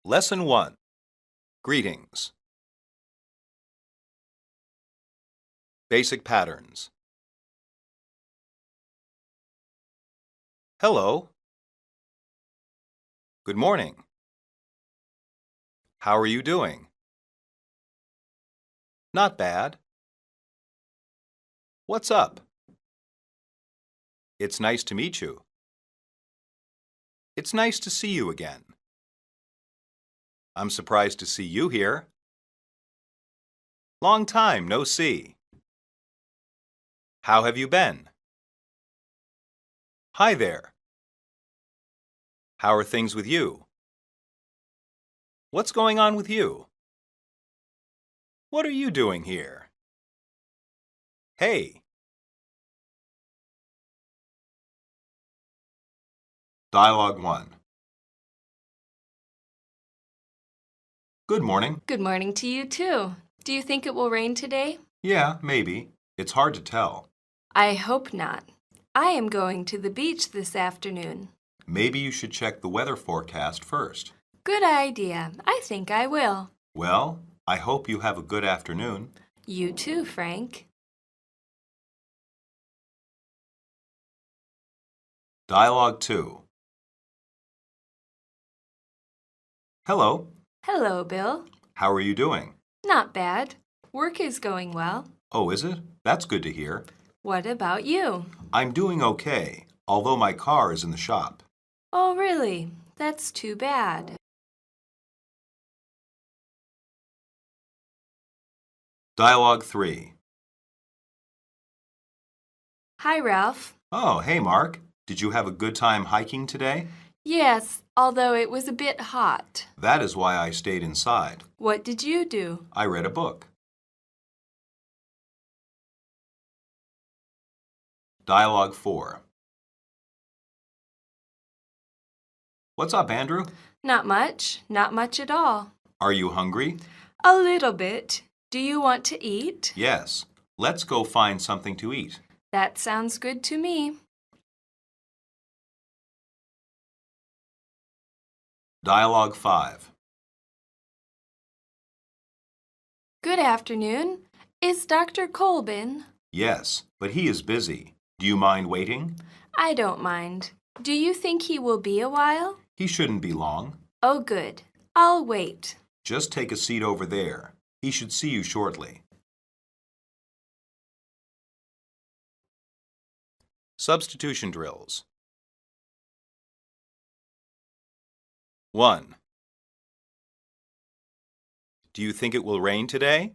Lesson 1. Greetings. Basic patterns. Hello. Good morning. How are you doing? Not bad. What's up? It's nice to meet you. It's nice to see you again. I'm surprised to see you here. Long time no see. How have you been? Hi there. How are things with you? What's going on with you? What are you doing here? Hey. Dialogue 1. Good morning. Good morning to you, too. Do you think it will rain today? Yeah, maybe. It's hard to tell. I hope not. I am going to the beach this afternoon. Maybe you should check the weather forecast first. Good idea. I think I will. Well, I hope you have a good afternoon. You too, Frank. Dialogue 2. Hello. Hello, Bill. How are you doing? Not bad. Work is going well. Oh, is it? That's good to hear. What about you? I'm doing okay, although my car is in the shop. Oh, really? That's too bad. Dialogue 3. Hi, Ralph. Oh, hey, Mark. Did you have a good time hiking today? Yes, although it was a bit hot. That is why I stayed inside. What did you do? I read a book. Dialogue 4. What's up, Andrew? Not much. Not much at all. Are you hungry? A little bit. Do you want to eat? Yes. Let's go find something to eat. That sounds good to me. Dialogue 5. Good afternoon. Is Dr. Colbin? Yes, but he is busy. Do you mind waiting? I don't mind. Do you think he will be a while? He shouldn't be long. Oh, good. I'll wait. Just take a seat over there. He should see you shortly. Substitution drills. 1. Do you think it will rain today?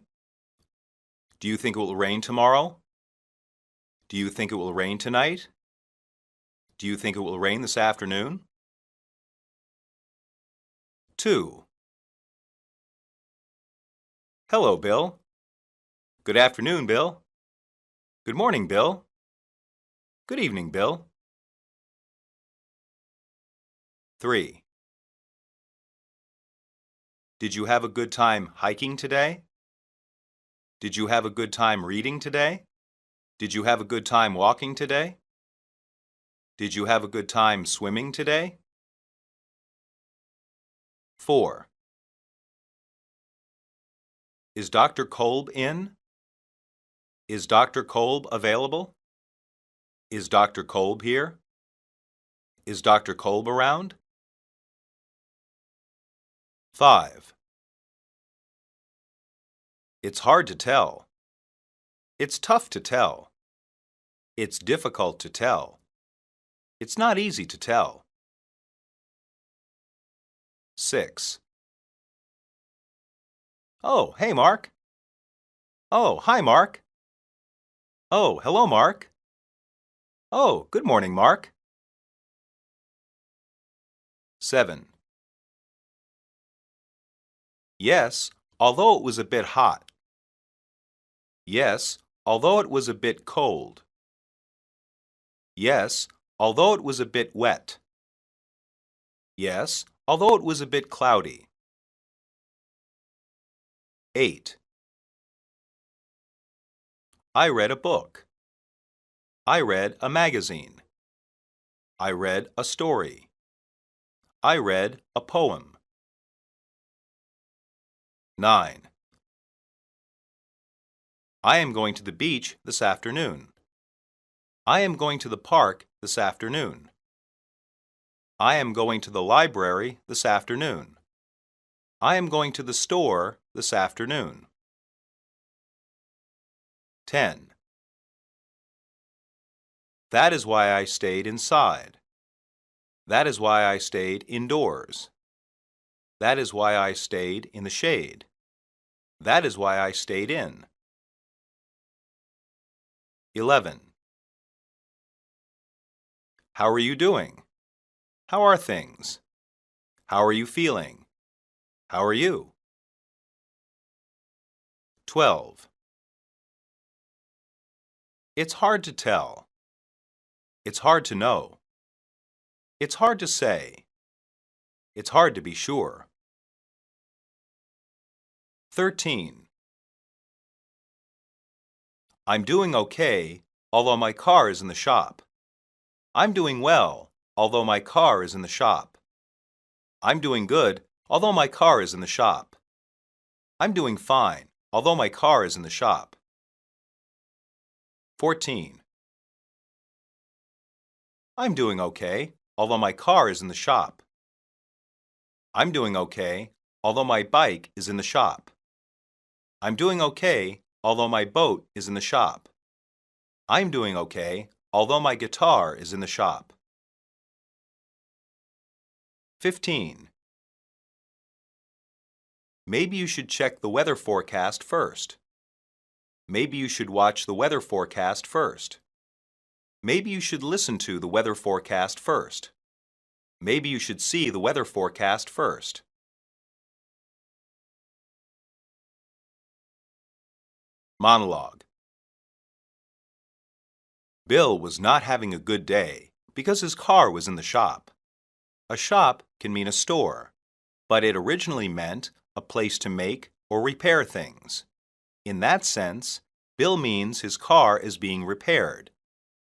Do you think it will rain tomorrow? Do you think it will rain tonight? Do you think it will rain this afternoon? 2. Hello, Bill. Good afternoon, Bill. Good morning, Bill. Good evening, Bill. 3. Did you have a good time hiking today? Did you have a good time reading today? Did you have a good time walking today? Did you have a good time swimming today? 4. Is Dr. Kolb in? Is Dr. Kolb available? Is Dr. Kolb here? Is Dr. Kolb around? 5. It's hard to tell. It's tough to tell. It's difficult to tell. It's not easy to tell. 6. Oh, hey, Mark. Oh, hi, Mark. Oh, hello, Mark. Oh, good morning, Mark. 7. Yes, although it was a bit hot. Yes, although it was a bit cold. Yes, although it was a bit wet. Yes, although it was a bit cloudy. 8. I read a book. I read a magazine. I read a story. I read a poem. 9. I am going to the beach this afternoon. I am going to the park this afternoon. I am going to the library this afternoon. I am going to the store this afternoon. 10. That is why I stayed inside. That is why I stayed indoors. That is why I stayed in the shade. That is why I stayed in. 11. How are you doing? How are things? How are you feeling? How are you? 12. It's hard to tell. It's hard to know. It's hard to say. It's hard to be sure. 13. I'm doing okay, although my car is in the shop. I'm doing well, although my car is in the shop. I'm doing good, although my car is in the shop. I'm doing fine, although my car is in the shop. 14. I'm doing okay, although my car is in the shop. I'm doing okay, although my bike is in the shop. I'm doing okay, although my boat is in the shop. I'm doing okay, although my guitar is in the shop. 15. Maybe you should check the weather forecast first. Maybe you should watch the weather forecast first. Maybe you should listen to the weather forecast first. Maybe you should see the weather forecast first. Monologue. Bill was not having a good day because his car was in the shop. A shop can mean a store, but it originally meant a place to make or repair things. In that sense, Bill means his car is being repaired.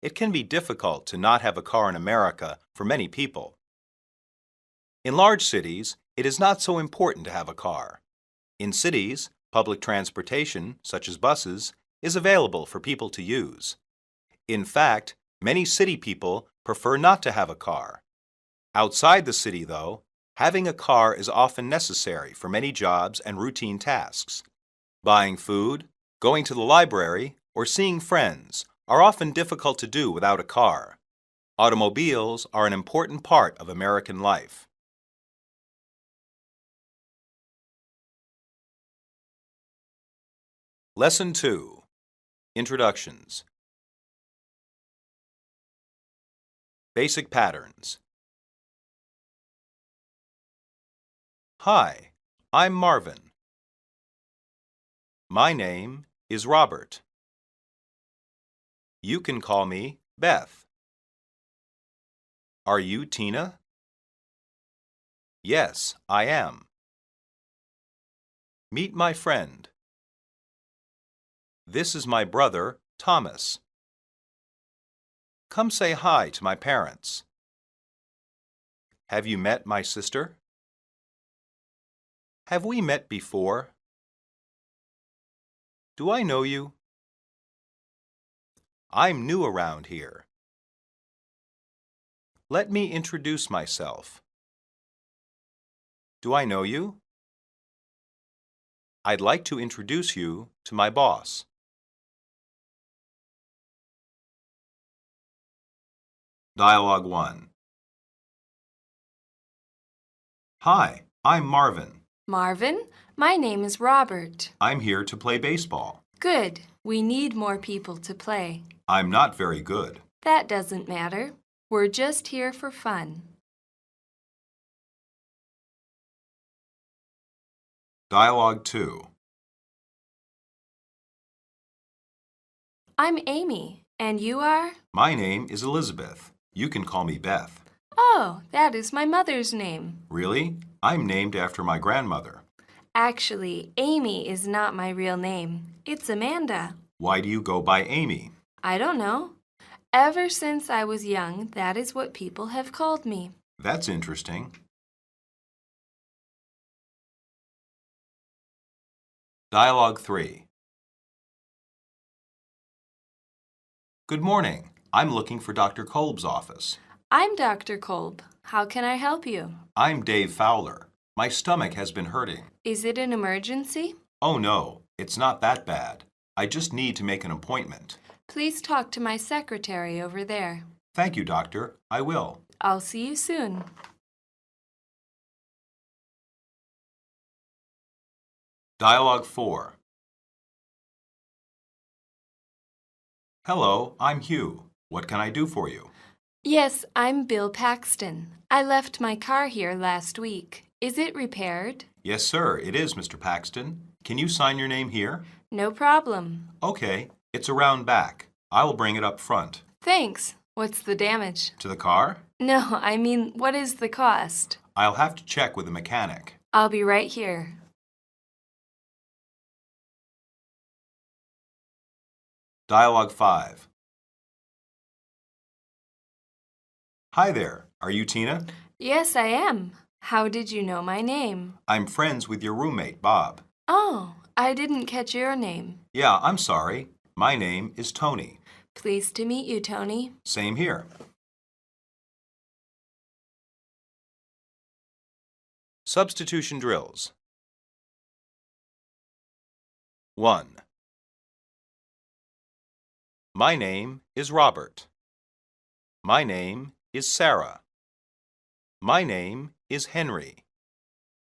It can be difficult to not have a car in America for many people. In large cities, it is not so important to have a car. In cities, public transportation, such as buses, is available for people to use. In fact, many city people prefer not to have a car. Outside the city, though, having a car is often necessary for many jobs and routine tasks. Buying food, going to the library, or seeing friends are often difficult to do without a car. Automobiles are an important part of American life. Lesson 2. Introductions. Basic patterns. Hi, I'm Marvin. My name is Robert. You can call me Beth. Are you Tina? Yes, I am. Meet my friend. This is my brother, Thomas. Come say hi to my parents. Have you met my sister? Have we met before? Do I know you? I'm new around here. Let me introduce myself. Do I know you? I'd like to introduce you to my boss. Dialogue 1. Hi, I'm Marvin. Marvin, my name is Robert. I'm here to play baseball. Good. We need more people to play. I'm not very good. That doesn't matter. We're just here for fun. Dialogue 2. I'm Amy, and you are? My name is Elizabeth. You can call me Beth. Oh, that is my mother's name. Really? I'm named after my grandmother. Actually, Amy is not my real name. It's Amanda. Why do you go by Amy? I don't know. Ever since I was young, that is what people have called me. That's interesting. Dialogue 3. Good morning. I'm looking for Dr. Kolb's office. I'm Dr. Kolb. How can I help you? I'm Dave Fowler. My stomach has been hurting. Is it an emergency? Oh no, it's not that bad. I just need to make an appointment. Please talk to my secretary over there. Thank you, doctor. I will. I'll see you soon. Dialogue 4. Hello, I'm Hugh. What can I do for you? Yes, I'm Bill Paxton. I left my car here last week. Is it repaired? Yes, sir, it is, Mr. Paxton. Can you sign your name here? No problem. Okay, it's around back. I will bring it up front. Thanks. What's the damage? To the car? No, I mean, what is the cost? I'll have to check with the mechanic. I'll be right here. Dialogue 5. Hi there. Are you Tina? Yes, I am. How did you know my name? I'm friends with your roommate, Bob. Oh, I didn't catch your name. Yeah, I'm sorry. My name is Tony. Pleased to meet you, Tony. Same here. Substitution drills. 1. My name is Robert. My name is Sarah. My name is Henry.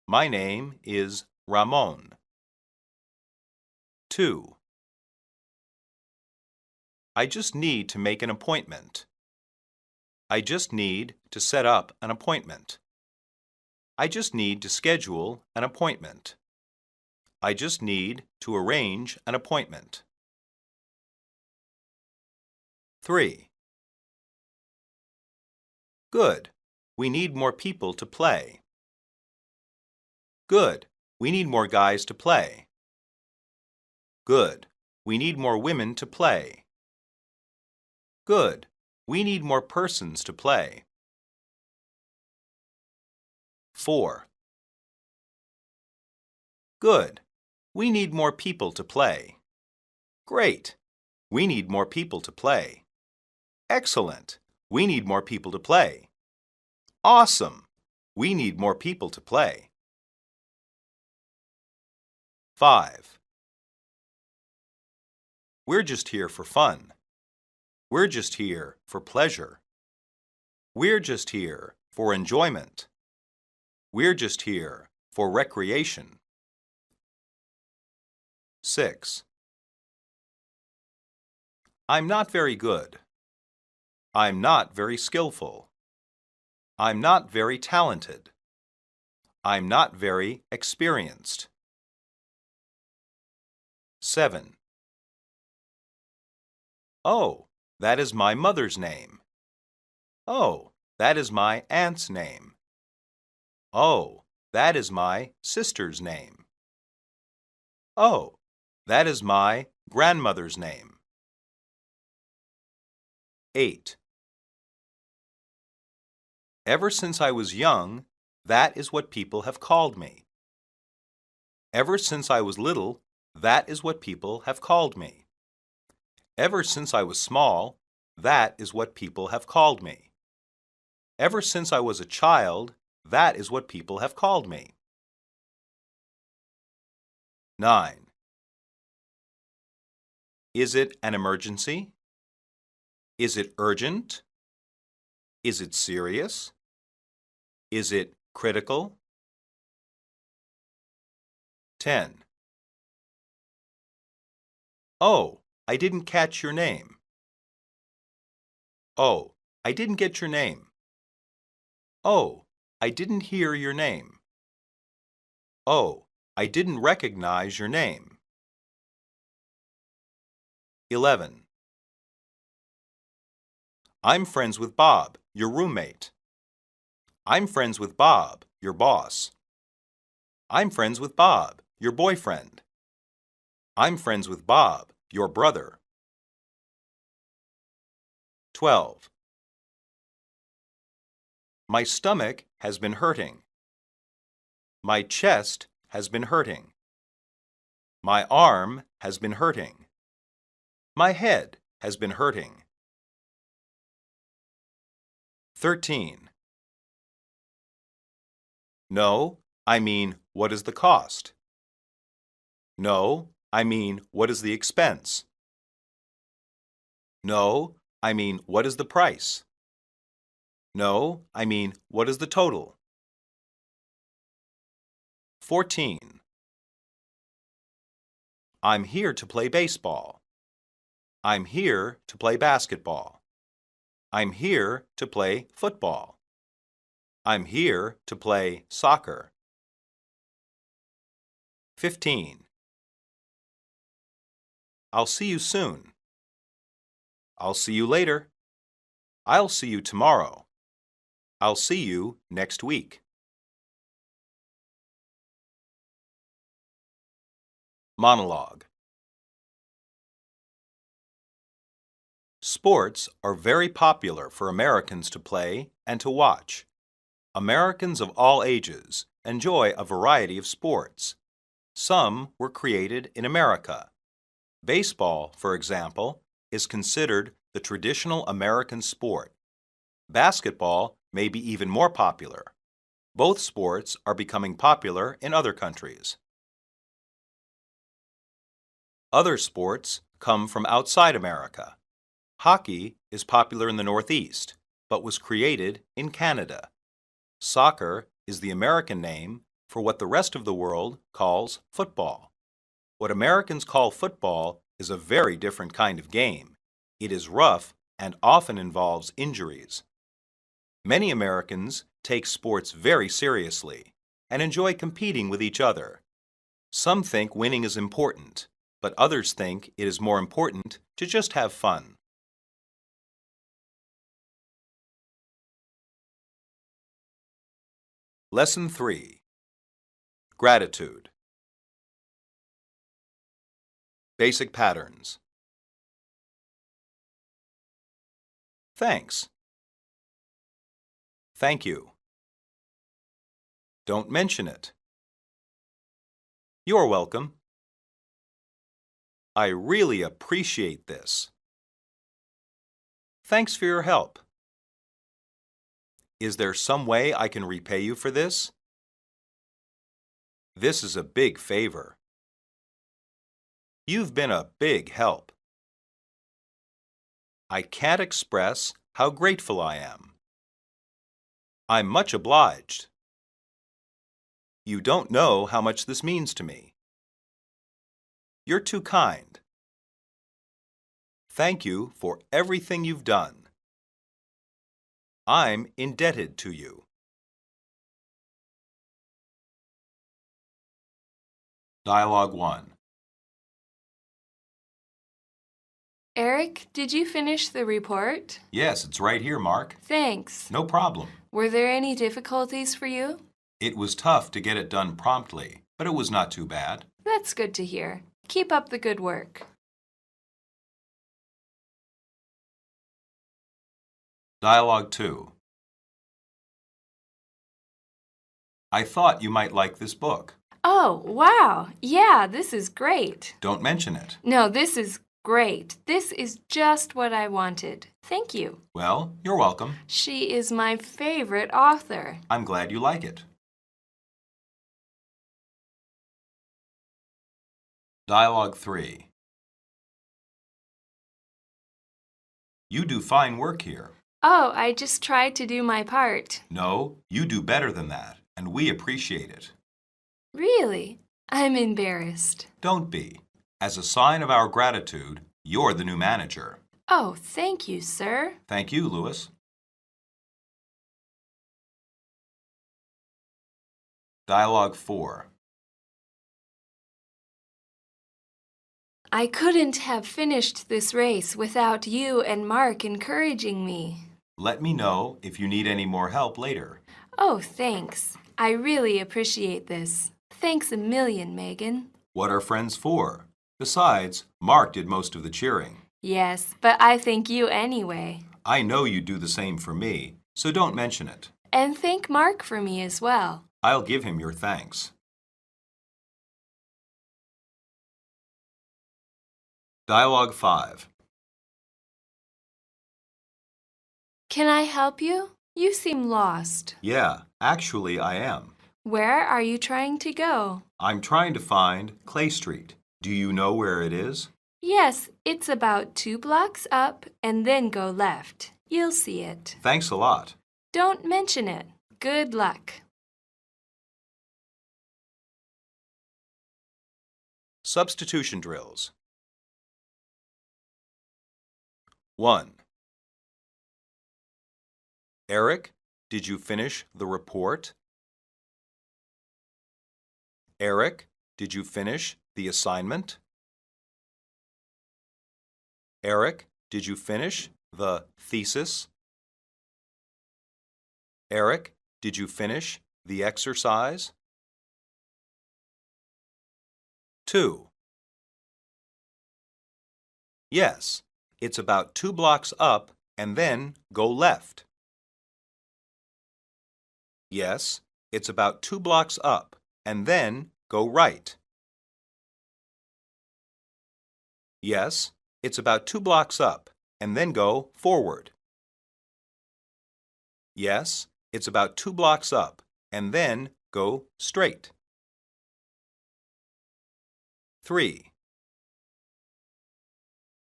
My name is Ramon. 2. I just need to make an appointment. I just need to set up an appointment. I just need to schedule an appointment. I just need to arrange an appointment. 3. Good. We need more people to play. Good. We need more guys to play. Good. We need more women to play. Good. We need more persons to play. 4. Good. We need more people to play. Great. We need more people to play. Excellent. We need more people to play. Awesome. We need more people to play. 5. We're just here for fun. We're just here for pleasure. We're just here for enjoyment. We're just here for recreation. 6. I'm not very good. I'm not very skillful. I'm not very talented. I'm not very experienced. 7. Oh, that is my mother's name. Oh, that is my aunt's name. Oh, that is my sister's name. Oh, that is my grandmother's name. 8. Ever since I was young, that is what people have called me. Ever since I was little, that is what people have called me. Ever since I was small, that is what people have called me. Ever since I was a child, that is what people have called me. 9. Is it an emergency? Is it urgent? Is it serious? Is it critical? 10. Oh, I didn't catch your name. Oh, I didn't get your name. Oh, I didn't hear your name. Oh, I didn't recognize your name. 11. I'm friends with Bob, your roommate. I'm friends with Bob, your boss. I'm friends with Bob, your boyfriend. I'm friends with Bob, your brother. 12. My stomach has been hurting. My chest has been hurting. My arm has been hurting. My head has been hurting. 13. No, I mean, what is the cost? No, I mean, what is the expense? No, I mean, what is the price? No, I mean, what is the total? 14. I'm here to play baseball. I'm here to play basketball. I'm here to play football. I'm here to play soccer. 15. I'll see you soon. I'll see you later. I'll see you tomorrow. I'll see you next week. Monologue. Sports are very popular for Americans to play and to watch. Americans of all ages enjoy a variety of sports. Some were created in America. Baseball, for example, is considered the traditional American sport. Basketball may be even more popular. Both sports are becoming popular in other countries. Other sports come from outside America. Hockey is popular in the Northeast, but was created in Canada. Soccer is the American name for what the rest of the world calls football. What Americans call football is a very different kind of game. It is rough and often involves injuries. Many Americans take sports very seriously and enjoy competing with each other. Some think winning is important, but others think it is more important to just have fun. Lesson 3. Gratitude. Basic patterns. Thanks. Thank you. Don't mention it. You're welcome. I really appreciate this. Thanks for your help. Is there some way I can repay you for this? This is a big favor. You've been a big help. I can't express how grateful I am. I'm much obliged. You don't know how much this means to me. You're too kind. Thank you for everything you've done. I'm indebted to you. Dialogue 1. Eric, did you finish the report? Yes, it's right here, Mark. Thanks. No problem. Were there any difficulties for you? It was tough to get it done promptly, but it was not too bad. That's good to hear. Keep up the good work. Dialogue 2. I thought you might like this book. Oh, wow. Yeah, this is great. Don't mention it. No, this is great. This is just what I wanted. Thank you. Well, you're welcome. She is my favorite author. I'm glad you like it. Dialogue 3. You do fine work here. Oh, I just tried to do my part. No, you do better than that, and we appreciate it. Really? I'm embarrassed. Don't be. As a sign of our gratitude, you're the new manager. Oh, thank you, sir. Thank you, Louis. Dialogue 4. I couldn't have finished this race without you and Mark encouraging me. Let me know if you need any more help later. Oh, thanks. I really appreciate this. Thanks a million, Megan. What are friends for? Besides, Mark did most of the cheering. Yes, but I thank you anyway. I know you do the same for me, so don't mention it. And thank Mark for me as well. I'll give him your thanks. Dialogue 5. Can I help you? You seem lost. Yeah, actually I am. Where are you trying to go? I'm trying to find Clay Street. Do you know where it is? Yes, it's about 2 blocks up and then go left. You'll see it. Thanks a lot. Don't mention it. Good luck. Substitution drills. 1. Eric, did you finish the report? Eric, did you finish the assignment? Eric, did you finish the thesis? Eric, did you finish the exercise? 2. Yes, it's about 2 blocks up and then go left. Yes, it's about 2 blocks up and then go right. Yes, it's about 2 blocks up and then go forward. Yes, it's about 2 blocks up and then go straight. 3.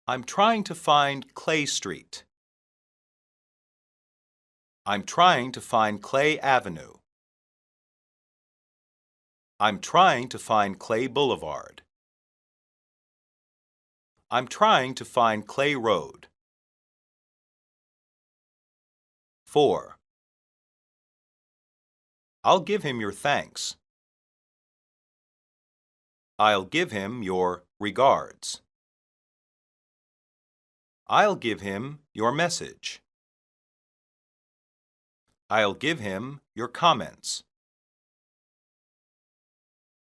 I'm trying to find Clay Street. I'm trying to find Clay Avenue. I'm trying to find Clay Boulevard. I'm trying to find Clay Road. 4. I'll give him your thanks. I'll give him your regards. I'll give him your message. I'll give him your comments.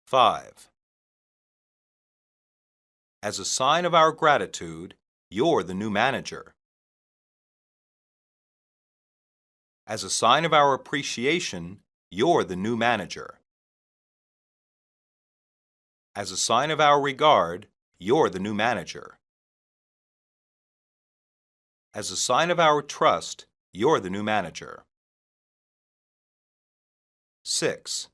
5. As a sign of our gratitude, you're the new manager. As a sign of our appreciation, you're the new manager. As a sign of our regard, you're the new manager. As a sign of our trust, you're the new manager. 6.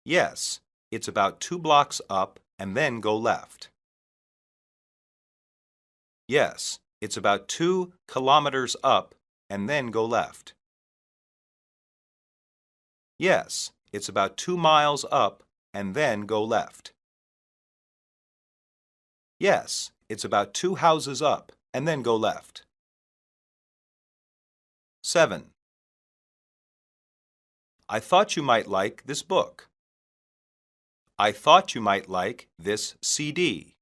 Yes, it's about 2 blocks up and then go left. Yes, it's about 2 kilometers up and then go left. Yes, it's about 2 miles up and then go left. Yes, it's about 2 houses up and then go left. 7. I thought you might like this book. I thought you might like this CD.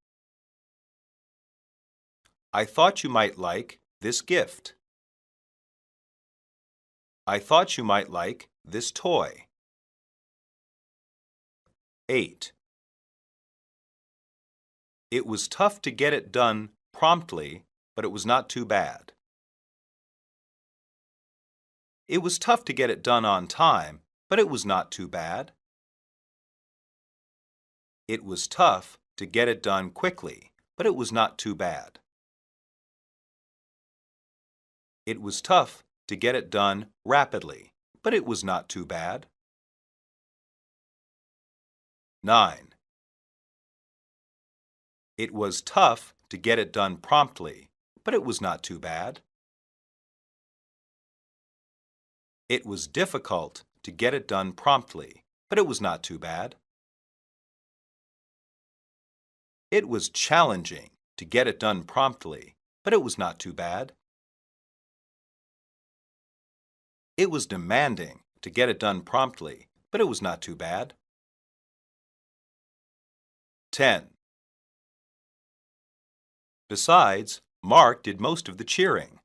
I thought you might like this gift. I thought you might like this toy. 8. It was tough to get it done promptly, but it was not too bad. It was tough to get it done on time, but it was not too bad. It was tough to get it done quickly, but it was not too bad. It was tough to get it done rapidly, but it was not too bad. 9. It was tough to get it done promptly, but it was not too bad. It was difficult to get it done promptly, but it was not too bad. It was challenging to get it done promptly, but it was not too bad. It was demanding to get it done promptly, but it was not too bad. 10. Besides, Mark did most of the cheering.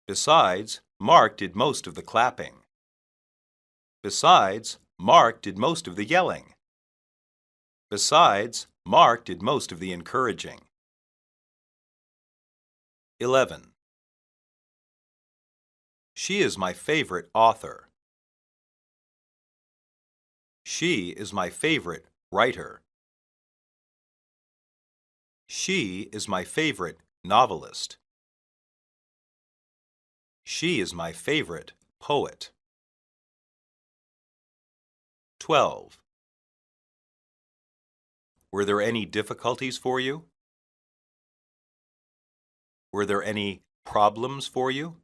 Besides, Mark did most of the clapping. Besides, Mark did most of the yelling. Besides, Mark did most of the encouraging. 11. She is my favorite author. She is my favorite writer. She is my favorite novelist. She is my favorite poet. 12. Were there any difficulties for you? Were there any problems for you?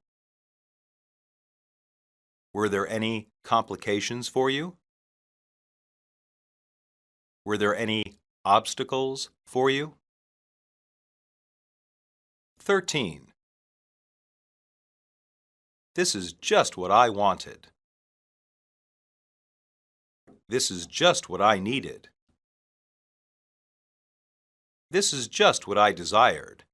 Were there any complications for you? Were there any obstacles for you? 13. This is just what I wanted. This is just what I needed. This is just what I desired.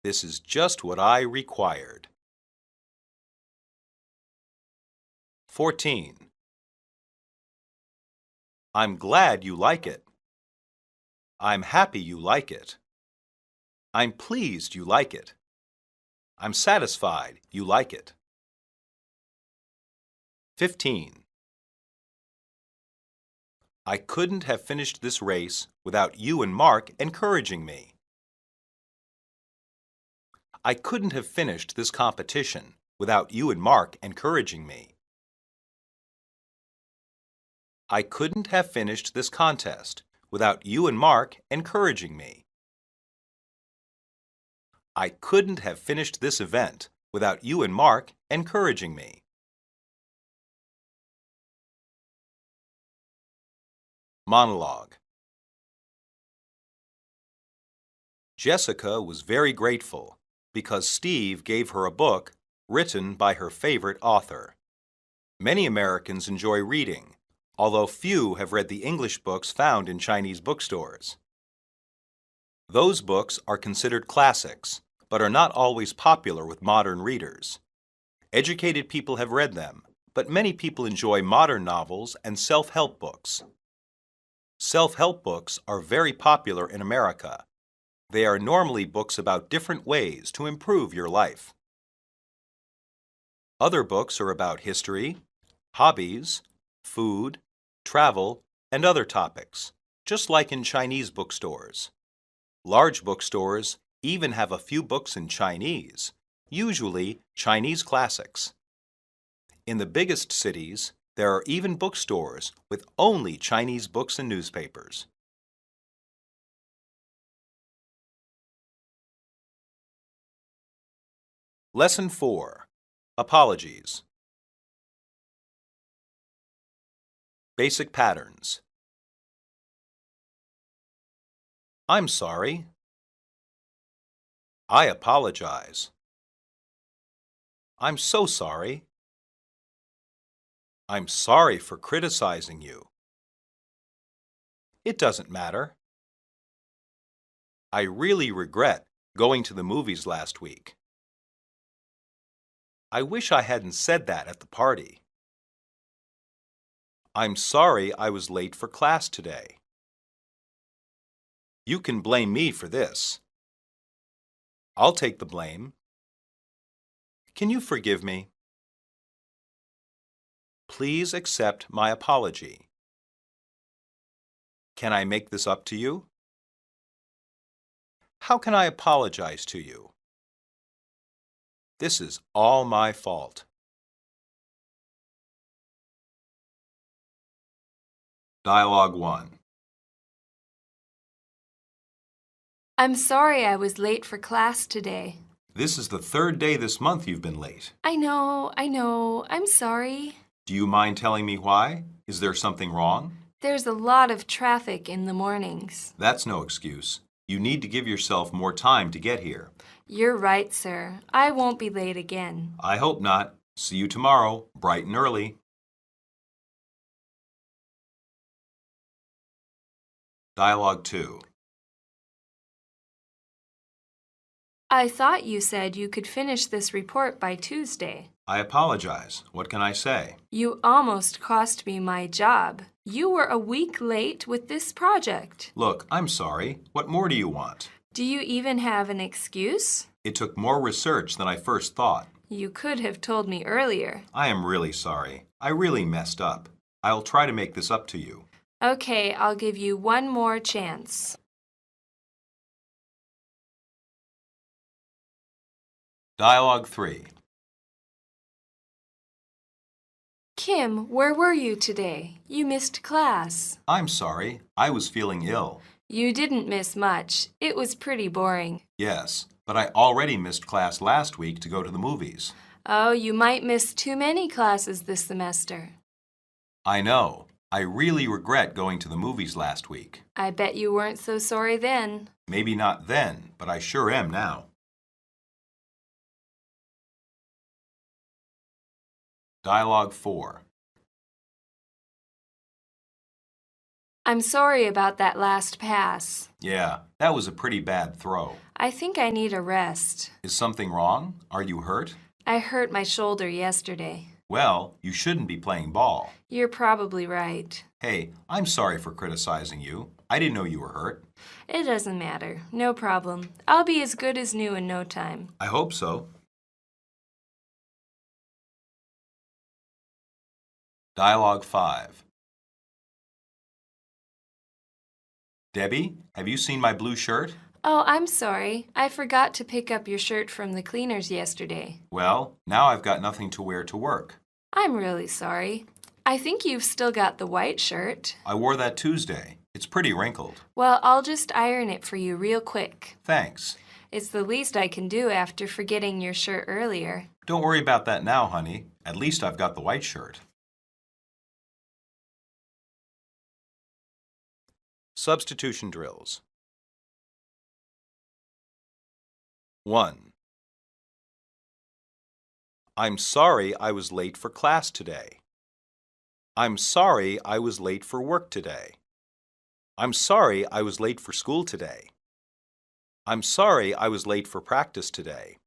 This is just what I required. 14. I'm glad you like it. I'm happy you like it. I'm pleased you like it. I'm satisfied you like it. 15. I couldn't have finished this race without you and Mark encouraging me. I couldn't have finished this competition without you and Mark encouraging me. I couldn't have finished this contest without you and Mark encouraging me. I couldn't have finished this event without you and Mark encouraging me. Monologue. Jessica was very grateful because Steve gave her a book written by her favorite author. Many Americans enjoy reading, although few have read the English books found in Chinese bookstores. Those books are considered classics, but are not always popular with modern readers. Educated people have read them, but many people enjoy modern novels and self-help books. Self-help books are very popular in America. They are normally books about different ways to improve your life. Other books are about history, hobbies, food, travel, and other topics, just like in Chinese bookstores. Large bookstores even have a few books in Chinese, usually Chinese classics. In the biggest cities, there are even bookstores with only Chinese books and newspapers. Lesson 4. Apologies. Basic patterns. I'm sorry. I apologize. I'm so sorry. I'm sorry for criticizing you. It doesn't matter. I really regret going to the movies last week. I wish I hadn't said that at the party. I'm sorry I was late for class today. You can blame me for this. I'll take the blame. Can you forgive me? Please accept my apology. Can I make this up to you? How can I apologize to you? This is all my fault. Dialogue 1. I'm sorry I was late for class today. This is the third day this month you've been late. I know. I'm sorry. Do you mind telling me why? Is there something wrong? There's a lot of traffic in the mornings. That's no excuse. You need to give yourself more time to get here. You're right, sir. I won't be late again. I hope not. See you tomorrow, bright and early. Dialogue 2. I thought you said you could finish this report by Tuesday. I apologize. What can I say? You almost cost me my job. You were a week late with this project. Look, I'm sorry. What more do you want? Do you even have an excuse? It took more research than I first thought. You could have told me earlier. I am really sorry. I really messed up. I'll try to make this up to you. Okay, I'll give you one more chance. Dialogue 3. Kim, where were you today? You missed class. I'm sorry, I was feeling ill. You didn't miss much. It was pretty boring. Yes, but I already missed class last week to go to the movies. Oh, you might miss too many classes this semester. I know. I really regret going to the movies last week. I bet you weren't so sorry then. Maybe not then, but I sure am now. Dialogue 4. I'm sorry about that last pass. Yeah, that was a pretty bad throw. I think I need a rest. Is something wrong? Are you hurt? I hurt my shoulder yesterday. Well, you shouldn't be playing ball. You're probably right. Hey, I'm sorry for criticizing you. I didn't know you were hurt. It doesn't matter. No problem. I'll be as good as new in no time. I hope so. Dialogue 5. Debbie, have you seen my blue shirt? Oh, I'm sorry. I forgot to pick up your shirt from the cleaners yesterday. Well, now I've got nothing to wear to work. I'm really sorry. I think you've still got the white shirt. I wore that Tuesday. It's pretty wrinkled. Well, I'll just iron it for you real quick. Thanks. It's the least I can do after forgetting your shirt earlier. Don't worry about that now, honey. At least I've got the white shirt. Substitution drills. 1. I'm sorry I was late for class today. I'm sorry I was late for work today. I'm sorry I was late for school today. I'm sorry I was late for practice today.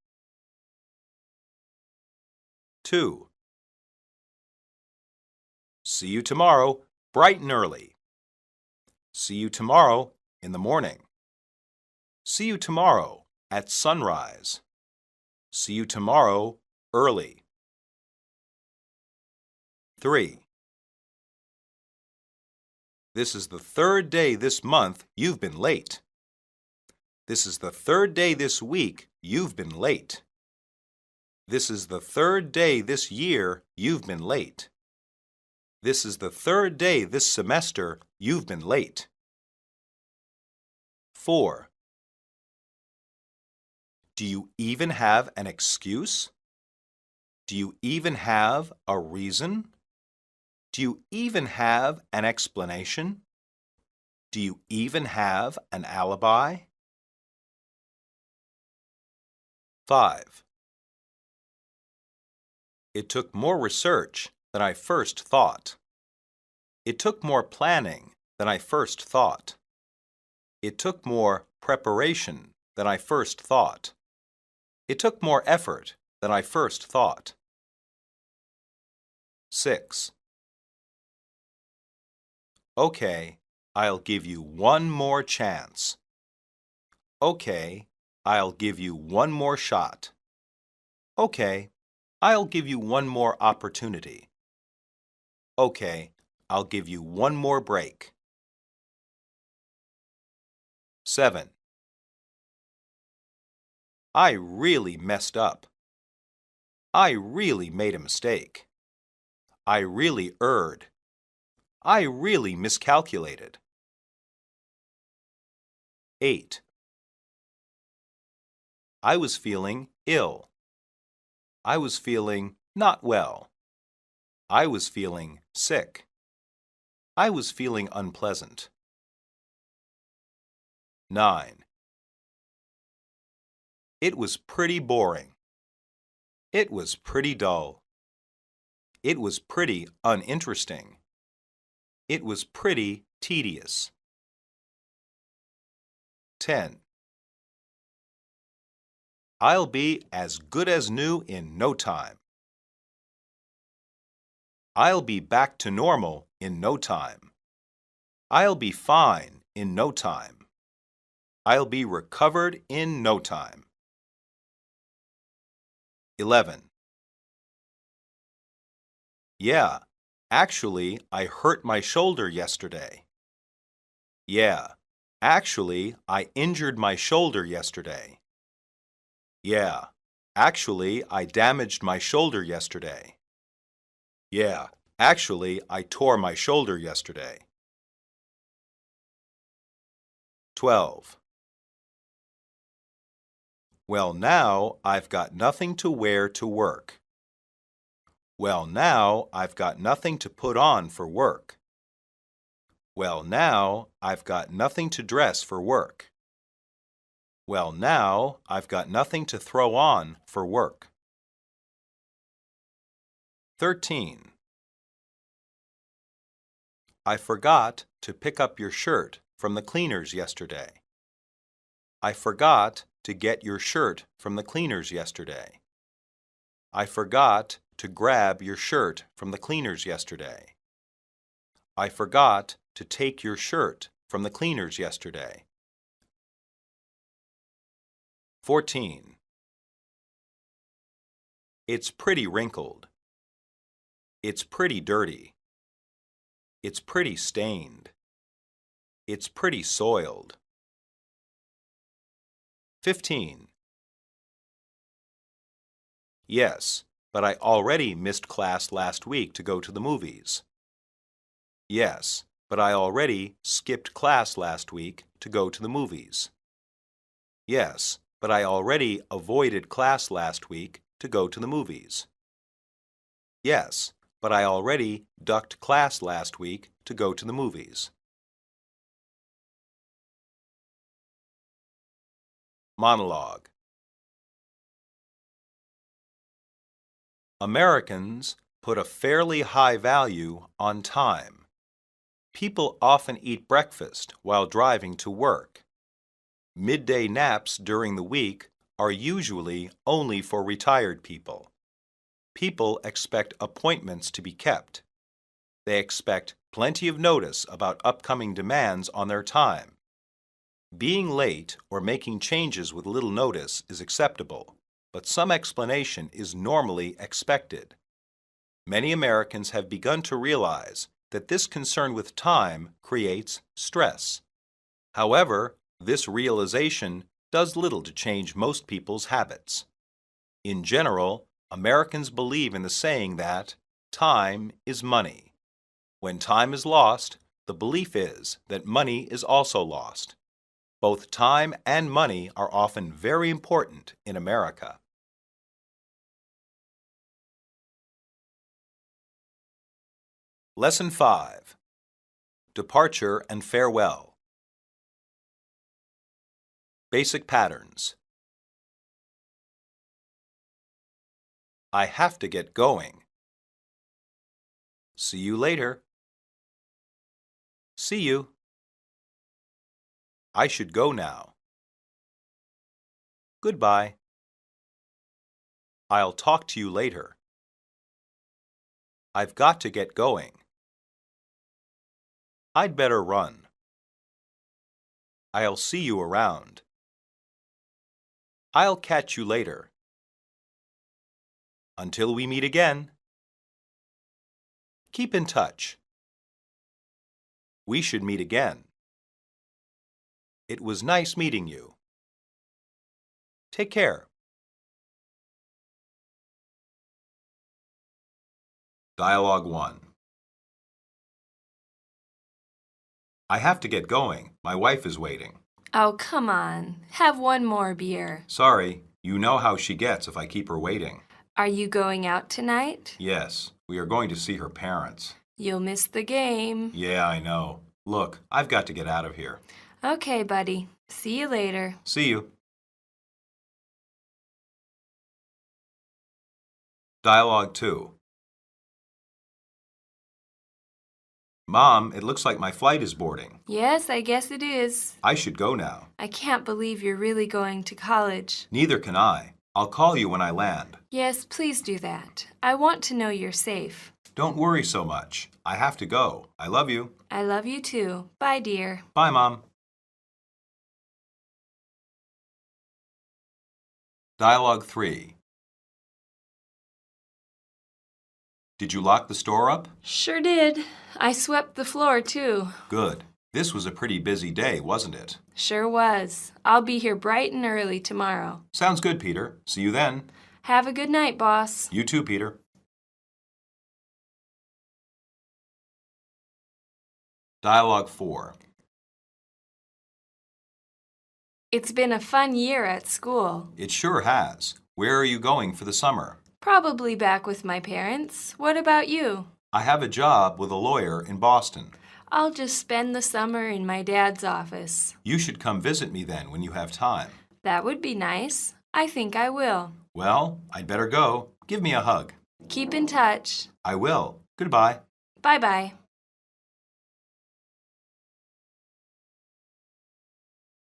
2. See you tomorrow, bright and early. See you tomorrow in the morning. See you tomorrow at sunrise. See you tomorrow early. 3. This is the third day this month you've been late. This is the third day this week you've been late. This is the third day this year you've been late. This is the third day this semester you've been late. 4. Do you even have an excuse? Do you even have a reason? Do you even have an explanation? Do you even have an alibi? 5. It took more research than I first thought. It took more planning than I first thought. It took more preparation than I first thought. It took more effort than I first thought. 6. Okay, I'll give you one more chance. Okay, I'll give you one more shot. Okay, I'll give you one more opportunity. Okay, I'll give you one more break. 7. I really messed up. I really made a mistake. I really erred. I really miscalculated. 8. I was feeling ill. I was feeling not well. I was feeling sick. I was feeling unpleasant. 9. It was pretty boring. It was pretty dull. It was pretty uninteresting. It was pretty tedious. 10. I'll be as good as new in no time. I'll be back to normal in no time. I'll be fine in no time. I'll be recovered in no time. 11. Yeah, Actually, I hurt my shoulder yesterday. Yeah. Actually, I injured my shoulder yesterday. Yeah. Actually, I damaged my shoulder yesterday. Yeah. Actually, I tore my shoulder yesterday. 12. Well, now I've got nothing to wear to work. Well, now I've got nothing to put on for work. Well, now I've got nothing to dress for work. Well, now I've got nothing to throw on for work. 13. I forgot to pick up your shirt from the cleaners yesterday. I forgot to get your shirt from the cleaners yesterday. I forgot to grab your shirt from the cleaners yesterday. I forgot to take your shirt from the cleaners yesterday. 14. It's pretty wrinkled. It's pretty dirty. It's pretty stained. It's pretty soiled. 15. Yes, but I already missed class last week to go to the movies. Yes, but I already skipped class last week to go to the movies. Yes, but I already avoided class last week to go to the movies. Yes, but I already ducked class last week to go to the movies. Monologue. Americans put a fairly high value on time. People often eat breakfast while driving to work. Midday naps during the week are usually only for retired people. People expect appointments to be kept. They expect plenty of notice about upcoming demands on their time. Being late or making changes with little notice is acceptable, but some explanation is normally expected. Many Americans have begun to realize that this concern with time creates stress. However, this realization does little to change most people's habits. In general, Americans believe in the saying that time is money. When time is lost, the belief is that money is also lost. Both time and money are often very important in America. Lesson 5. Departure and Farewell. Basic patterns. I have to get going. See you later. See you. I should go now. Goodbye. I'll talk to you later. I've got to get going. I'd better run. I'll see you around. I'll catch you later. Until we meet again. Keep in touch. We should meet again. It was nice meeting you. Take care. Dialogue 1. I have to get going. My wife is waiting. Oh, come on. Have one more beer. Sorry, you know how she gets if I keep her waiting. Are you going out tonight? Yes, we are going to see her parents. You'll miss the game. Yeah, I know. Look, I've got to get out of here. Okay, buddy. See you later. See you. Dialogue 2. Mom, it looks like my flight is boarding. Yes, I guess it is. I should go now. I can't believe you're really going to college. Neither can I. I'll call you when I land. Yes, please do that. I want to know you're safe. Don't worry so much. I have to go. I love you. I love you too. Bye, dear. Bye, Mom. Dialogue 3. Did you lock the store up? Sure did. I swept the floor, too. Good. This was a pretty busy day, wasn't it? Sure was. I'll be here bright and early tomorrow. Sounds good, Peter. See you then. Have a good night, boss. You too, Peter. Dialogue 4. It's been a fun year at school. It sure has. Where are you going for the summer? Probably back with my parents. What about you? I have a job with a lawyer in Boston. I'll just spend the summer in my dad's office. You should come visit me then when you have time. That would be nice. I think I will. Well, I'd better go. Give me a hug. Keep in touch. I will. Goodbye. Bye-bye.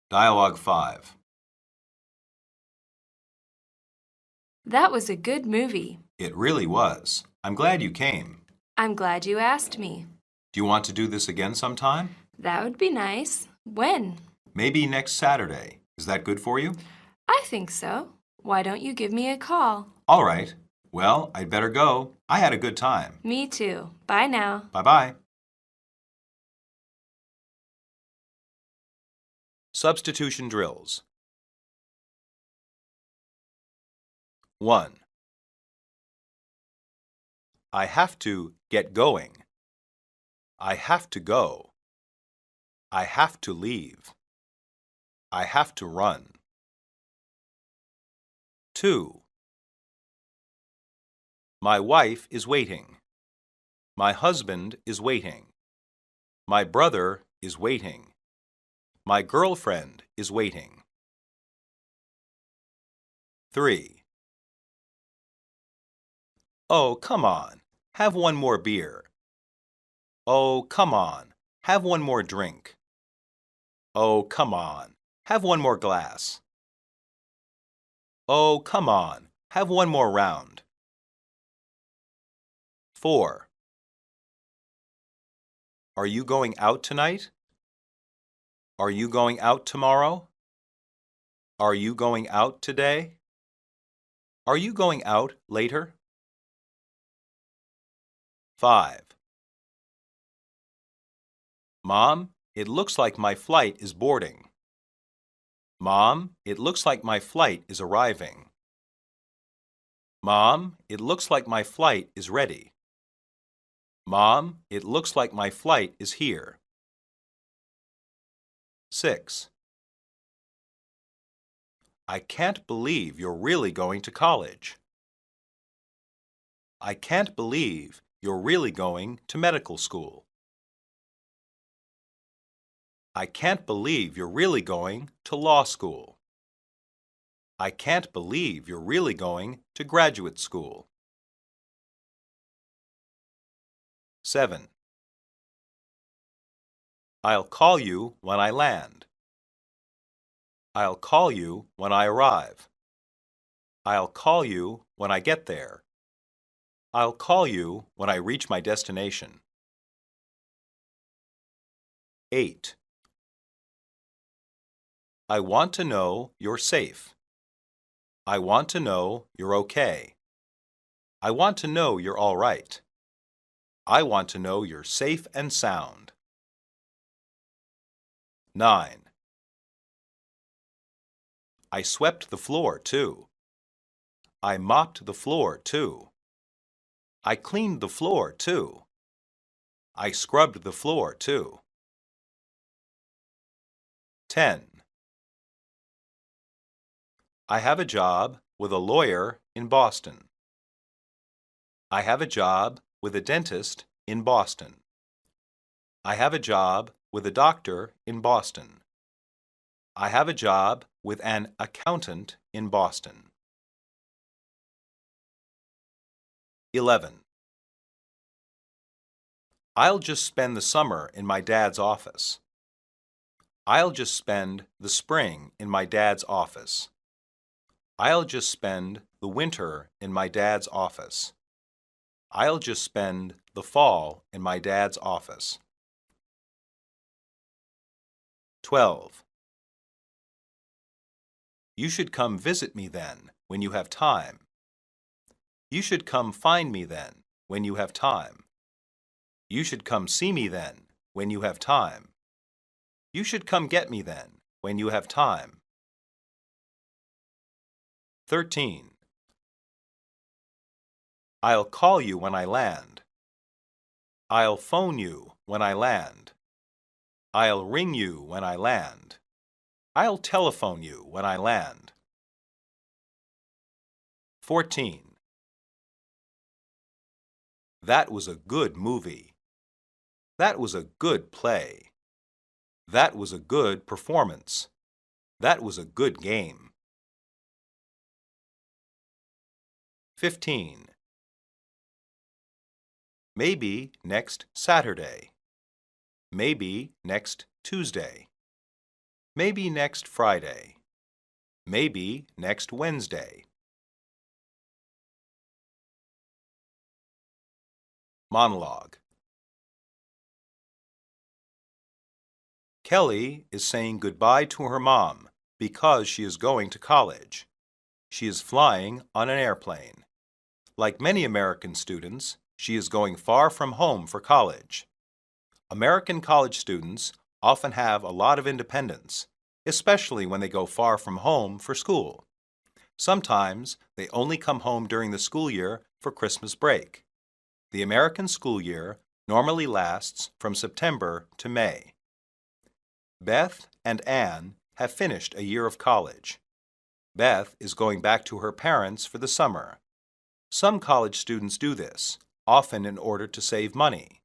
Dialogue 5. That was a good movie. It really was. I'm glad you came. I'm glad you asked me. Do you want to do this again sometime? That would be nice. When? Maybe next Saturday. Is that good for you? I think so. Why don't you give me a call? All right. Well, I'd better go. I had a good time. Me too. Bye now. Bye-bye. Substitution drills. 1. I have to get going. I have to go. I have to leave. I have to run. 2. My wife is waiting. My husband is waiting. My brother is waiting. My girlfriend is waiting. 3. Oh, come on. Have one more beer. Oh, come on. Have one more drink. Oh, come on. Have one more glass. Oh, come on. Have one more round. 4. Are you going out tonight? Are you going out tomorrow? Are you going out today? Are you going out later? 5. Mom, it looks like my flight is boarding. Mom, it looks like my flight is arriving. Mom, it looks like my flight is ready. Mom, it looks like my flight is here. 6. I can't believe you're really going to college. I can't believe you're really going to medical school. I can't believe you're really going to law school. I can't believe you're really going to graduate school. 7. I'll call you when I land. I'll call you when I arrive. I'll call you when I get there. I'll call you when I reach my destination. 8. I want to know you're safe. I want to know you're okay. I want to know you're all right. I want to know you're safe and sound. 9. I swept the floor, too. I mopped the floor, too. I cleaned the floor, too. I scrubbed the floor, too. 10. I have a job with a lawyer in Boston. I have a job with a dentist in Boston. I have a job with a doctor in Boston. I have a job with an accountant in Boston. 11. I'll just spend the summer in my dad's office. I'll just spend the spring in my dad's office. I'll just spend the winter in my dad's office. I'll just spend the fall in my dad's office. 12. You should come visit me then, when you have time. You should come find me then, when you have time. You should come see me then, when you have time. You should come get me then, when you have time. 13. I'll call you when I land. I'll phone you when I land. I'll ring you when I land. I'll telephone you when I land. 14. That was a good movie. That was a good play. That was a good performance. That was a good game. 15. Maybe next Saturday. Maybe next Tuesday. Maybe next Friday. Maybe next Wednesday. Monologue. Kelly is saying goodbye to her mom because she is going to college. She is flying on an airplane. Like many American students, she is going far from home for college. American college students often have a lot of independence, especially when they go far from home for school. Sometimes they only come home during the school year for Christmas break. The American school year normally lasts from September to May. Beth and Anne have finished a year of college. Beth is going back to her parents for the summer. Some college students do this, often in order to save money.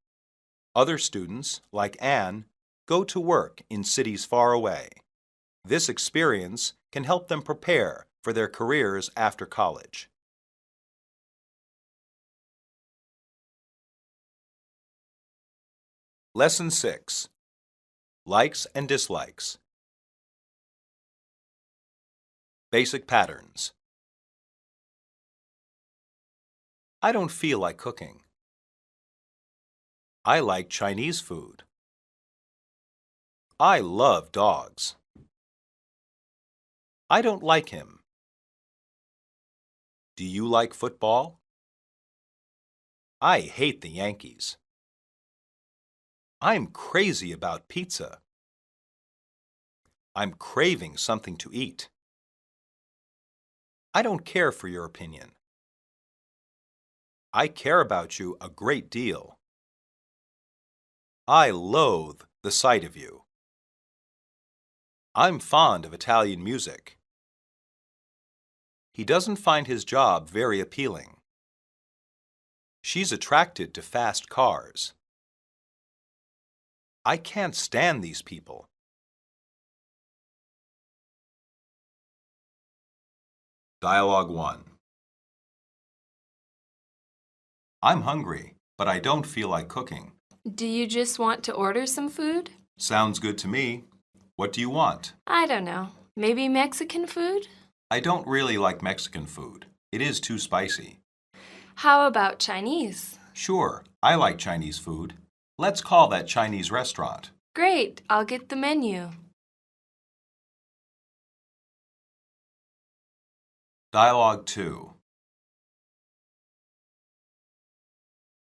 Other students, like Anne, go to work in cities far away. This experience can help them prepare for their careers after college. Lesson 6. Likes and dislikes. Basic patterns. I don't feel like cooking. I like Chinese food. I love dogs. I don't like him. Do you like football? I hate the Yankees. I'm crazy about pizza. I'm craving something to eat. I don't care for your opinion. I care about you a great deal. I loathe the sight of you. I'm fond of Italian music. He doesn't find his job very appealing. She's attracted to fast cars. I can't stand these people. Dialogue 1. I'm hungry, but I don't feel like cooking. Do you just want to order some food? Sounds good to me. What do you want? I don't know. Maybe Mexican food? I don't really like Mexican food. It is too spicy. How about Chinese? Sure, I like Chinese food. Let's call that Chinese restaurant. Great, I'll get the menu. Dialogue 2.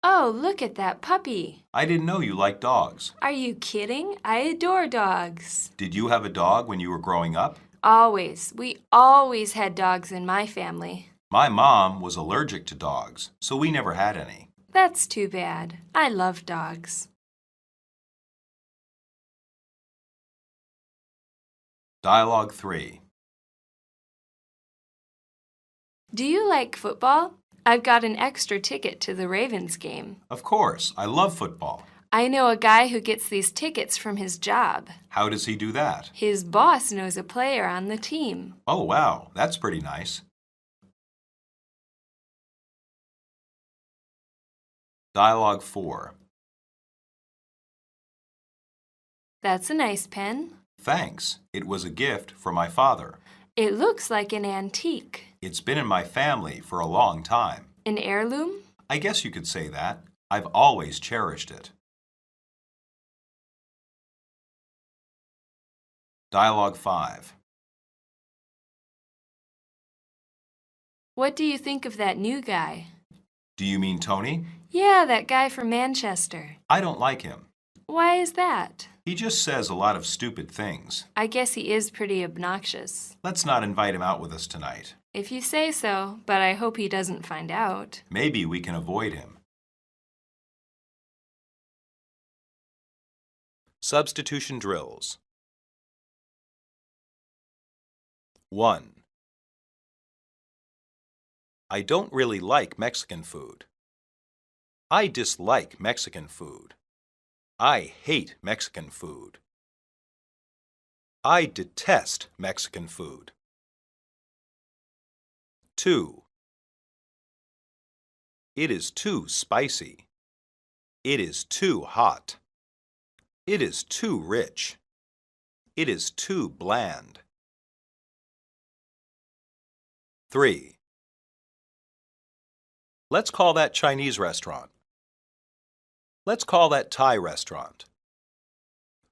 Oh, look at that puppy. I didn't know you liked dogs. Are you kidding? I adore dogs. Did you have a dog when you were growing up? Always. We always had dogs in my family. My mom was allergic to dogs, so we never had any. That's too bad. I love dogs. Dialogue 3. Do you like football? I've got an extra ticket to the Ravens game. Of course, I love football. I know a guy who gets these tickets from his job. How does he do that? His boss knows a player on the team. Oh, wow, that's pretty nice. Dialogue 4. That's a nice pen. Thanks. It was a gift from my father. It looks like an antique. It's been in my family for a long time. An heirloom? I guess you could say that. I've always cherished it. Dialogue 5. What do you think of that new guy? Do you mean Tony? Yeah, that guy from Manchester. I don't like him. Why is that? He just says a lot of stupid things. I guess he is pretty obnoxious. Let's not invite him out with us tonight. If you say so, but I hope he doesn't find out. Maybe we can avoid him. Substitution drills. 1. I don't really like Mexican food. I dislike Mexican food. I hate Mexican food. I detest Mexican food. 2. It is too spicy. It is too hot. It is too rich. It is too bland. 3. Let's call that Chinese restaurant. Let's call that Thai restaurant.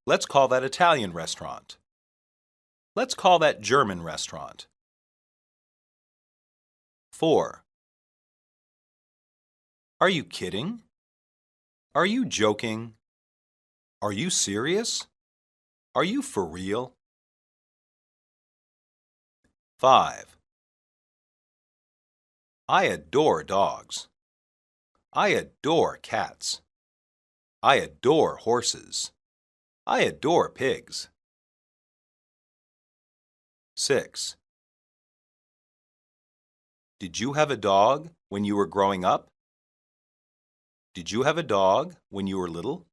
Let's call that Italian restaurant. Let's call that German restaurant. 4. Are you kidding? Are you joking? Are you serious? Are you for real? 5. I adore dogs. I adore cats. I adore horses. I adore pigs. 6. Did you have a dog when you were growing up? Did you have a dog when you were little?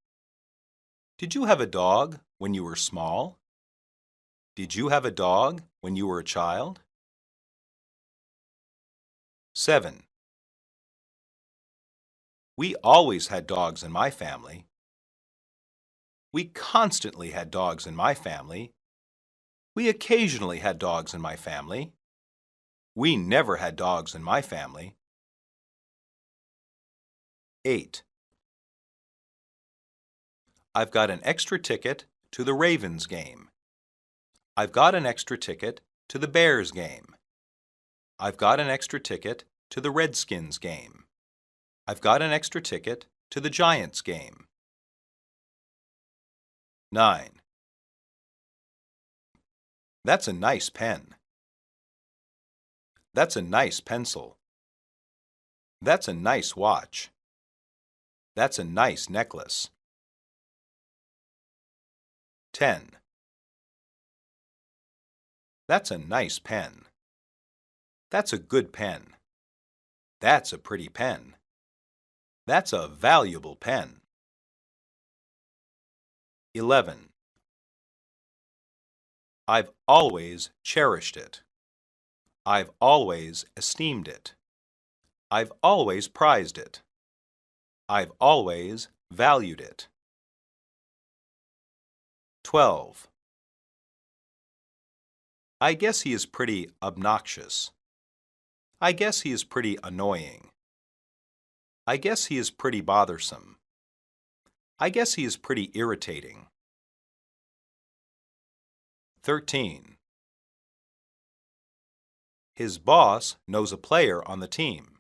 Did you have a dog when you were small? Did you have a dog when you were a child? 7. We always had dogs in my family. We constantly had dogs in my family. We occasionally had dogs in my family. We never had dogs in my family. 8. I've got an extra ticket to the Ravens game. I've got an extra ticket to the Bears game. I've got an extra ticket to the Redskins game. I've got an extra ticket to the Giants game. 9. That's a nice pen. That's a nice pencil. That's a nice watch. That's a nice necklace. 10. That's a nice pen. That's a good pen. That's a pretty pen. That's a valuable pen. 11. I've always cherished it. I've always esteemed it. I've always prized it. I've always valued it. 12. I guess he is pretty obnoxious. I guess he is pretty annoying. I guess he is pretty bothersome. I guess he is pretty irritating. 13. His boss knows a player on the team.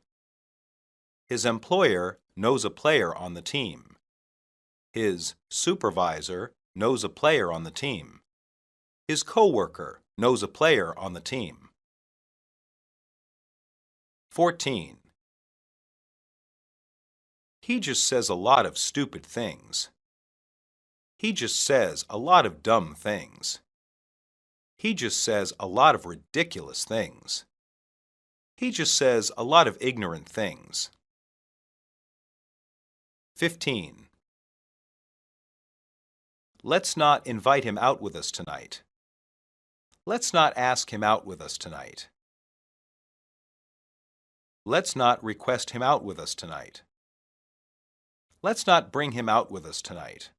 His employer knows a player on the team. His supervisor knows a player on the team. His coworker knows a player on the team. 14. He just says a lot of stupid things. He just says a lot of dumb things. He just says a lot of ridiculous things. He just says a lot of ignorant things. 15. Let's not invite him out with us tonight. Let's not ask him out with us tonight. Let's not request him out with us tonight. Let's not bring him out with us tonight.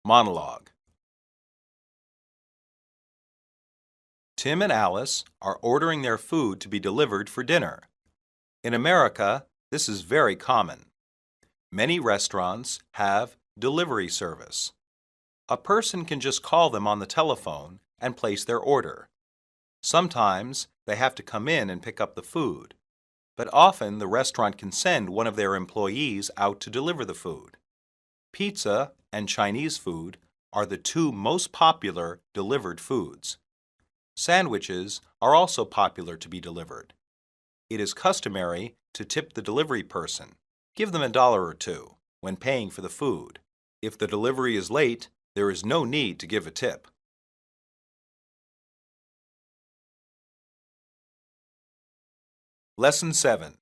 Monologue. Tim and Alice are ordering their food to be delivered for dinner. In America, this is very common. Many restaurants have delivery service. A person can just call them on the telephone and place their order. Sometimes they have to come in and pick up the food, but often the restaurant can send one of their employees out to deliver the food. Pizza and Chinese food are the two most popular delivered foods. Sandwiches are also popular to be delivered. It is customary to tip the delivery person. Give them $1 or $2 when paying for the food. If the delivery is late, there is no need to give a tip. Lesson 7.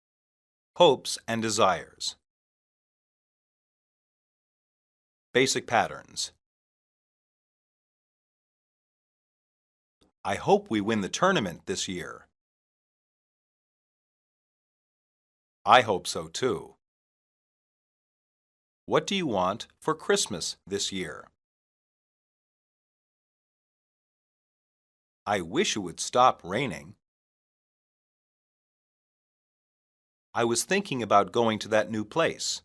Hopes and Desires. Basic patterns. I hope we win the tournament this year. I hope so too. What do you want for Christmas this year? I wish it would stop raining. I was thinking about going to that new place.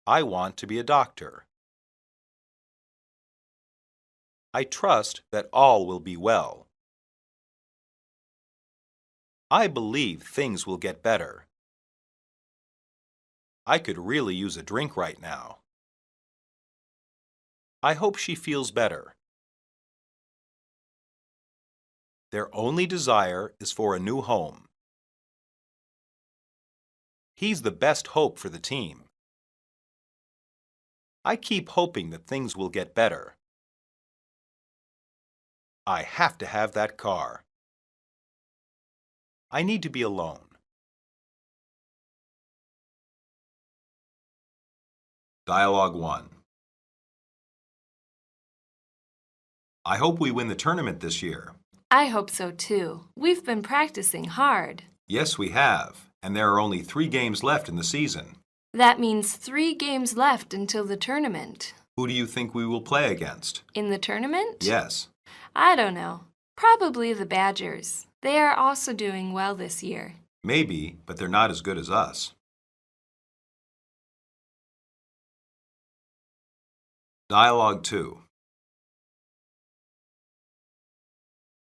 I want to be a doctor. I trust that all will be well. I believe things will get better. I could really use a drink right now. I hope she feels better. Their only desire is for a new home. He's the best hope for the team. I keep hoping that things will get better. I have to have that car. I need to be alone. Dialogue 1. I hope we win the tournament this year. I hope so too. We've been practicing hard. Yes, we have, and there are only 3 games left in the season. That means 3 games left until the tournament. Who do you think we will play against? In the tournament? Yes. I don't know. Probably the Badgers. They are also doing well this year. Maybe, but they're not as good as us. Dialogue 2.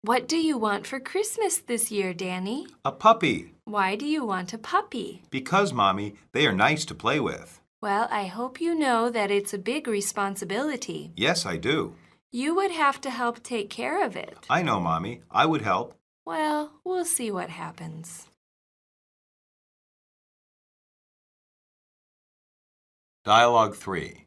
What do you want for Christmas this year, Danny? A puppy. Why do you want a puppy? Because, Mommy, they are nice to play with. Well, I hope you know that it's a big responsibility. Yes, I do. You would have to help take care of it. I know, Mommy. I would help. Well, we'll see what happens. Dialogue 3.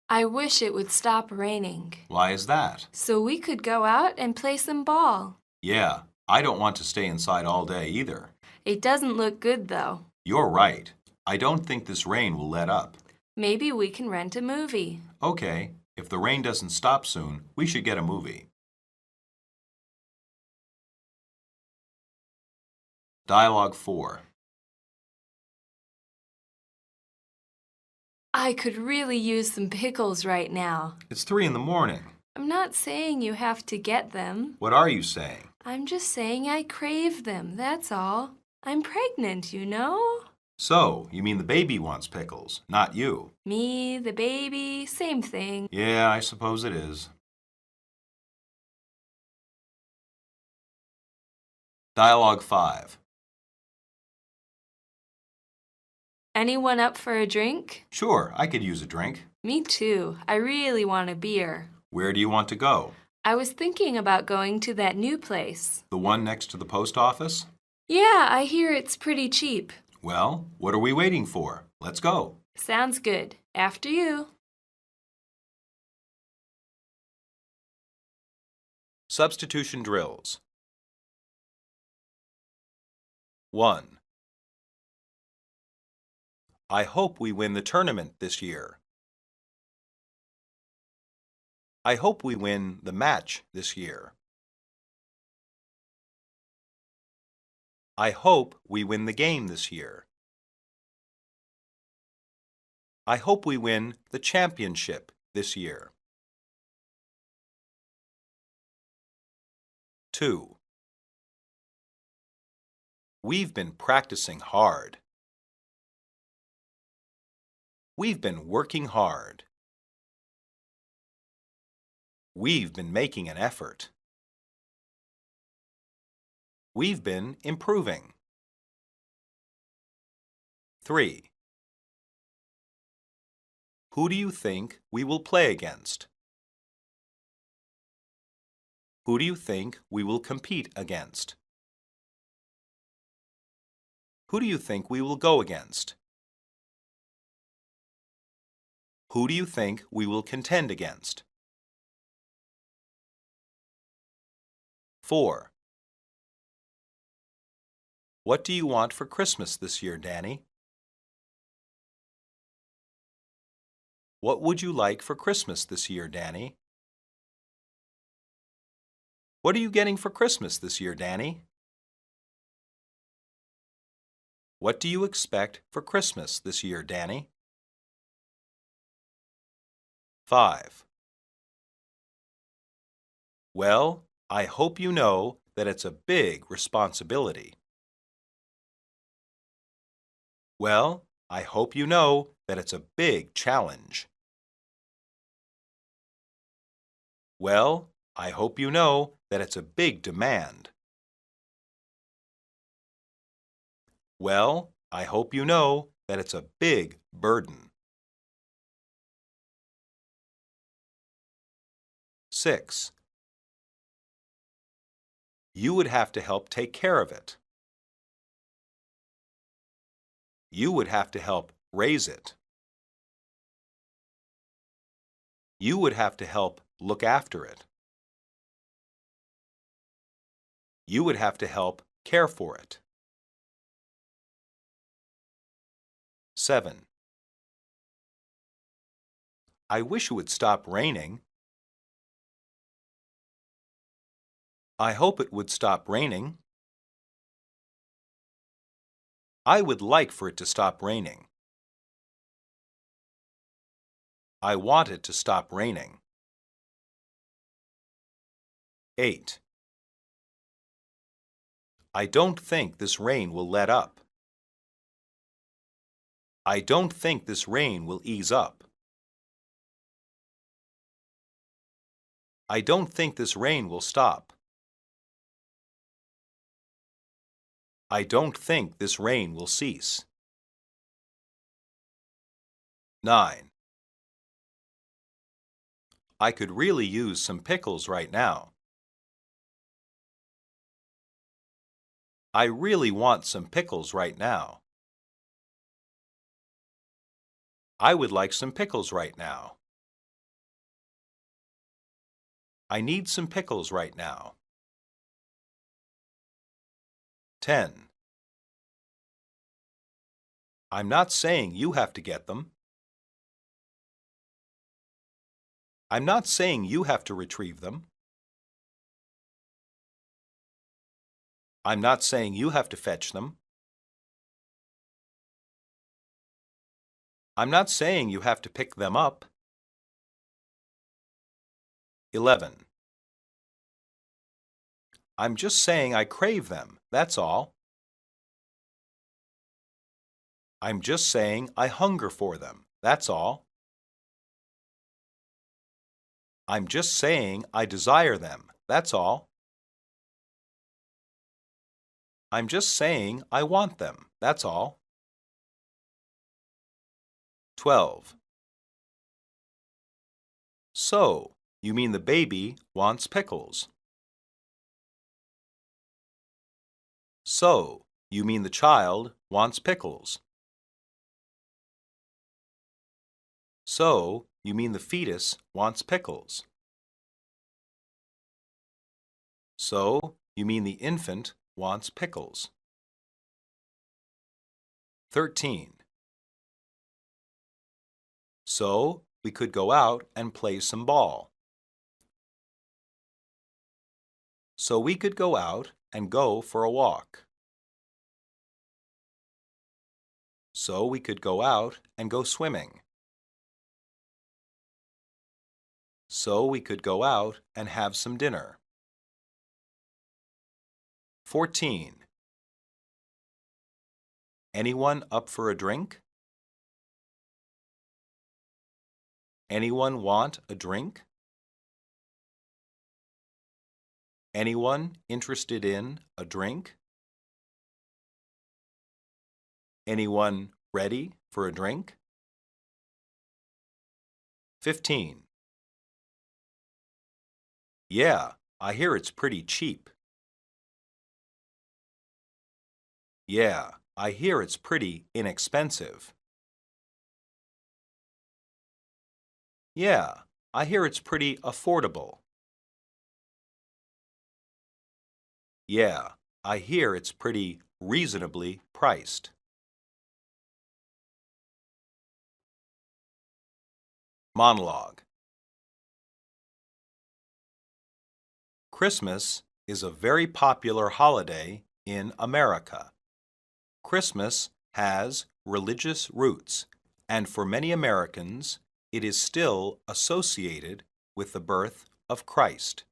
I wish it would stop raining, Why is that? so we could go out and play some ball. Yeah, I don't want to stay inside all day either. It doesn't look good, though. You're right. I don't think this rain will let up. Maybe we can rent a movie. Okay, if the rain doesn't stop soon, we should get a movie. Dialogue 4. I could really use some pickles right now. It's 3 in the morning. I'm not saying you have to get them. What are you saying? I'm just saying I crave them, that's all. I'm pregnant, you know? So, you mean the baby wants pickles, not you? Me, the baby, same thing. Yeah, I suppose it is. Dialogue 5. Anyone up for a drink? Sure, I could use a drink. Me too. I really want a beer. Where do you want to go? I was thinking about going to that new place. The one next to the post office? Yeah, I hear it's pretty cheap. Well, what are we waiting for? Let's go. Sounds good. After you. Substitution drills. 1. I hope we win the tournament this year. I hope we win the match this year. I hope we win the game this year. I hope we win the championship this year. 2. We've been practicing hard. We've been working hard. We've been making an effort. We've been improving. 3. Who do you think we will play against? Who do you think we will compete against? Who do you think we will go against? Who do you think we will contend against? 4. What do you want for Christmas this year, Danny? What would you like for Christmas this year, Danny? What are you getting for Christmas this year, Danny? What do you expect for Christmas this year, Danny? 5. Well, I hope you know that it's a big responsibility. Well, I hope you know that it's a big challenge. Well, I hope you know that it's a big demand. Well, I hope you know that it's a big burden. 6. You would have to help take care of it. You would have to help raise it. You would have to help look after it. You would have to help care for it. 7. I wish it would stop raining. I hope it would stop raining. I would like for it to stop raining. I want it to stop raining. 8. I don't think this rain will let up. I don't think this rain will ease up. I don't think this rain will stop. I don't think this rain will cease. 9. I could really use some pickles right now. I really want some pickles right now. I would like some pickles right now. I need some pickles right now. 10. I'm not saying you have to get them. I'm not saying you have to retrieve them. I'm not saying you have to fetch them. I'm not saying you have to pick them up. 11. I'm just saying I crave them, that's all. I'm just saying I hunger for them, that's all. I'm just saying I desire them, that's all. I'm just saying I want them, that's all. 12. So, you mean the baby wants pickles. So, you mean the child wants pickles. So, you mean the fetus wants pickles. So, you mean the infant wants pickles. 13. So, we could go out and play some ball. So we could go out and go for a walk. So we could go out and go swimming. So we could go out and have some dinner. 14. Anyone up for a drink? Anyone want a drink? Anyone interested in a drink? Anyone ready for a drink? 15. Yeah, I hear it's pretty cheap. Yeah, I hear it's pretty inexpensive. Yeah, I hear it's pretty affordable. Yeah, I hear it's pretty reasonably priced. Monologue. Christmas is a very popular holiday in America. Christmas has religious roots, and for many Americans, it is still associated with the birth of Christ.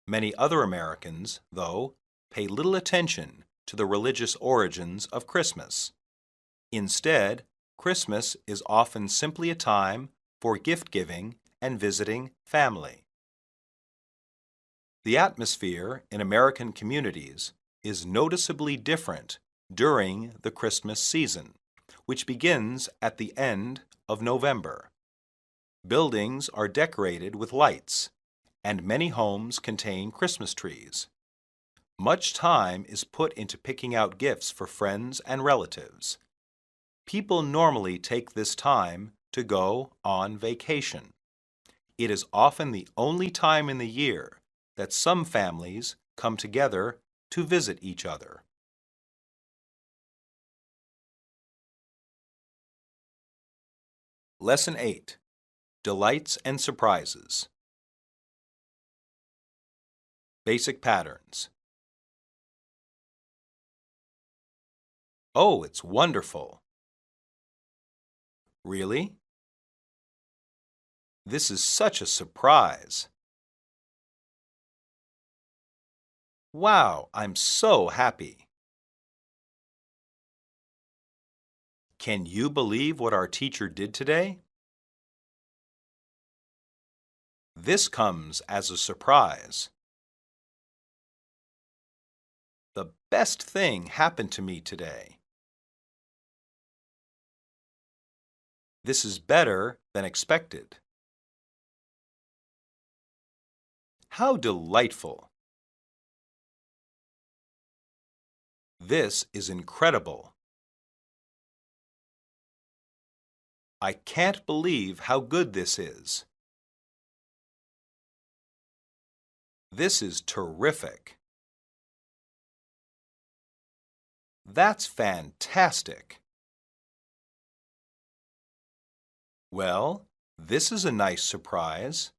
Many other Americans, though, pay little attention to the religious origins of Christmas. Instead, Christmas is often simply a time for gift-giving and visiting family. The atmosphere in American communities is noticeably different during the Christmas season, which begins at the end of November. Buildings are decorated with lights, and many homes contain Christmas trees. Much time is put into picking out gifts for friends and relatives. People normally take this time to go on vacation. It is often the only time in the year that some families come together to visit each other. Lesson 8. Delights and Surprises. Basic patterns. Oh, it's wonderful. Really? This is such a surprise. Wow, I'm so happy. Can you believe what our teacher did today? This comes as a surprise. The best thing happened to me today. This is better than expected. How delightful! This is incredible. I can't believe how good this is. This is terrific. That's fantastic. Well, this is a nice surprise.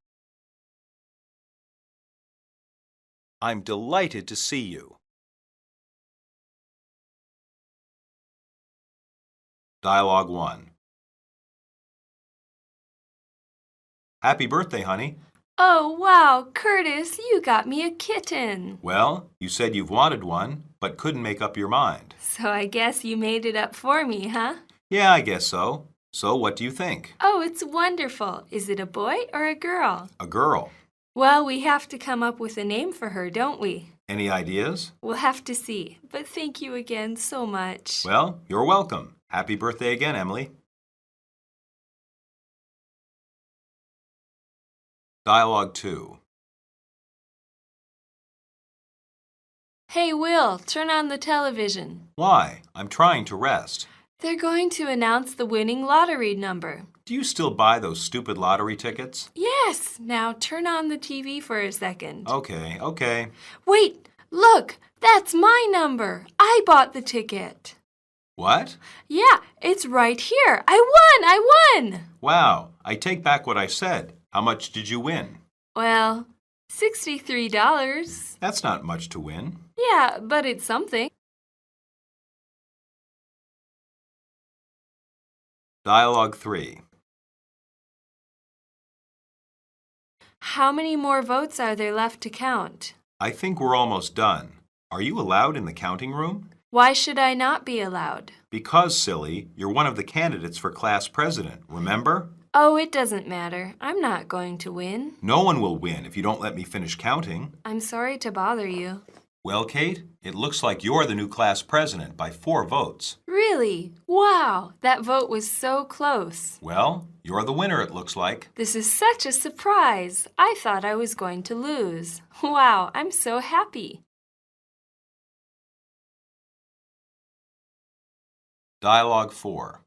I'm delighted to see you. Dialogue 1. Happy birthday, honey. Oh, wow, Curtis, you got me a kitten. Well, you said you've wanted one, but couldn't make up your mind. So I guess you made it up for me, huh? Yeah, I guess so. So what do you think? Oh, it's wonderful. Is it a boy or a girl? A girl. Well, we have to come up with a name for her, don't we? Any ideas? We'll have to see. But thank you again so much. Well, you're welcome. Happy birthday again, Emily. Dialogue 2. Hey, Will, turn on the television. Why? I'm trying to rest. They're going to announce the winning lottery number. Do you still buy those stupid lottery tickets? Yes. Now turn on the TV for a second. Okay. Wait, look, that's my number. I bought the ticket. What? Yeah, it's right here. I won! Wow, I take back what I said. How much did you win? Well, $63. That's not much to win. Yeah, but it's something. Dialogue 3. How many more votes are there left to count? I think we're almost done. Are you allowed in the counting room? Why should I not be allowed? Because, silly, you're one of the candidates for class president, remember? Oh, it doesn't matter. I'm not going to win. No one will win if you don't let me finish counting. I'm sorry to bother you. Well, Kate, it looks like you're the new class president by 4 votes. Really? Wow, that vote was so close. Well, you're the winner, it looks like. This is such a surprise. I thought I was going to lose. Wow, I'm so happy. Dialogue 4.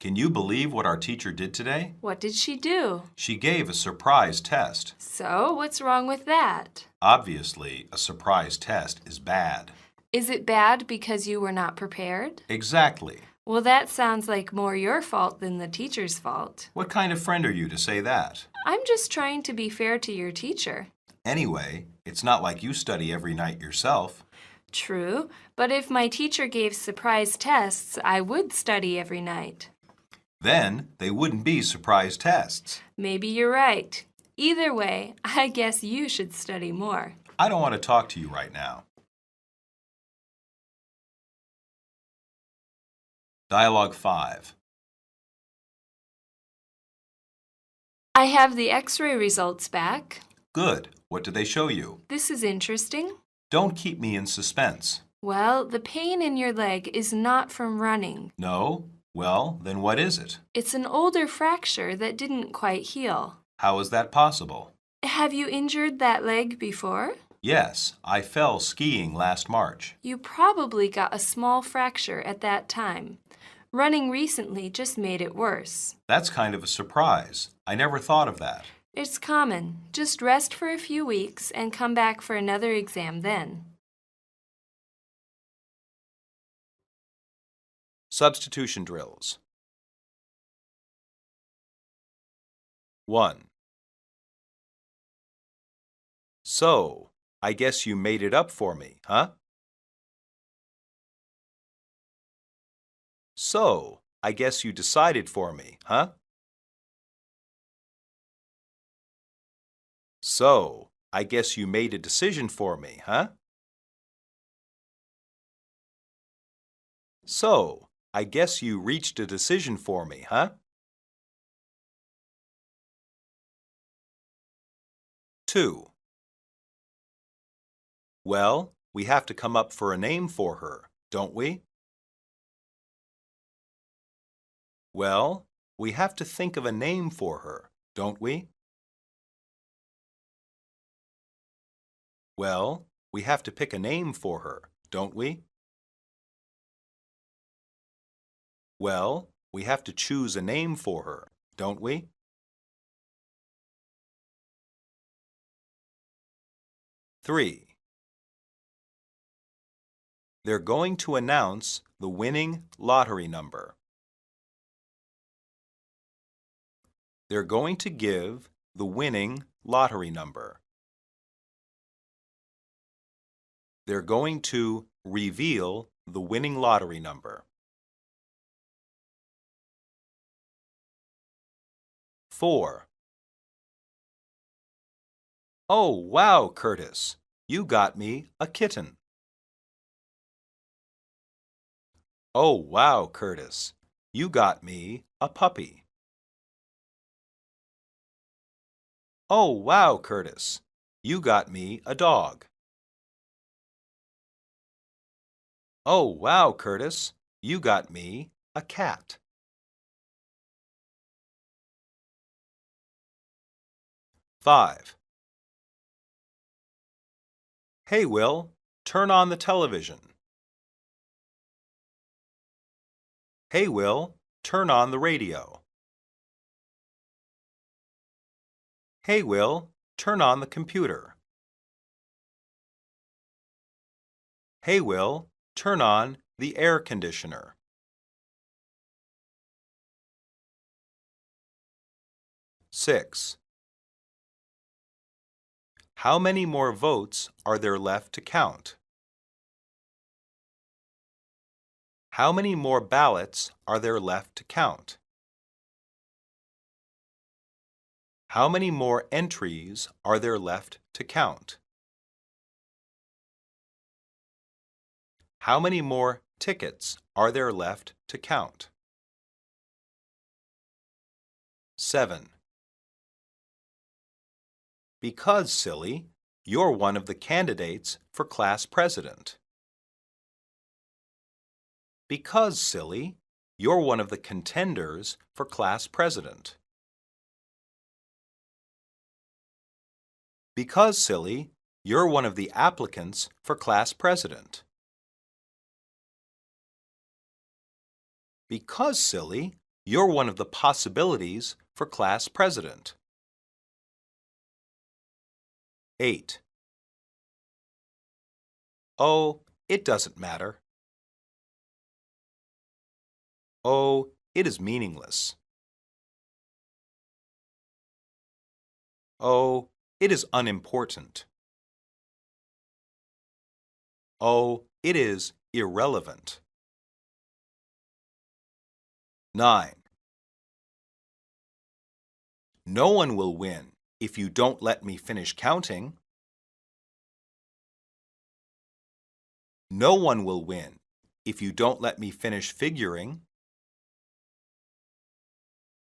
Can you believe what our teacher did today? What did she do? She gave a surprise test. So, what's wrong with that? Obviously, a surprise test is bad. Is it bad because you were not prepared? Exactly. Well, that sounds like more your fault than the teacher's fault. What kind of friend are you to say that? I'm just trying to be fair to your teacher. Anyway, it's not like you study every night yourself. True, but if my teacher gave surprise tests, I would study every night. Then they wouldn't be surprise tests. Maybe you're right. Either way, I guess you should study more. I don't want to talk to you right now. Dialogue 5. I have the X-ray results back. Good. What did they show you? This is interesting. Don't keep me in suspense. Well, the pain in your leg is not from running. No? Well, then what is it? It's an older fracture that didn't quite heal. How is that possible? Have you injured that leg before? Yes, I fell skiing last March. You probably got a small fracture at that time. Running recently just made it worse. That's kind of a surprise. I never thought of that. It's common. Just rest for a few weeks and come back for another exam then. Substitution drills. 1. So, I guess you made it up for me, huh? So, I guess you decided for me, huh? So, I guess you made a decision for me, huh? So, I guess you reached a decision for me, huh? 2. Well, we have to come up for a name for her, don't we? Well, we have to think of a name for her, don't we? Well, we have to pick a name for her, don't we? Well, we have to choose a name for her, don't we? 3. They're going to announce the winning lottery number. They're going to give the winning lottery number. They're going to reveal the winning lottery number. 4. Oh, wow, Curtis, you got me a kitten. Oh, wow, Curtis, you got me a puppy. Oh, wow, Curtis, you got me a dog. Oh, wow, Curtis, you got me a cat. 5. Hey, Will, turn on the television. Hey, Will, turn on the radio. Hey, Will, turn on the computer. Hey, Will, turn on the air conditioner. 6. How many more votes are there left to count? How many more ballots are there left to count? How many more entries are there left to count? How many more tickets are there left to count? 7. Because, silly, you're one of the candidates for class president. Because, silly, you're one of the contenders for class president. Because, silly, you're one of the applicants for class president. Because, silly, you're one of the possibilities for class president. 8. Oh, it doesn't matter. Oh, it is meaningless. Oh, it is unimportant. Oh, it is irrelevant. 9. No one will win if you don't let me finish counting. No one will win if you don't let me finish figuring.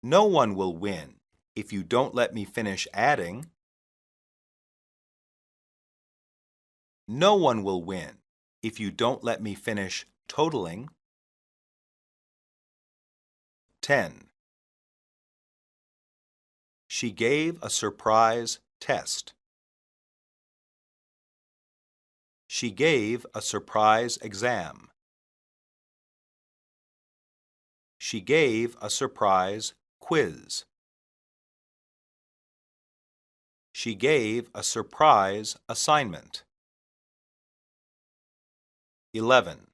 No one will win if you don't let me finish adding. No one will win if you don't let me finish totaling. 10. She gave a surprise test. She gave a surprise exam. She gave a surprise quiz. She gave a surprise assignment. 11.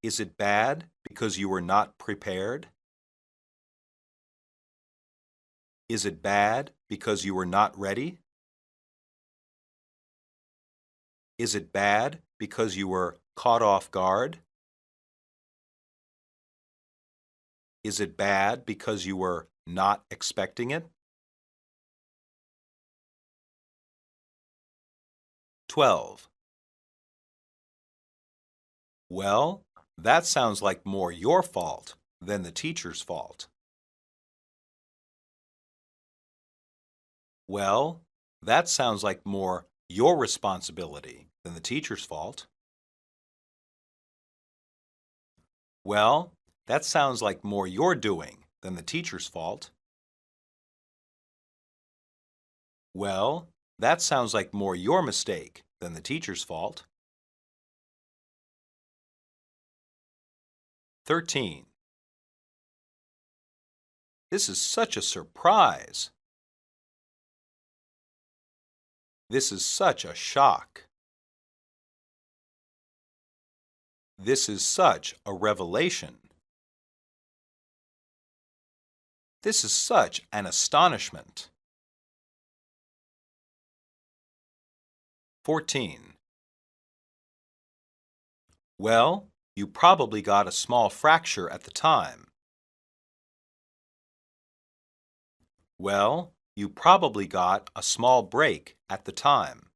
Is it bad because you were not prepared? Is it bad because you were not ready? Is it bad because you were caught off guard? Is it bad because you were not expecting it? 12. Well, that sounds like more your fault than the teacher's fault. Well, that sounds like more your responsibility than the teacher's fault. Well, that sounds like more your doing than the teacher's fault. Well, that sounds like more your mistake than the teacher's fault. 13. This is such a surprise. This is such a shock. This is such a revelation. This is such an astonishment. 14. Well, you probably got a small fracture at the time. Well, you probably got a small break at the time.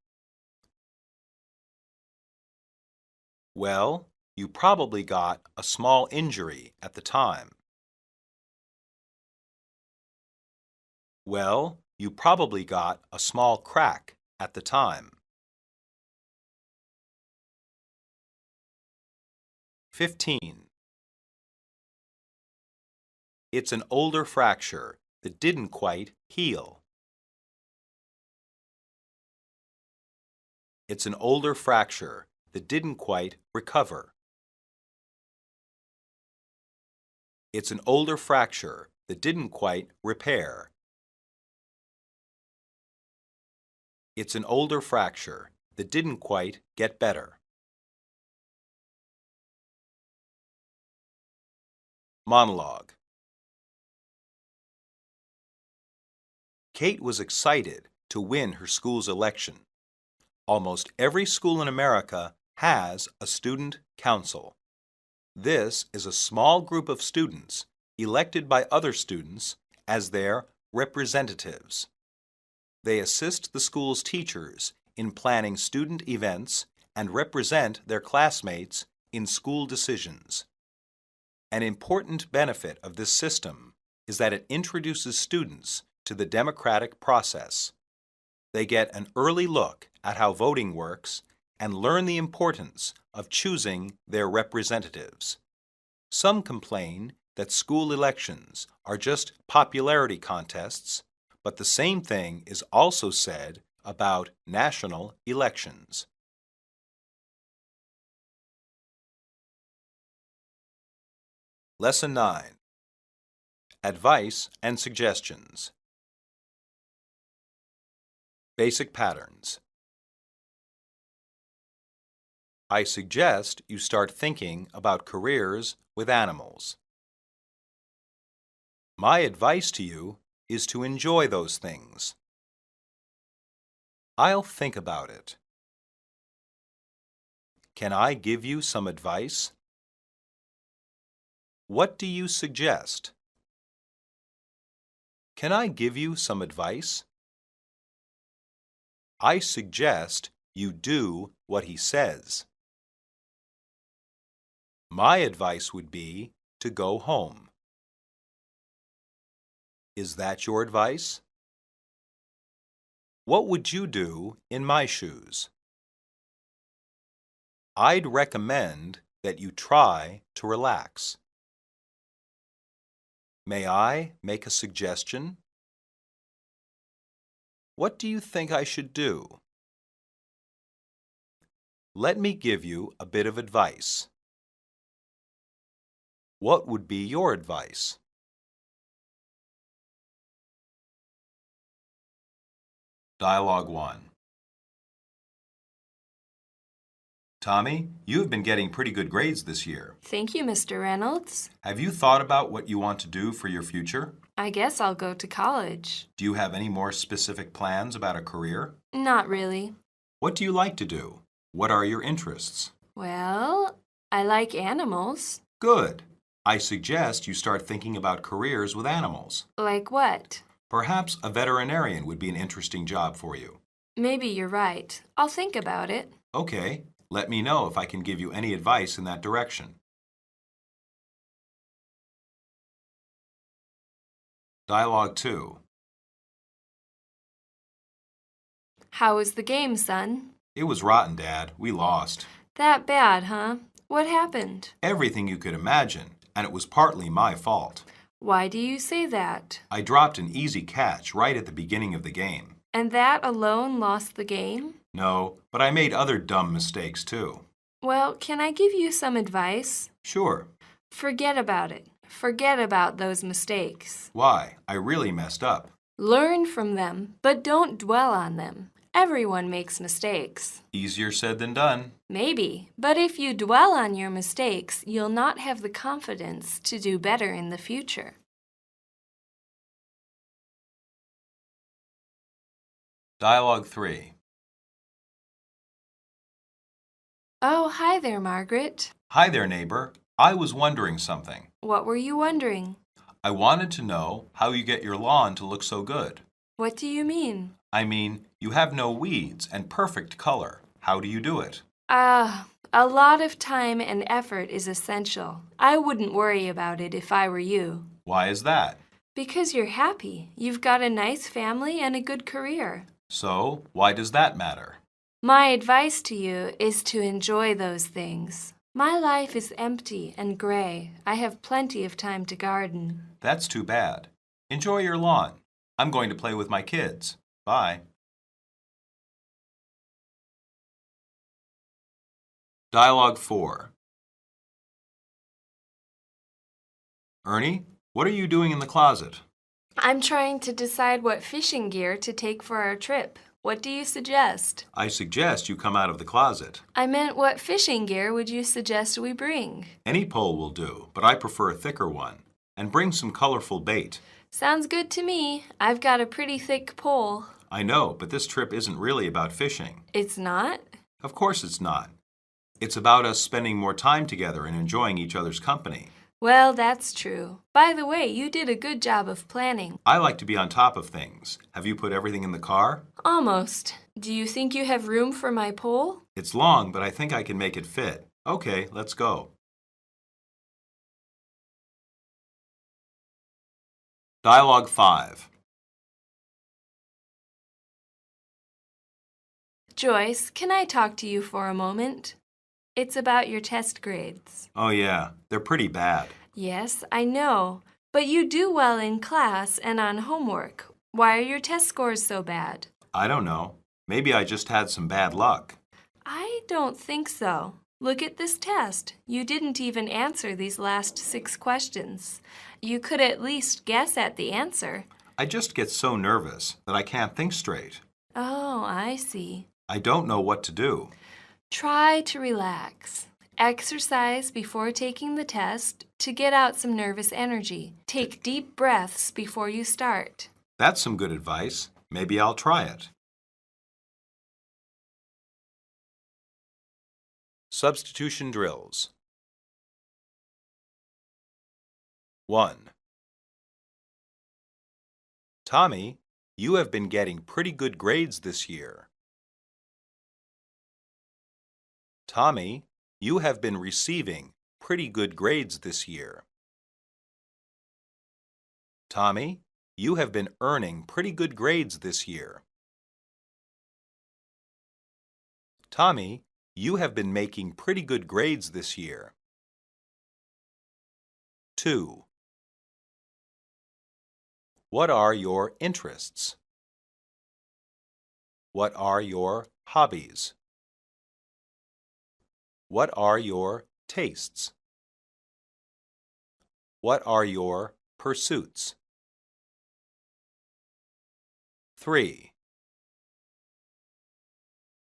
Well, you probably got a small injury at the time. Well, you probably got a small crack at the time. 15. It's an older fracture that didn't quite heal. It's an older fracture that didn't quite recover. It's an older fracture that didn't quite repair. It's an older fracture that didn't quite get better. Monologue. Kate was excited to win her school's election. Almost every school in America has a student council. This is a small group of students elected by other students as their representatives. They assist the school's teachers in planning student events and represent their classmates in school decisions. An important benefit of this system is that it introduces students to the democratic process. They get an early look at how voting works and learn the importance of choosing their representatives. Some complain that school elections are just popularity contests, but the same thing is also said about national elections. Lesson 9. Advice and Suggestions. Basic Patterns. I suggest you start thinking about careers with animals. My advice to you is to enjoy those things. I'll think about it. Can I give you some advice? What do you suggest? Can I give you some advice? I suggest you do what he says. My advice would be to go home. Is that your advice? What would you do in my shoes? I'd recommend that you try to relax. May I make a suggestion? What do you think I should do? Let me give you a bit of advice. What would be your advice? Dialogue 1. Tommy, you have been getting pretty good grades this year. Thank you, Mr. Reynolds. Have you thought about what you want to do for your future? I guess I'll go to college. Do you have any more specific plans about a career? Not really. What do you like to do? What are your interests? Well, I like animals. Good. I suggest you start thinking about careers with animals. Like what? Perhaps a veterinarian would be an interesting job for you. Maybe you're right. I'll think about it. Okay, let me know if I can give you any advice in that direction. Dialogue 2. How was the game, son? It was rotten, Dad. We lost. That bad, huh? What happened? Everything you could imagine, and it was partly my fault. Why do you say that? I dropped an easy catch right at the beginning of the game. And that alone lost the game? No, but I made other dumb mistakes too. Well, can I give you some advice? Sure. Forget about it. Forget about those mistakes. Why? I really messed up. Learn from them, but don't dwell on them. Everyone makes mistakes. Easier said than done. Maybe, but if you dwell on your mistakes, you'll not have the confidence to do better in the future. Dialogue 3. Oh, hi there, Margaret. Hi there, neighbor. I was wondering something. What were you wondering? I wanted to know how you get your lawn to look so good. What do you mean? I mean, you have no weeds and perfect color. How do you do it? A lot of time and effort is essential. I wouldn't worry about it if I were you. Why is that? Because you're happy. You've got a nice family and a good career. So, why does that matter? My advice to you is to enjoy those things. My life is empty and gray. I have plenty of time to garden. That's too bad. Enjoy your lawn. I'm going to play with my kids. Bye. Dialogue 4. Ernie, what are you doing in the closet? I'm trying to decide what fishing gear to take for our trip. What do you suggest? I suggest you come out of the closet. I meant, what fishing gear would you suggest we bring? Any pole will do, but I prefer a thicker one. And bring some colorful bait. Sounds good to me. I've got a pretty thick pole. I know, but this trip isn't really about fishing. It's not? Of course it's not. It's about us spending more time together and enjoying each other's company. Well, that's true. By the way, you did a good job of planning. I like to be on top of things. Have you put everything in the car? Almost. Do you think you have room for my pole? It's long, but I think I can make it fit. Okay, let's go. Dialogue 5. Joyce, can I talk to you for a moment? It's about your test grades. Oh yeah, they're pretty bad. Yes, I know, but you do well in class and on homework. Why are your test scores so bad? I don't know. Maybe I just had some bad luck. I don't think so. Look at this test. You didn't even answer these last 6 questions. You could at least guess at the answer. I just get so nervous that I can't think straight. Oh, I see. I don't know what to do. Try to relax. Exercise before taking the test to get out some nervous energy. Take deep breaths before you start. That's some good advice. Maybe I'll try it. Substitution drills. 1. Tommy, you have been getting pretty good grades this year. Tommy, you have been receiving pretty good grades this year. Tommy, you have been earning pretty good grades this year. Tommy, you have been making pretty good grades this year. 2. What are your interests? What are your hobbies? What are your tastes? What are your pursuits? 3.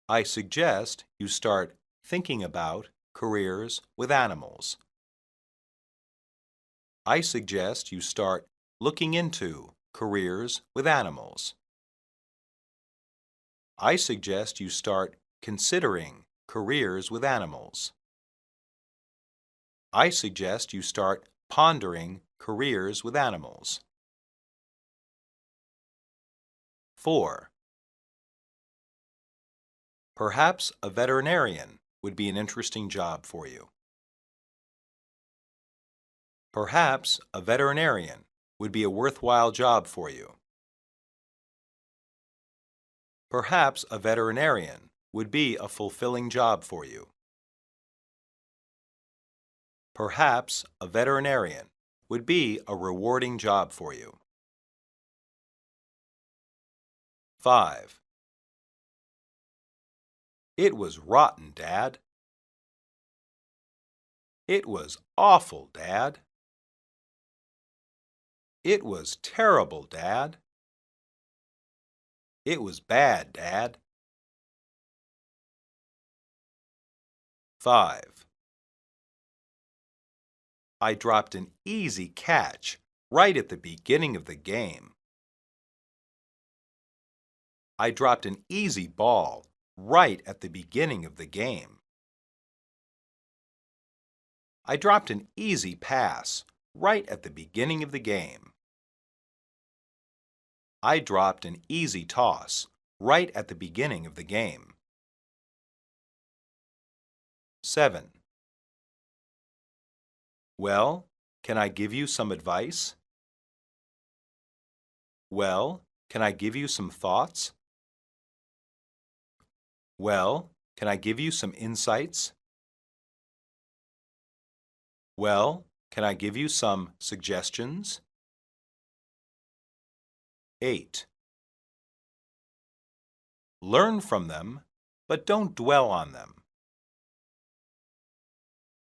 I suggest you start thinking about careers with animals. I suggest you start looking into careers with animals. I suggest you start considering careers with animals. I suggest you start pondering careers with animals. 4. Perhaps a veterinarian would be an interesting job for you. Perhaps a veterinarian would be a worthwhile job for you. Perhaps a veterinarian would be a fulfilling job for you. Perhaps a veterinarian would be a rewarding job for you. 5. It was rotten, Dad. It was awful, Dad. It was terrible, Dad. It was bad, Dad. 5. I dropped an easy catch right at the beginning of the game. I dropped an easy ball right at the beginning of the game. I dropped an easy pass right at the beginning of the game. I dropped an easy toss right at the beginning of the game. 7. Well, can I give you some advice? Well, can I give you some thoughts? Well, can I give you some insights? Well, can I give you some suggestions? 8. Learn from them, but don't dwell on them.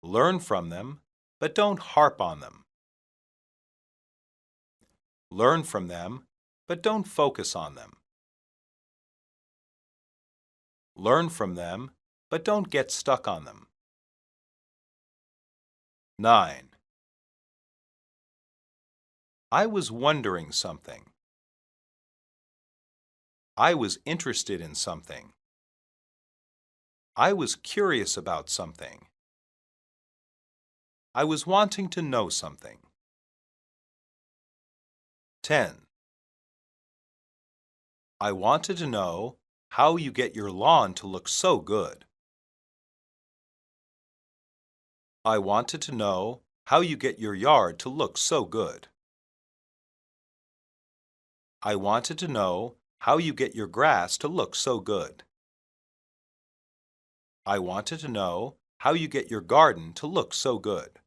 Learn from them, but don't harp on them. Learn from them, but don't focus on them. Learn from them, but don't get stuck on them. 9. I was wondering something. I was interested in something. I was curious about something. I was wanting to know something. 10. I wanted to know how you get your lawn to look so good. I wanted to know how you get your yard to look so good. I wanted to know how you get your grass to look so good. I wanted to know how you get your garden to look so good.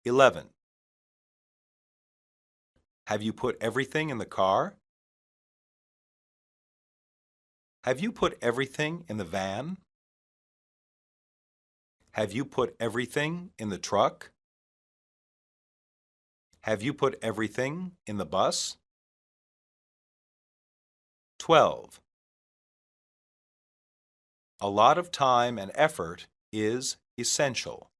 11. Have you put everything in the car? Have you put everything in the van? Have you put everything in the truck? Have you put everything in the bus? 12. A lot of time and effort is essential.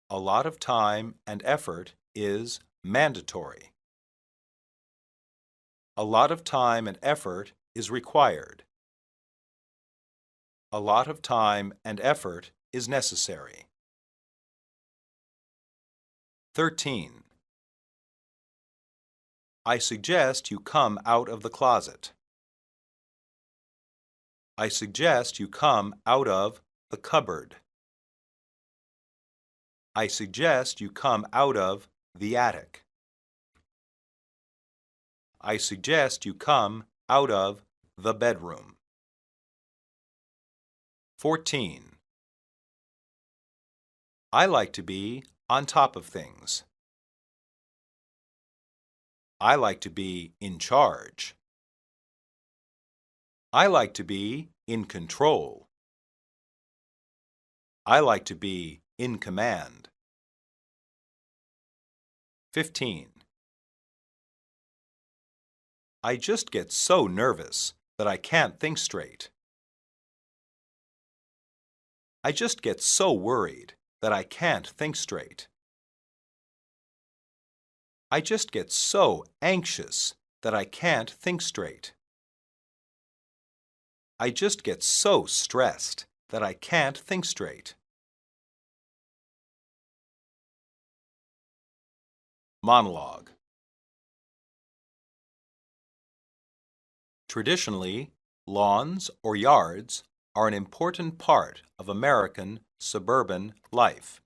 A lot of time and effort is mandatory. A lot of time and effort is required. A lot of time and effort is necessary. 13. I suggest you come out of the closet. I suggest you come out of the cupboard. I suggest you come out of the attic. I suggest you come out of the bedroom. 14. I like to be on top of things. I like to be in charge. I like to be in control. I like to be in command. 15. I just get so nervous that I can't think straight. I just get so worried that I can't think straight. I just get so anxious that I can't think straight. I just get so stressed that I can't think straight. Monologue. Traditionally, lawns or yards are an important part of American suburban life.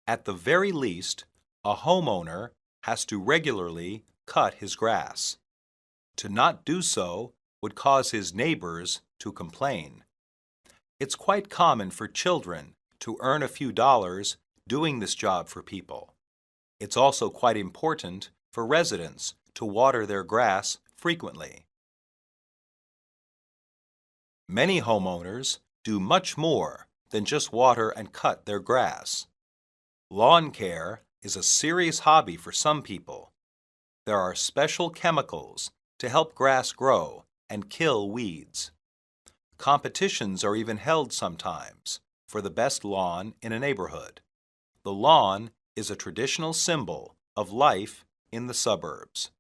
At the very least, a homeowner has to regularly cut his grass. To not do so would cause his neighbors to complain. It's quite common for children to earn a few dollars doing this job for people. It's also quite important for residents to water their grass frequently. Many homeowners do much more than just water and cut their grass. Lawn care is a serious hobby for some people. There are special chemicals to help grass grow and kill weeds. Competitions are even held sometimes for the best lawn in a neighborhood. The lawn is a traditional symbol of life in the suburbs.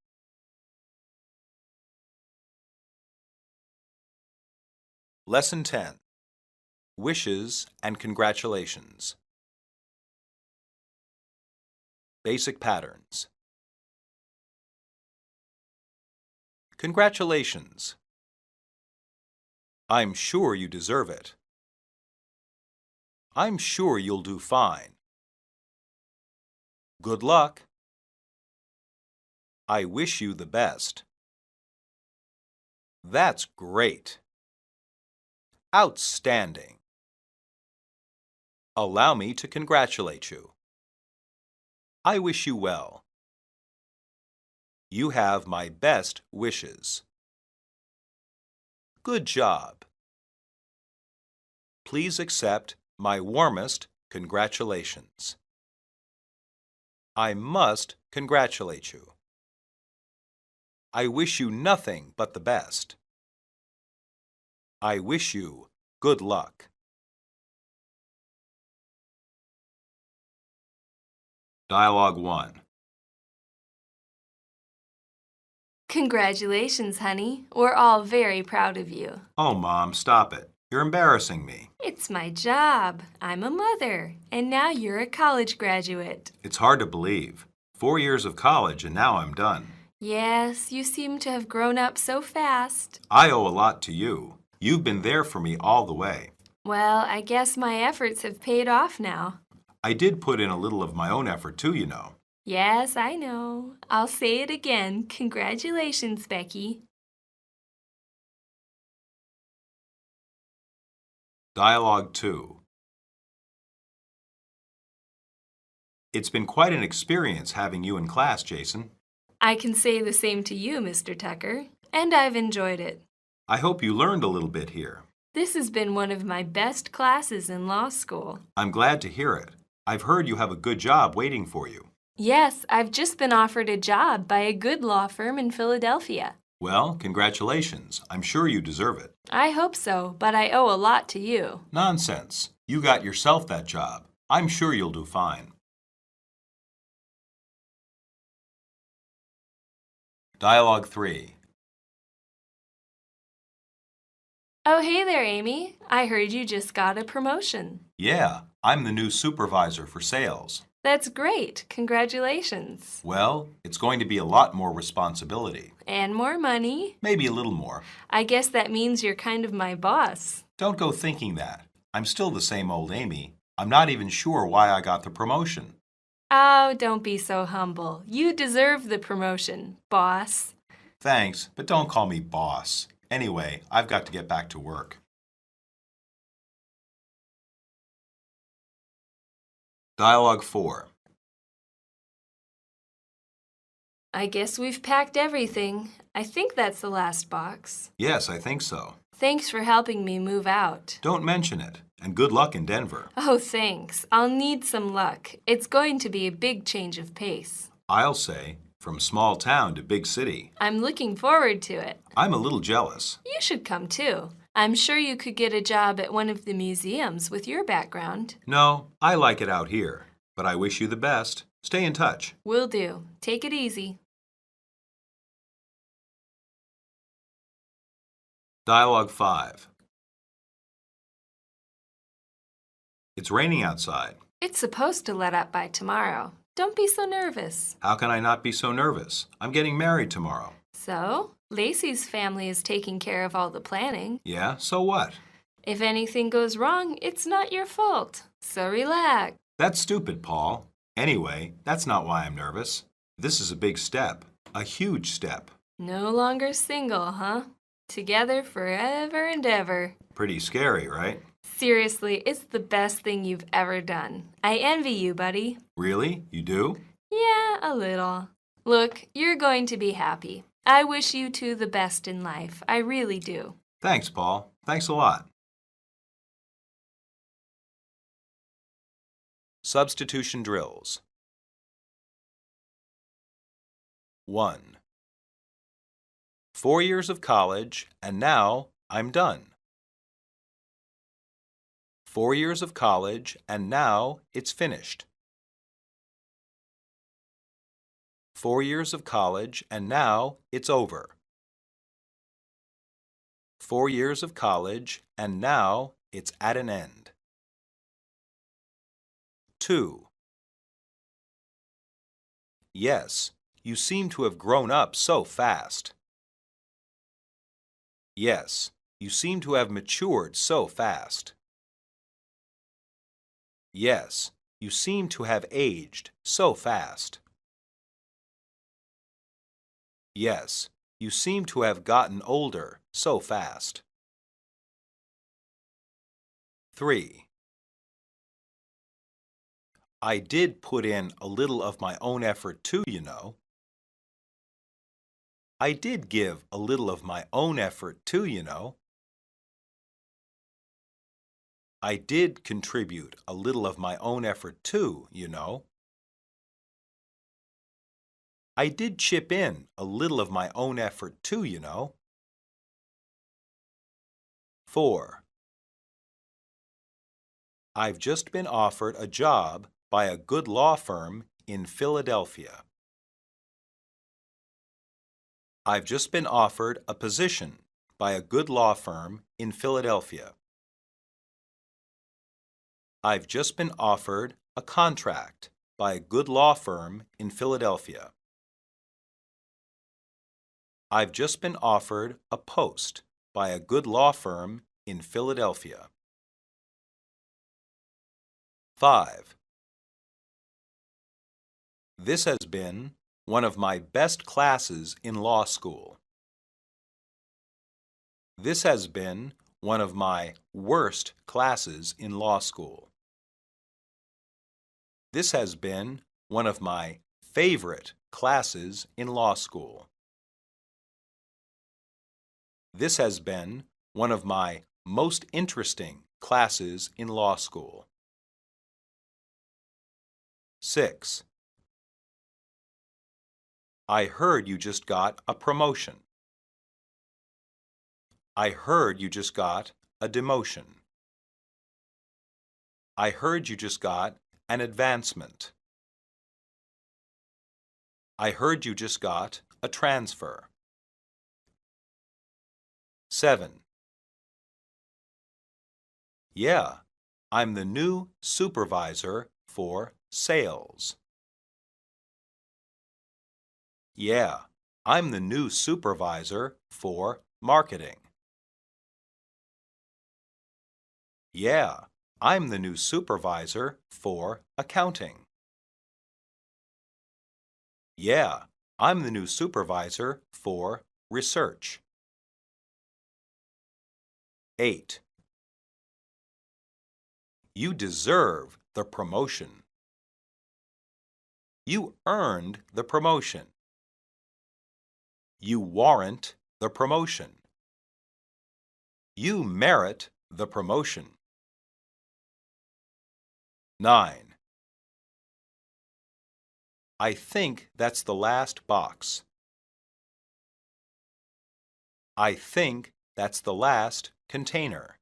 Lesson 10. Wishes and congratulations. Basic patterns. Congratulations. I'm sure you deserve it. I'm sure you'll do fine. Good luck. I wish you the best. That's great. Outstanding. Allow me to congratulate you. I wish you well. You have my best wishes. Good job. Please accept my warmest congratulations. I must congratulate you. I wish you nothing but the best. I wish you good luck. Dialogue 1. Congratulations, honey. We're all very proud of you. Oh, Mom, stop it. You're embarrassing me. It's my job. I'm a mother, and now you're a college graduate. It's hard to believe. 4 years of college and now I'm done. Yes, you seem to have grown up so fast. I owe a lot to you. You've been there for me all the way. Well, I guess my efforts have paid off now. I did put in a little of my own effort too, you know. Yes, I know. I'll say it again. Congratulations, Becky. Dialogue 2. It's been quite an experience having you in class, Jason. I can say the same to you, Mr. Tucker, and I've enjoyed it. I hope you learned a little bit here. This has been one of my best classes in law school. I'm glad to hear it. I've heard you have a good job waiting for you. Yes, I've just been offered a job by a good law firm in Philadelphia. Well, congratulations. I'm sure you deserve it. I hope so, but I owe a lot to you. Nonsense. You got yourself that job. I'm sure you'll do fine. Dialogue 3. Oh, hey there, Amy. I heard you just got a promotion. Yeah, I'm the new supervisor for sales. That's great. Congratulations. Well, it's going to be a lot more responsibility. And more money. Maybe a little more. I guess that means you're kind of my boss. Don't go thinking that. I'm still the same old Amy. I'm not even sure why I got the promotion. Oh, don't be so humble. You deserve the promotion, boss. Thanks, but don't call me boss. Anyway, I've got to get back to work. Dialogue 4. I guess we've packed everything. I think that's the last box. Yes, I think so. Thanks for helping me move out. Don't mention it, and good luck in Denver. Oh, thanks. I'll need some luck. It's going to be a big change of pace. I'll say, from small town to big city. I'm looking forward to it. I'm a little jealous. You should come too. I'm sure you could get a job at one of the museums with your background. No, I like it out here, but I wish you the best. Stay in touch. Will do. Take it easy. Dialogue 5. It's raining outside. It's supposed to let up by tomorrow. Don't be so nervous. How can I not be so nervous? I'm getting married tomorrow. So, Lacey's family is taking care of all the planning. Yeah, so what? If anything goes wrong, it's not your fault. So relax. That's stupid, Paul. Anyway, that's not why I'm nervous. This is a big step. A huge step. No longer single, huh? Together forever and ever. Pretty scary, right? Seriously, it's the best thing you've ever done. I envy you, buddy. Really? You do? Yeah, a little. Look, you're going to be happy. I wish you two the best in life. I really do. Thanks, Paul. Thanks a lot. Substitution drills. 1. 4 years of college, and now I'm done. 4 years of college, and now it's finished. 4 years of college, and now it's over. 4 years of college, and now it's at an end. 2. Yes, you seem to have grown up so fast. Yes, you seem to have matured so fast. Yes, you seem to have aged so fast. Yes, you seem to have gotten older so fast. 3. I did put in a little of my own effort too, you know. I did give a little of my own effort too, you know. I did contribute a little of my own effort too, you know. I did chip in a little of my own effort too, you know. 4. I've just been offered a job by a good law firm in Philadelphia. I've just been offered a position by a good law firm in Philadelphia. I've just been offered a contract by a good law firm in Philadelphia. I've just been offered a post by a good law firm in Philadelphia. 5. This has been one of my best classes in law school. This has been one of my worst classes in law school. This has been one of my favorite classes in law school. This has been one of my most interesting classes in law school. 6. I heard you just got a promotion. I heard you just got a demotion. I heard you just got an advancement. I heard you just got a transfer. 7. Yeah, I'm the new supervisor for sales. Yeah, I'm the new supervisor for marketing. Yeah, I'm the new supervisor for accounting. Yeah, I'm the new supervisor for research. 8. You deserve the promotion. You earned the promotion. You warrant the promotion. You merit the promotion. 9. I think that's the last box. I think that's the last container.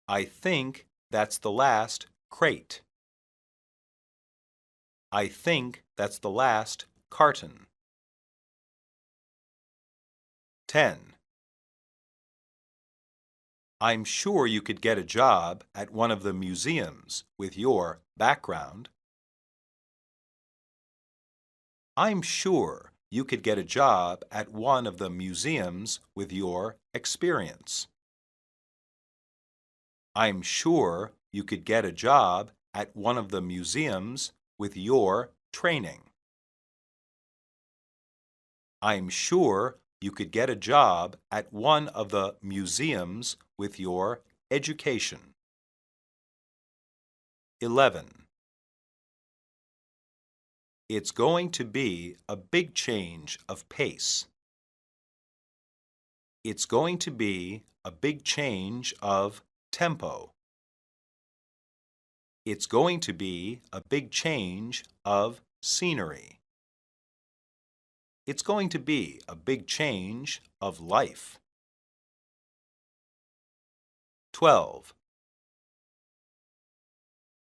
I think that's the last crate. I think that's the last carton. 10. I'm sure you could get a job at one of the museums with your background. I'm sure you could get a job at one of the museums with your experience. I'm sure you could get a job at one of the museums with your training. I'm sure you could get a job at one of the museums with your education. 11. It's going to be a big change of pace. It's going to be a big change of tempo. It's going to be a big change of scenery. It's going to be a big change of life. 12.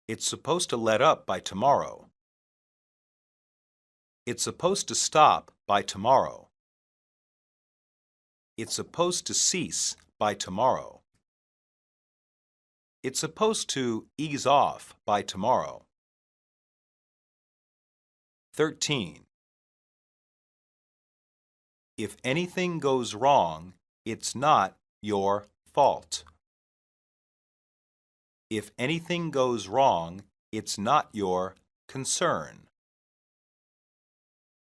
It's supposed to let up by tomorrow. It's supposed to stop by tomorrow. It's supposed to cease by tomorrow. It's supposed to ease off by tomorrow. 13. If anything goes wrong, it's not your fault. If anything goes wrong, it's not your concern.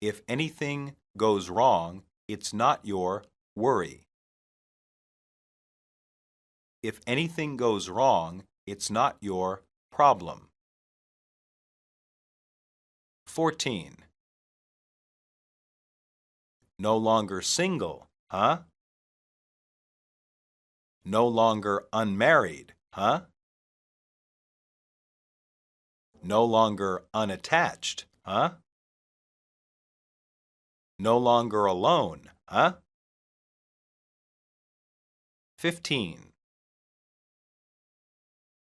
If anything goes wrong, it's not your worry. If anything goes wrong, it's not your problem. 14. No longer single, huh? No longer unmarried, huh? No longer unattached, huh? No longer alone, huh? 15.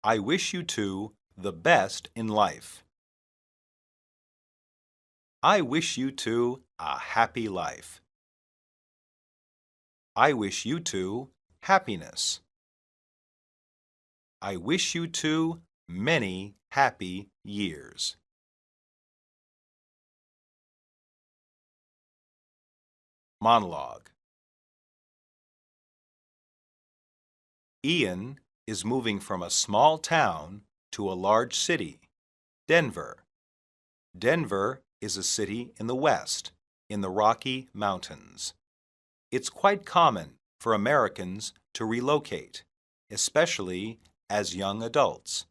I wish you two the best in life. I wish you two a happy life. I wish you two happiness. I wish you two many happy years. Monologue. Ian is moving from a small town to a large city, Denver. Denver is a city in the West, in the Rocky Mountains. It's quite common for Americans to relocate, especially as young adults.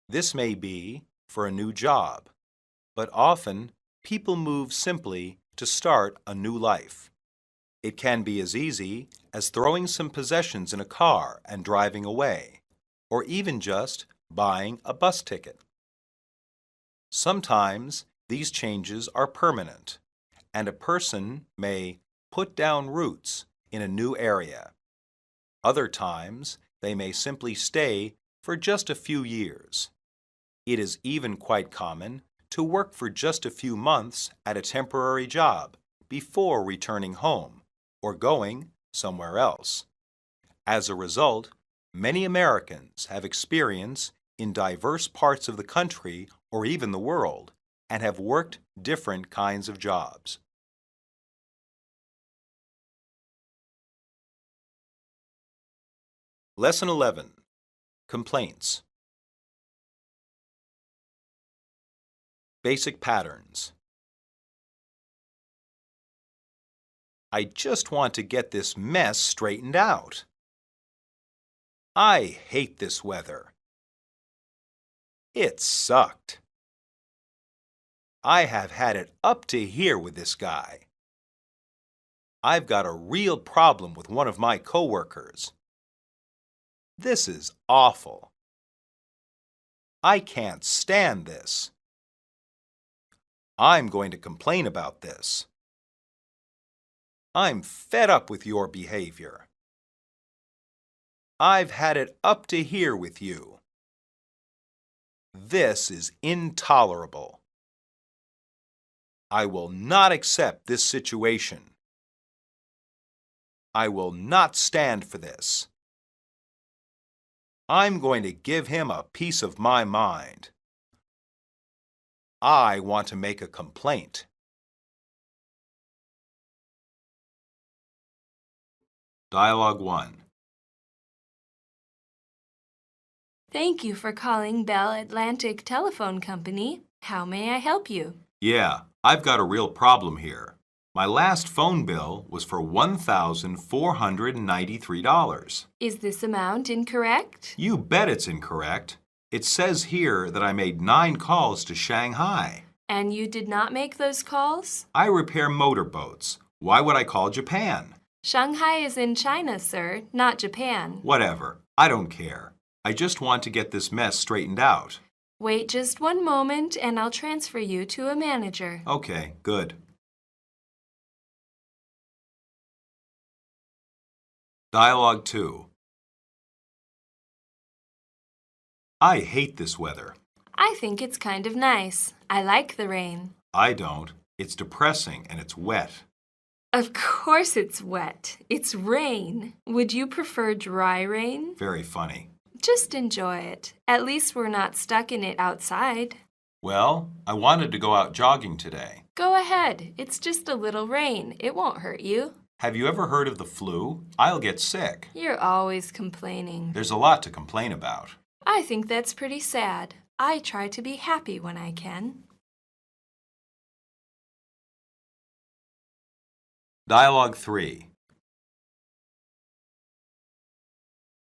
This may be for a new job, but often people move simply to start a new life. It can be as easy as throwing some possessions in a car and driving away, or even just buying a bus ticket. Sometimes these changes are permanent, and a person may put down roots in a new area. Other times, they may simply stay for just a few years. It is even quite common to work for just a few months at a temporary job before returning home or going somewhere else. As a result, many Americans have experience in diverse parts of the country or even the world and have worked different kinds of jobs. Lesson 11. Complaints. Basic patterns. I just want to get this mess straightened out. I hate this weather. It sucked. I have had it up to here with this guy. I've got a real problem with one of my coworkers. This is awful. I can't stand this. I'm going to complain about this. I'm fed up with your behavior. I've had it up to here with you. This is intolerable. I will not accept this situation. I will not stand for this. I'm going to give him a piece of my mind. I want to make a complaint. Dialogue 1. Thank you for calling Bell Atlantic Telephone Company. How may I help you? Yeah, I've got a real problem here. My last phone bill was for $1,493. Is this amount incorrect? You bet it's incorrect. It says here that I made 9 calls to Shanghai. And you did not make those calls? I repair motorboats. Why would I call Japan? Shanghai is in China, sir, not Japan. Whatever. I don't care. I just want to get this mess straightened out. Wait just one moment and I'll transfer you to a manager. Okay, good. Dialogue 2. I hate this weather. I think it's kind of nice. I like the rain. I don't. It's depressing and it's wet. Of course it's wet. It's rain. Would you prefer dry rain? Very funny. Just enjoy it. At least we're not stuck in it outside. Well, I wanted to go out jogging today. Go ahead. It's just a little rain. It won't hurt you. Have you ever heard of the flu? I'll get sick. You're always complaining. There's a lot to complain about. I think that's pretty sad. I try to be happy when I can. Dialogue 3.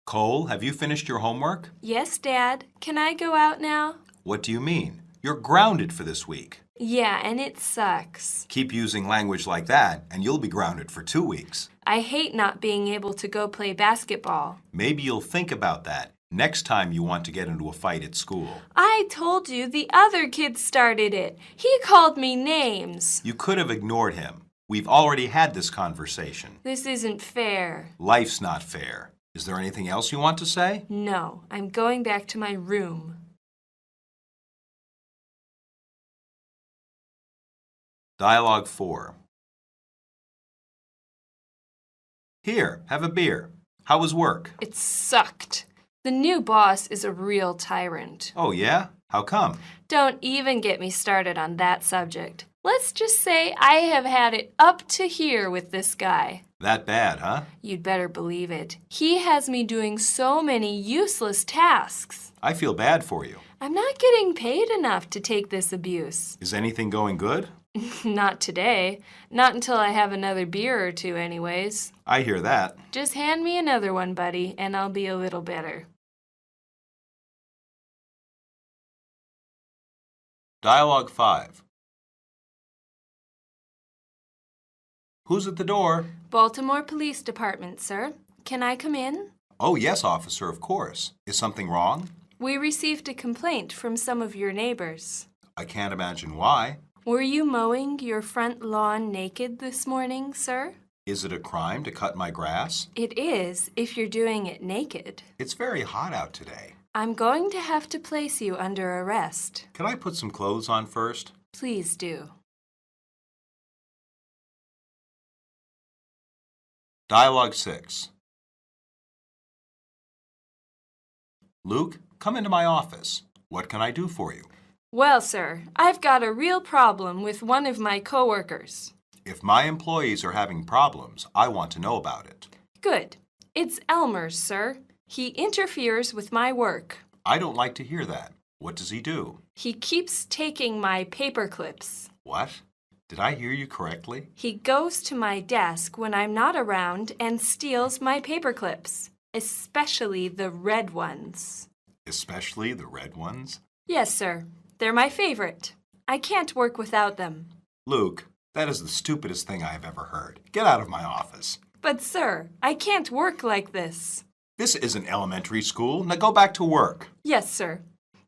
Cole, have you finished your homework? Yes, Dad. Can I go out now? What do you mean? You're grounded for this week. Yeah, and it sucks. Keep using language like that, and you'll be grounded for 2 weeks. I hate not being able to go play basketball. Maybe you'll think about that next time you want to get into a fight at school. I told you the other kid started it. He called me names. You could have ignored him. We've already had this conversation. This isn't fair. Life's not fair. Is there anything else you want to say? No, I'm going back to my room. Dialogue 4. Here, have a beer. How was work? It sucked. The new boss is a real tyrant. Oh, yeah? How come? Don't even get me started on that subject. Let's just say I have had it up to here with this guy. That bad, huh? You'd better believe it. He has me doing so many useless tasks. I feel bad for you. I'm not getting paid enough to take this abuse. Is anything going good? Not today. Not until I have another beer or two anyways. I hear that. Just hand me another one, buddy, and I'll be a little better. Dialogue 5. Who's at the door? Baltimore Police Department, sir. Can I come in? Oh, yes, officer, of course. Is something wrong? We received a complaint from some of your neighbors. I can't imagine why. Were you mowing your front lawn naked this morning, sir? Is it a crime to cut my grass? It is, if you're doing it naked. It's very hot out today. I'm going to have to place you under arrest. Can I put some clothes on first? Please do. Dialogue 6. Luke, come into my office. What can I do for you? Well, sir, I've got a real problem with one of my coworkers. If my employees are having problems, I want to know about it. Good. It's Elmer's, sir. He interferes with my work. I don't like to hear that. What does he do? He keeps taking my paper clips. What? Did I hear you correctly? He goes to my desk when I'm not around and steals my paper clips, especially the red ones. Especially the red ones? Yes, sir. They're my favorite. I can't work without them. Luke, that is the stupidest thing I have ever heard. Get out of my office. But, sir, I can't work like this. This isn't elementary school. Now go back to work. Yes, sir.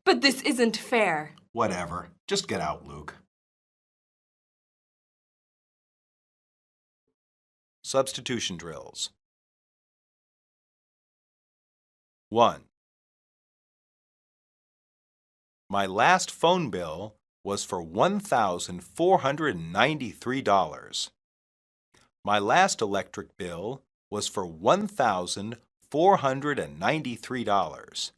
But this isn't fair. Whatever. Just get out, Luke. Substitution drills. 1. My last phone bill was for $1,493. My last electric bill was for $1,493.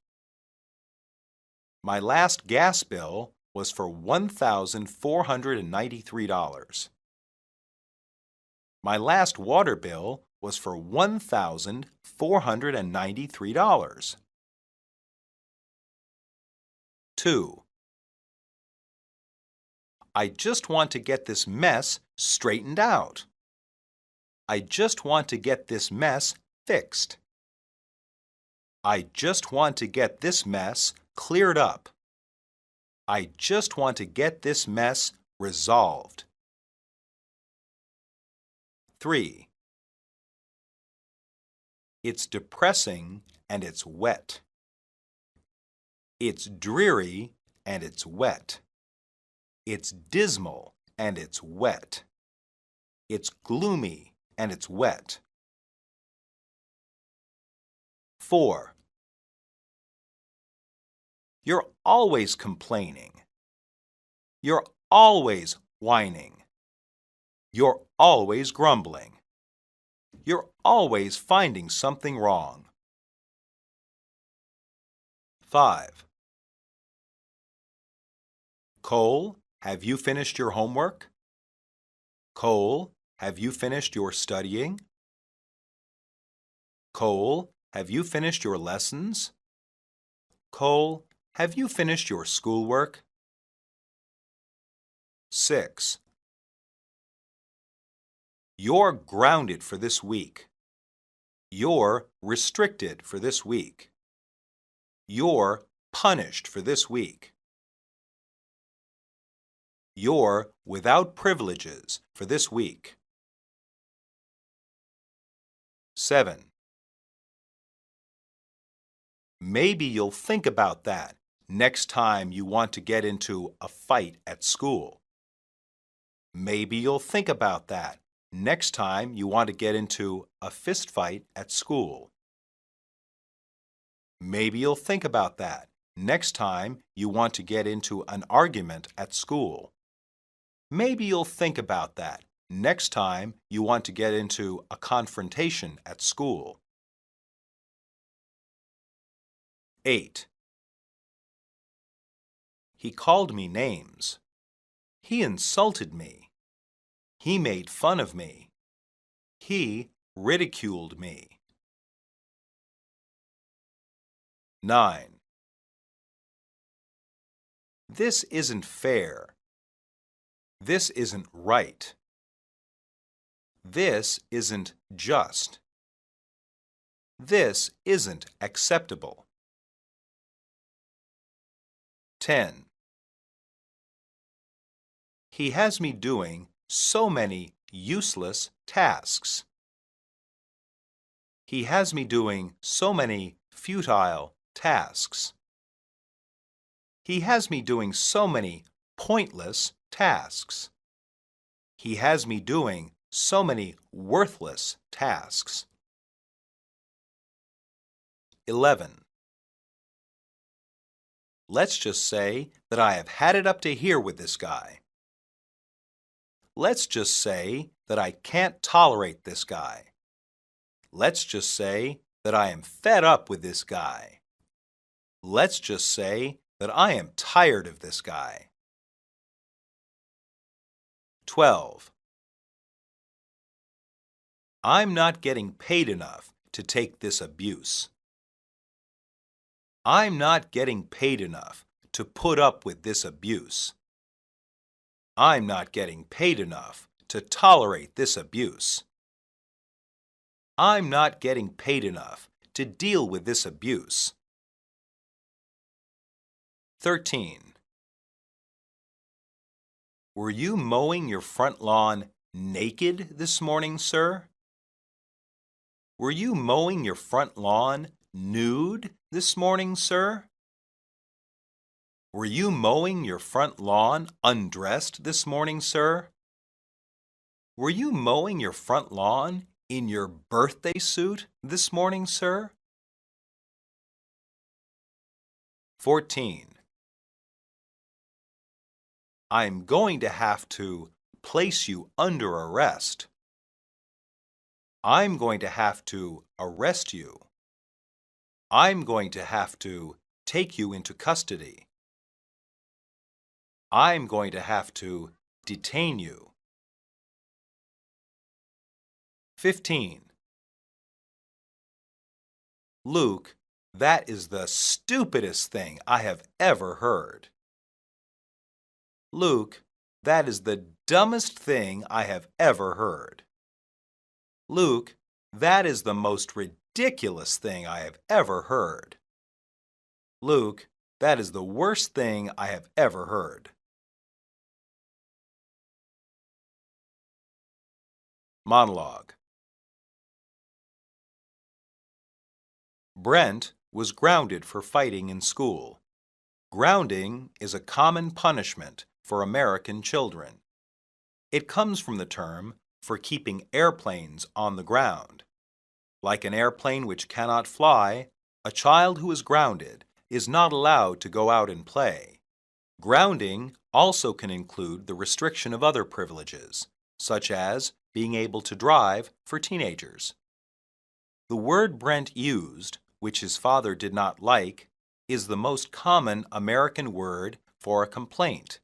My last gas bill was for $1,493. My last water bill was for $1,493. 2. I just want to get this mess straightened out. I just want to get this mess fixed. I just want to get this mess cleared up. I just want to get this mess resolved. 3. It's depressing and it's wet. It's dreary and it's wet. It's dismal and it's wet. It's gloomy and it's wet. 4. You're always complaining. You're always whining. You're always grumbling. You're always finding something wrong. 5. Cole, have you finished your homework? Cole, have you finished your studying? Cole, have you finished your lessons? Cole, have you finished your schoolwork? 6. You're grounded for this week. You're restricted for this week. You're punished for this week. You're without privileges for this week. 7. Maybe you'll think about that next time you want to get into a fight at school. Maybe you'll think about that next time you want to get into a fist fight at school. Maybe you'll think about that next time you want to get into an argument at school. Maybe you'll think about that next time you want to get into a confrontation at school. 8. He called me names. He insulted me. He made fun of me. He ridiculed me. 9. This isn't fair. This isn't right. This isn't just. This isn't acceptable. 10. He has me doing so many useless tasks. He has me doing so many futile tasks. He has me doing so many pointless tasks. He has me doing so many worthless tasks. 11. Let's just say that I have had it up to here with this guy. Let's just say that I can't tolerate this guy. Let's just say that I am fed up with this guy. Let's just say that I am tired of this guy. 12. I'm not getting paid enough to take this abuse. I'm not getting paid enough to put up with this abuse. I'm not getting paid enough to tolerate this abuse. I'm not getting paid enough to deal with this abuse. 13. Were you mowing your front lawn naked this morning, sir? Were you mowing your front lawn nude this morning, sir? Were you mowing your front lawn undressed this morning, sir? Were you mowing your front lawn in your birthday suit this morning, sir? 14. I'm going to have to place you under arrest. I'm going to have to arrest you. I'm going to have to take you into custody. I'm going to have to detain you. 15. Luke, that is the stupidest thing I have ever heard. Luke, that is the dumbest thing I have ever heard. Luke, that is the most ridiculous thing I have ever heard. Luke, that is the worst thing I have ever heard. Monologue. Brent was grounded for fighting in school. Grounding is a common punishment for American children. It comes from the term for keeping airplanes on the ground. Like an airplane which cannot fly, a child who is grounded is not allowed to go out and play. Grounding also can include the restriction of other privileges, such as being able to drive for teenagers. The word Brent used, which his father did not like, is the most common American word for a complaint.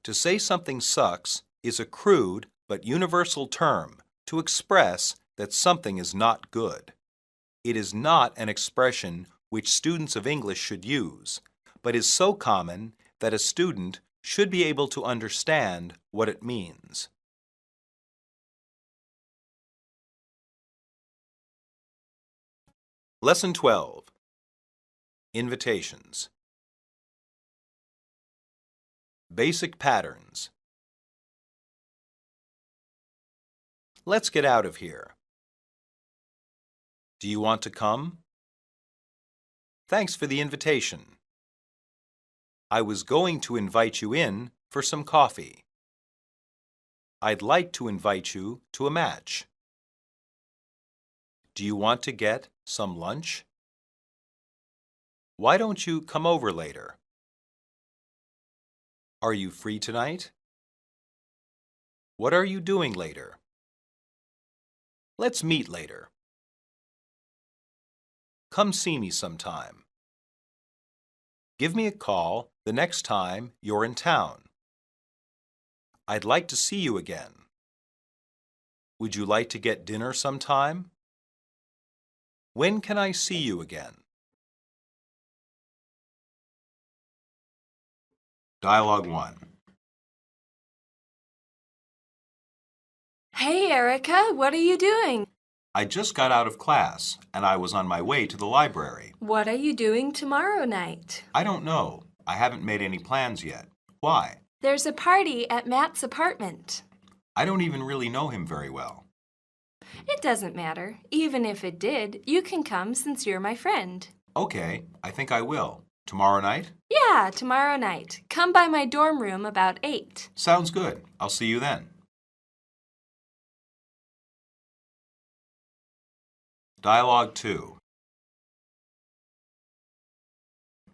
To say something sucks is a crude but universal term to express that something is not good. It is not an expression which students of English should use, but is so common that a student should be able to understand what it means. Lesson 12. Invitations. Basic patterns. Let's get out of here. Do you want to come? Thanks for the invitation. I was going to invite you in for some coffee. I'd like to invite you to a match. Do you want to get some lunch? Why don't you come over later? Are you free tonight? What are you doing later? Let's meet later. Come see me sometime. Give me a call the next time you're in town. I'd like to see you again. Would you like to get dinner sometime? When can I see you again? Dialogue 1. Hey, Erica, what are you doing? I just got out of class, and I was on my way to the library. What are you doing tomorrow night? I don't know. I haven't made any plans yet. Why? There's a party at Matt's apartment. I don't even really know him very well. It doesn't matter. Even if it did, you can come since you're my friend. Okay, I think I will. Tomorrow night? Yeah, tomorrow night. Come by my dorm room about 8. Sounds good. I'll see you then. Dialogue 2.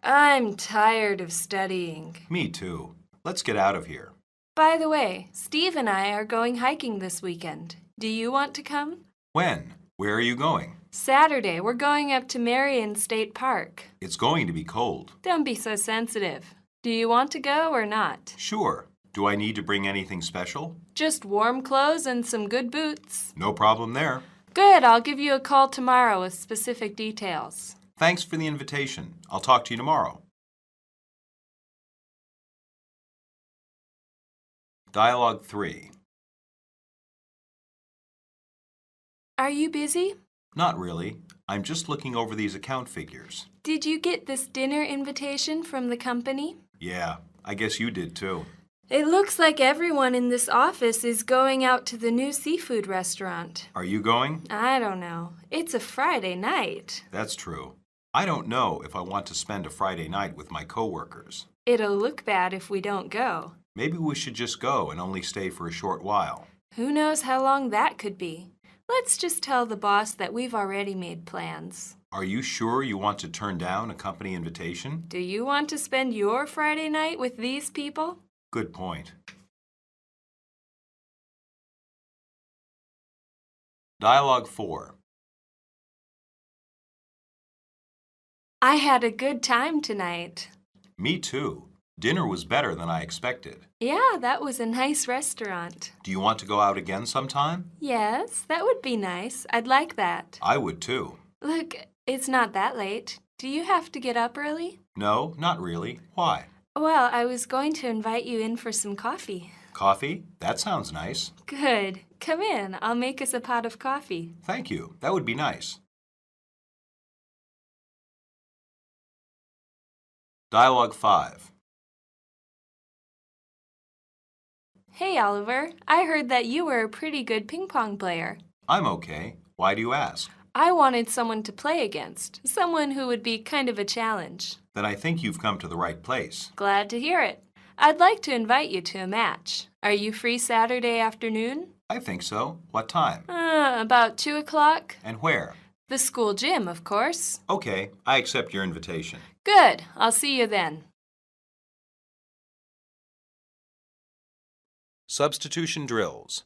I'm tired of studying. Me too. Let's get out of here. By the way, Steve and I are going hiking this weekend. Do you want to come? When? Where are you going? Saturday, we're going up to Marion State Park. It's going to be cold. Don't be so sensitive. Do you want to go or not? Sure. Do I need to bring anything special? Just warm clothes and some good boots. No problem there. Good, I'll give you a call tomorrow with specific details. Thanks for the invitation. I'll talk to you tomorrow. Dialogue 3. Are you busy? Not really. I'm just looking over these account figures. Did you get this dinner invitation from the company? Yeah, I guess you did too. It looks like everyone in this office is going out to the new seafood restaurant. Are you going? I don't know. It's a Friday night. That's true. I don't know if I want to spend a Friday night with my coworkers. It'll look bad if we don't go. Maybe we should just go and only stay for a short while. Who knows how long that could be? Let's just tell the boss that we've already made plans. Are you sure you want to turn down a company invitation? Do you want to spend your Friday night with these people? Good point. Dialogue 4. I had a good time tonight. Me too. Dinner was better than I expected. Yeah, that was a nice restaurant. Do you want to go out again sometime? Yes, that would be nice. I'd like that. I would too. Look, it's not that late. Do you have to get up early? No, not really. Why? Well, I was going to invite you in for some coffee. Coffee? That sounds nice. Good. Come in. I'll make us a pot of coffee. Thank you. That would be nice. Dialogue 5. Hey, Oliver. I heard that you were a pretty good ping pong player. I'm okay. Why do you ask? I wanted someone to play against, someone who would be kind of a challenge. Then I think you've come to the right place. Glad to hear it. I'd like to invite you to a match. Are you free Saturday afternoon? I think so. What time? About 2 o'clock. And where? The school gym, of course. Okay, I accept your invitation. Good. I'll see you then. Substitution drills.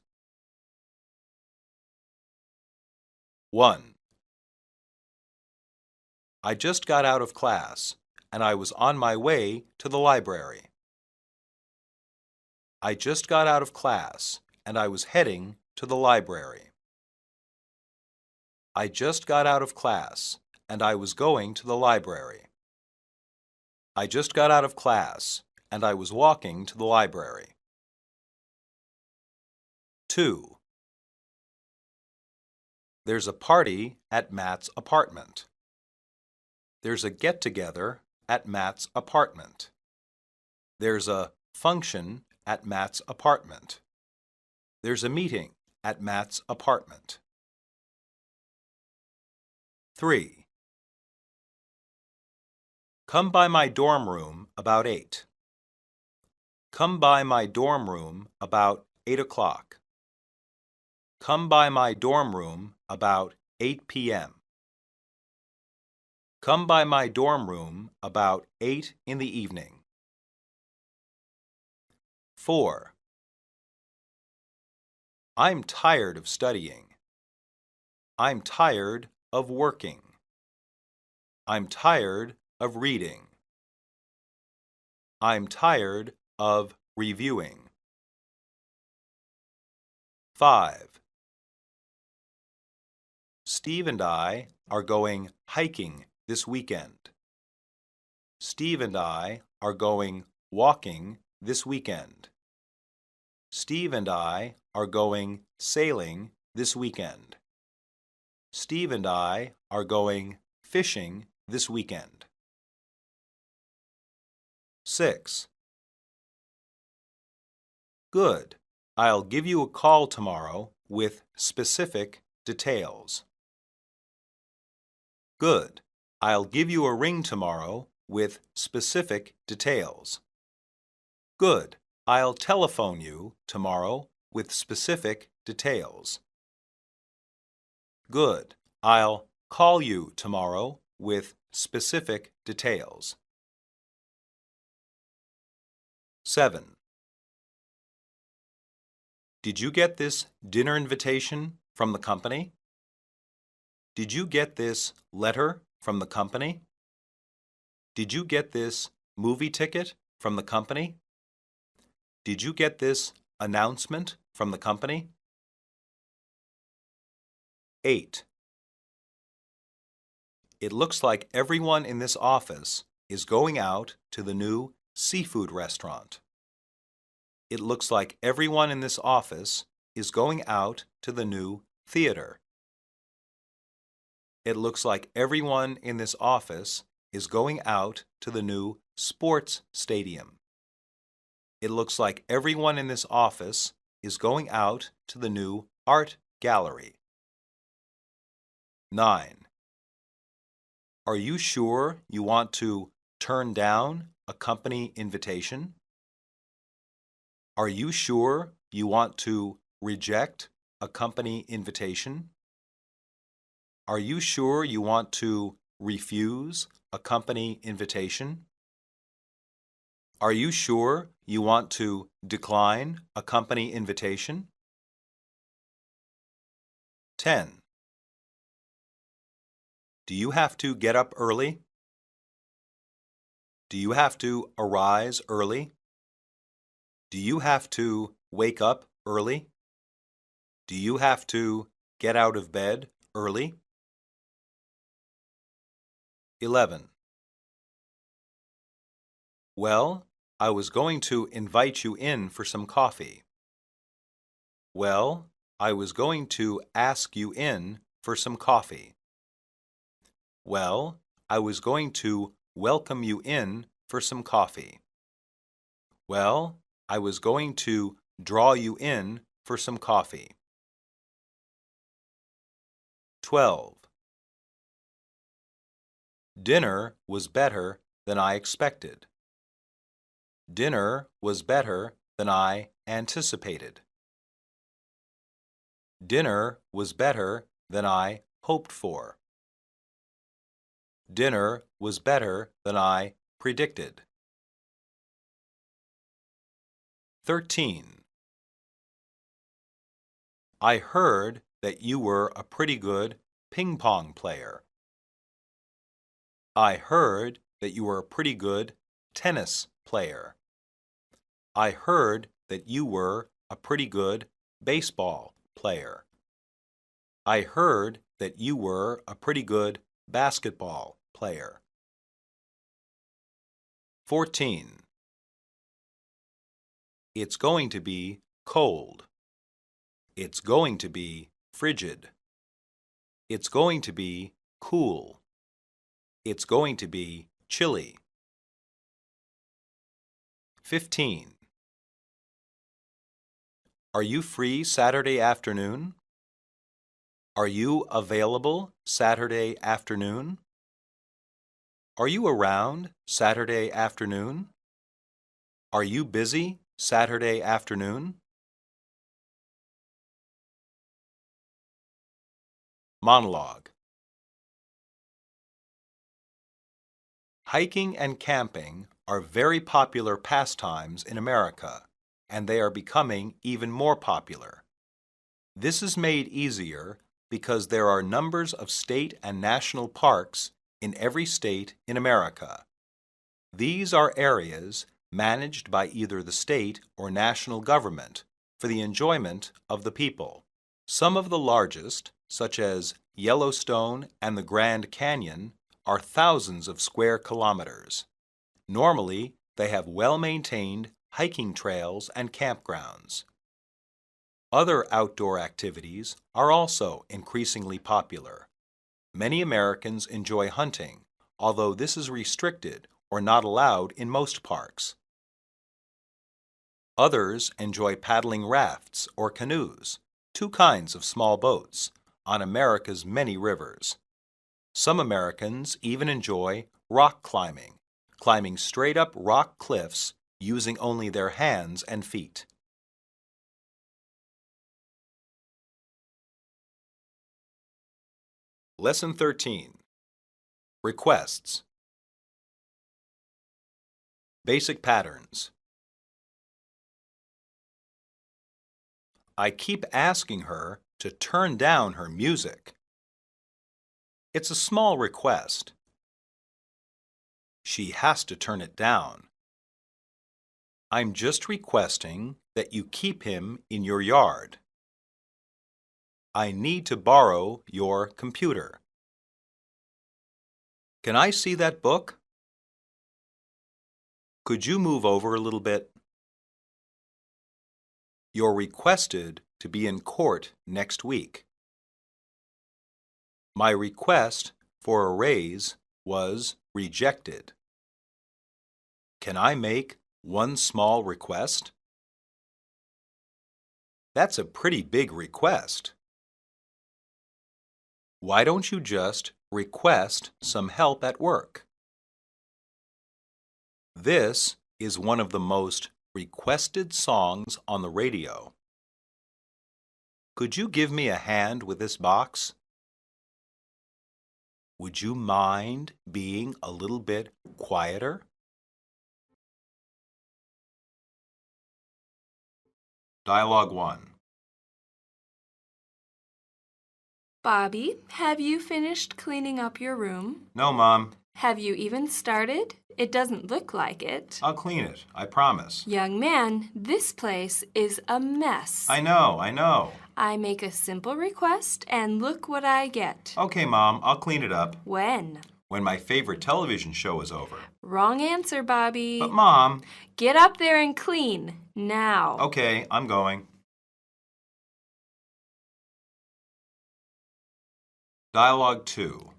1. I just got out of class, and I was on my way to the library. I just got out of class, and I was heading to the library. I just got out of class, and I was going to the library. I just got out of class, and I was walking to the library. 2. There's a party at Matt's apartment. There's a get-together at Matt's apartment. There's a function at Matt's apartment. There's a meeting at Matt's apartment. 3. Come by my dorm room about 8. Come by my dorm room about 8 o'clock. Come by my dorm room about 8 p.m. Come by my dorm room about 8 in the evening. 4. I'm tired of studying. I'm tired of working. I'm tired of reading. I'm tired of reviewing. 5. Steve and I are going hiking this weekend. Steve and I are going walking this weekend. Steve and I are going sailing this weekend. Steve and I are going fishing this weekend. 6. Good. I'll give you a call tomorrow with specific details. Good. I'll give you a ring tomorrow with specific details. Good. I'll telephone you tomorrow with specific details. Good. I'll call you tomorrow with specific details. 7. Did you get this dinner invitation from the company? Did you get this letter from the company? Did you get this movie ticket from the company? Did you get this announcement from the company? 8. It looks like everyone in this office is going out to the new seafood restaurant. It looks like everyone in this office is going out to the new theater. It looks like everyone in this office is going out to the new sports stadium. It looks like everyone in this office is going out to the new art gallery. 9. Are you sure you want to turn down a company invitation? Are you sure you want to reject a company invitation? Are you sure you want to refuse a company invitation? Are you sure you want to decline a company invitation? 10. Do you have to get up early? Do you have to arise early? Do you have to wake up early? Do you have to get out of bed early? 11. Well, I was going to invite you in for some coffee. Well, I was going to ask you in for some coffee. Well, I was going to welcome you in for some coffee. Well, I was going to draw you in for some coffee. 12. Dinner was better than I expected. Dinner was better than I anticipated. Dinner was better than I hoped for. Dinner was better than I predicted. 13. I heard that you were a pretty good ping-pong player. I heard that you were a pretty good tennis player. I heard that you were a pretty good baseball player. I heard that you were a pretty good basketball player. 14. It's going to be cold. It's going to be frigid. It's going to be cool. It's going to be chilly. 15. Are you free Saturday afternoon? Are you available Saturday afternoon? Are you around Saturday afternoon? Are you busy Saturday afternoon? Monologue. Hiking and camping are very popular pastimes in America, and they are becoming even more popular. This is made easier because there are numbers of state and national parks in every state in America. These are areas managed by either the state or national government, for the enjoyment of the people. Some of the largest, such as Yellowstone and the Grand Canyon, are thousands of square kilometers. Normally, they have well-maintained hiking trails and campgrounds. Other outdoor activities are also increasingly popular. Many Americans enjoy hunting, although this is restricted or not allowed in most parks. Others enjoy paddling rafts or canoes, two kinds of small boats, on America's many rivers. Some Americans even enjoy rock climbing, climbing straight-up rock cliffs using only their hands and feet. Lesson 13. Requests. Basic patterns. I keep asking her to turn down her music. It's a small request. She has to turn it down. I'm just requesting that you keep him in your yard. I need to borrow your computer. Can I see that book? Could you move over a little bit? You're requested to be in court next week. My request for a raise was rejected. Can I make one small request? That's a pretty big request. Why don't you just request some help at work? This is one of the most requested songs on the radio. Could you give me a hand with this box? Would you mind being a little bit quieter? Dialogue 1. Bobby, have you finished cleaning up your room? No, Mom. Have you even started? It doesn't look like it. I'll clean it, I promise. Young man, this place is a mess. I know. I make a simple request and look what I get. Okay, Mom, I'll clean it up. When? When my favorite television show is over. Wrong answer, Bobby. But, Mom... Get up there and clean, now. Okay, I'm going. Dialogue 2.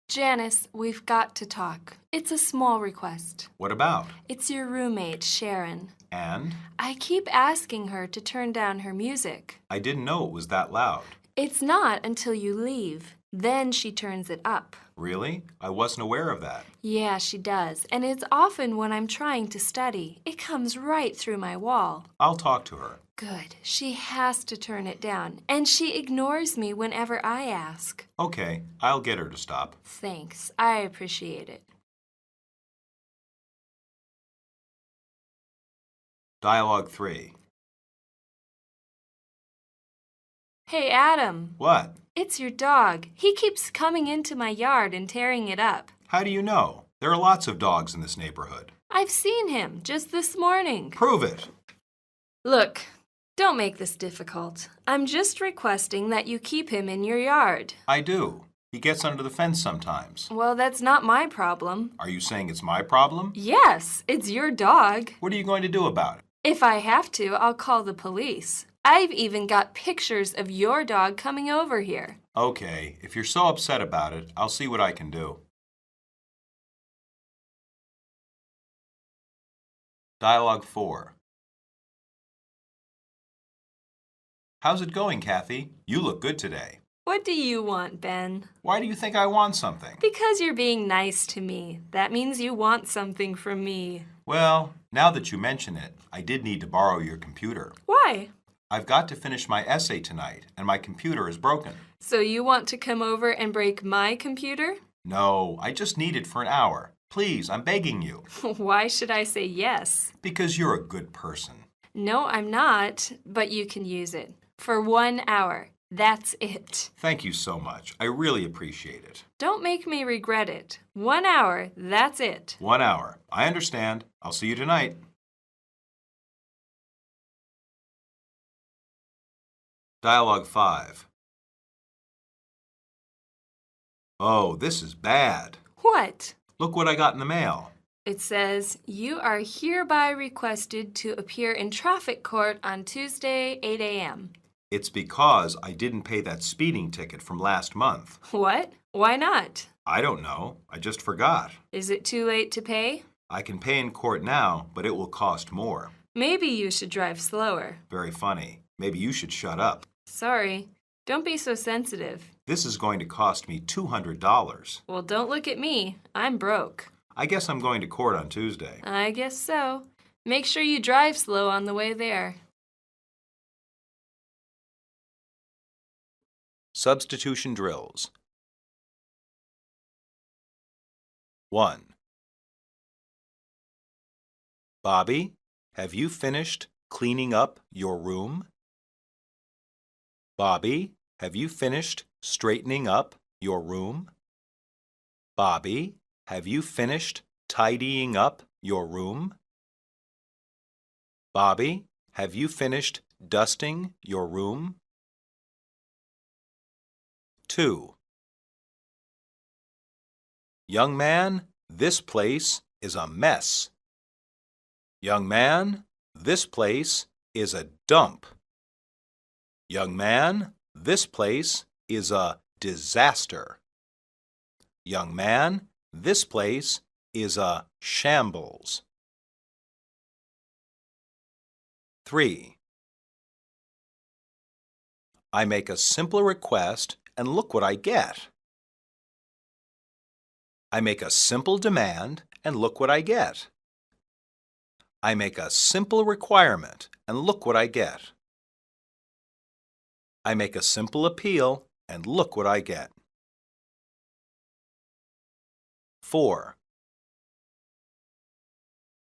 Janice, we've got to talk. It's a small request. What about? It's your roommate, Sharon. And? I keep asking her to turn down her music. I didn't know it was that loud. It's not until you leave. Then she turns it up. Really? I wasn't aware of that. Yeah, she does. And it's often when I'm trying to study. It comes right through my wall. I'll talk to her. Good. She has to turn it down. And she ignores me whenever I ask. Okay, I'll get her to stop. Thanks. I appreciate it. Dialogue 3. Hey, Adam. What? It's your dog. He keeps coming into my yard and tearing it up. How do you know? There are lots of dogs in this neighborhood. I've seen him just this morning. Prove it. Look, don't make this difficult. I'm just requesting that you keep him in your yard. I do. He gets under the fence sometimes. Well, that's not my problem. Are you saying it's my problem? Yes, it's your dog. What are you going to do about it? If I have to, I'll call the police. I've even got pictures of your dog coming over here. Okay, if you're so upset about it, I'll see what I can do. Dialogue 4. How's it going, Kathy? You look good today. What do you want, Ben? Why do you think I want something? Because you're being nice to me. That means you want something from me. Well, now that you mention it, I did need to borrow your computer. Why? I've got to finish my essay tonight, and my computer is broken. So you want to come over and break my computer? No, I just need it for an hour. Please, I'm begging you. Why should I say yes? Because you're a good person. No, I'm not, but you can use it. For 1 hour. That's it. Thank you so much. I really appreciate it. Don't make me regret it. 1 hour, that's it. 1 hour. I understand. I'll see you tonight. Dialogue 5. Oh, this is bad. What? Look what I got in the mail. It says, you are hereby requested to appear in traffic court on Tuesday, 8 a.m. It's because I didn't pay that speeding ticket from last month. What? Why not? I don't know. I just forgot. Is it too late to pay? I can pay in court now, but it will cost more. Maybe you should drive slower. Very funny. Maybe you should shut up. Sorry. Don't be so sensitive. This is going to cost me $200. Well, don't look at me. I'm broke. I guess I'm going to court on Tuesday. I guess so. Make sure you drive slow on the way there. Substitution drills. 1. Bobby, have you finished cleaning up your room? Bobby, have you finished straightening up your room? Bobby, have you finished tidying up your room? Bobby, have you finished dusting your room? 2. Young man, this place is a mess. Young man, this place is a dump. Young man, this place is a disaster. Young man, this place is a shambles. 3. I make a simple request and look what I get. I make a simple demand and look what I get. I make a simple requirement and look what I get. I make a simple appeal and look what I get. 4.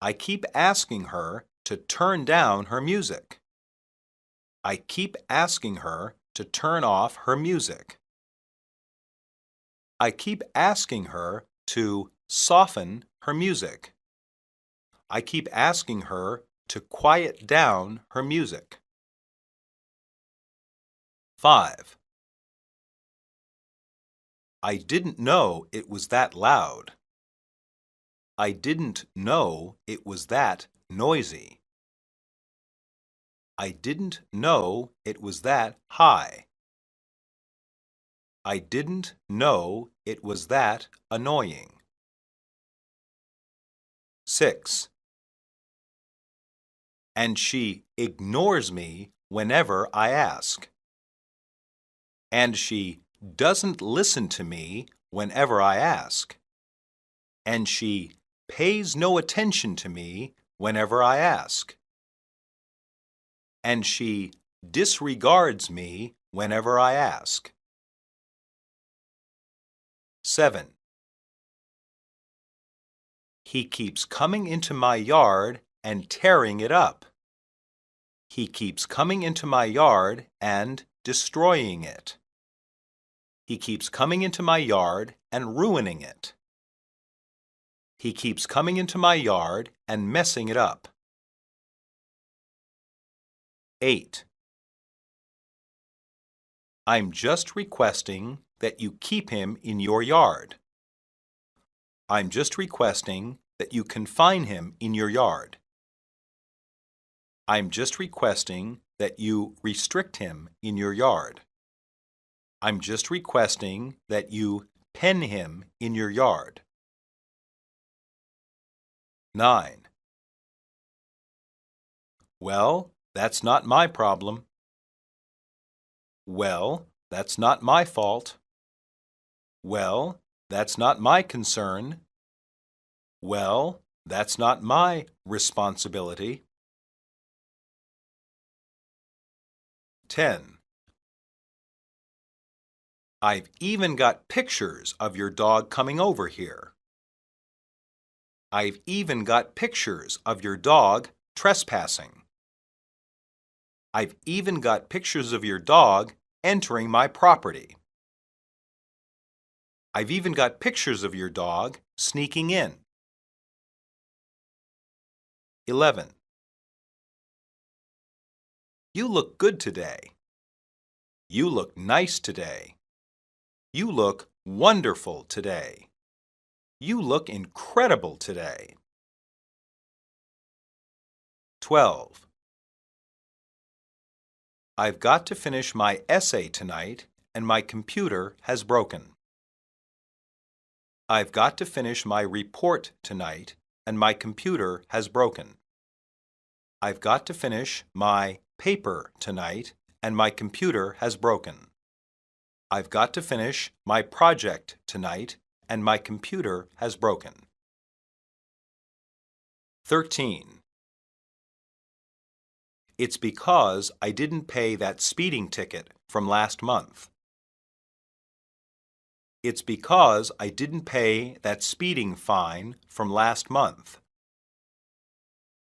I keep asking her to turn down her music. I keep asking her to turn off her music. I keep asking her to soften her music. I keep asking her to quiet down her music. 5. I didn't know it was that loud. I didn't know it was that noisy. I didn't know it was that high. I didn't know it was that annoying. 6. And she ignores me whenever I ask. And she doesn't listen to me whenever I ask. And she pays no attention to me whenever I ask. And she disregards me whenever I ask. 7. He keeps coming into my yard and tearing it up. He keeps coming into my yard and destroying it. He keeps coming into my yard and ruining it. He keeps coming into my yard and messing it up. 8. I'm just requesting that you keep him in your yard. I'm just requesting that you confine him in your yard. I'm just requesting that you restrict him in your yard. I'm just requesting that you pen him in your yard. 9. Well, that's not my problem. Well, that's not my fault. Well, that's not my concern. Well, that's not my responsibility. 10. I've even got pictures of your dog coming over here. I've even got pictures of your dog trespassing. I've even got pictures of your dog entering my property. I've even got pictures of your dog sneaking in. 11. You look good today. You look nice today. You look wonderful today. You look incredible today. 12. I've got to finish my essay tonight and my computer has broken. I've got to finish my report tonight and my computer has broken. I've got to finish my paper tonight and my computer has broken. I've got to finish my project tonight and my computer has broken. 13. It's because I didn't pay that speeding ticket from last month. It's because I didn't pay that speeding fine from last month.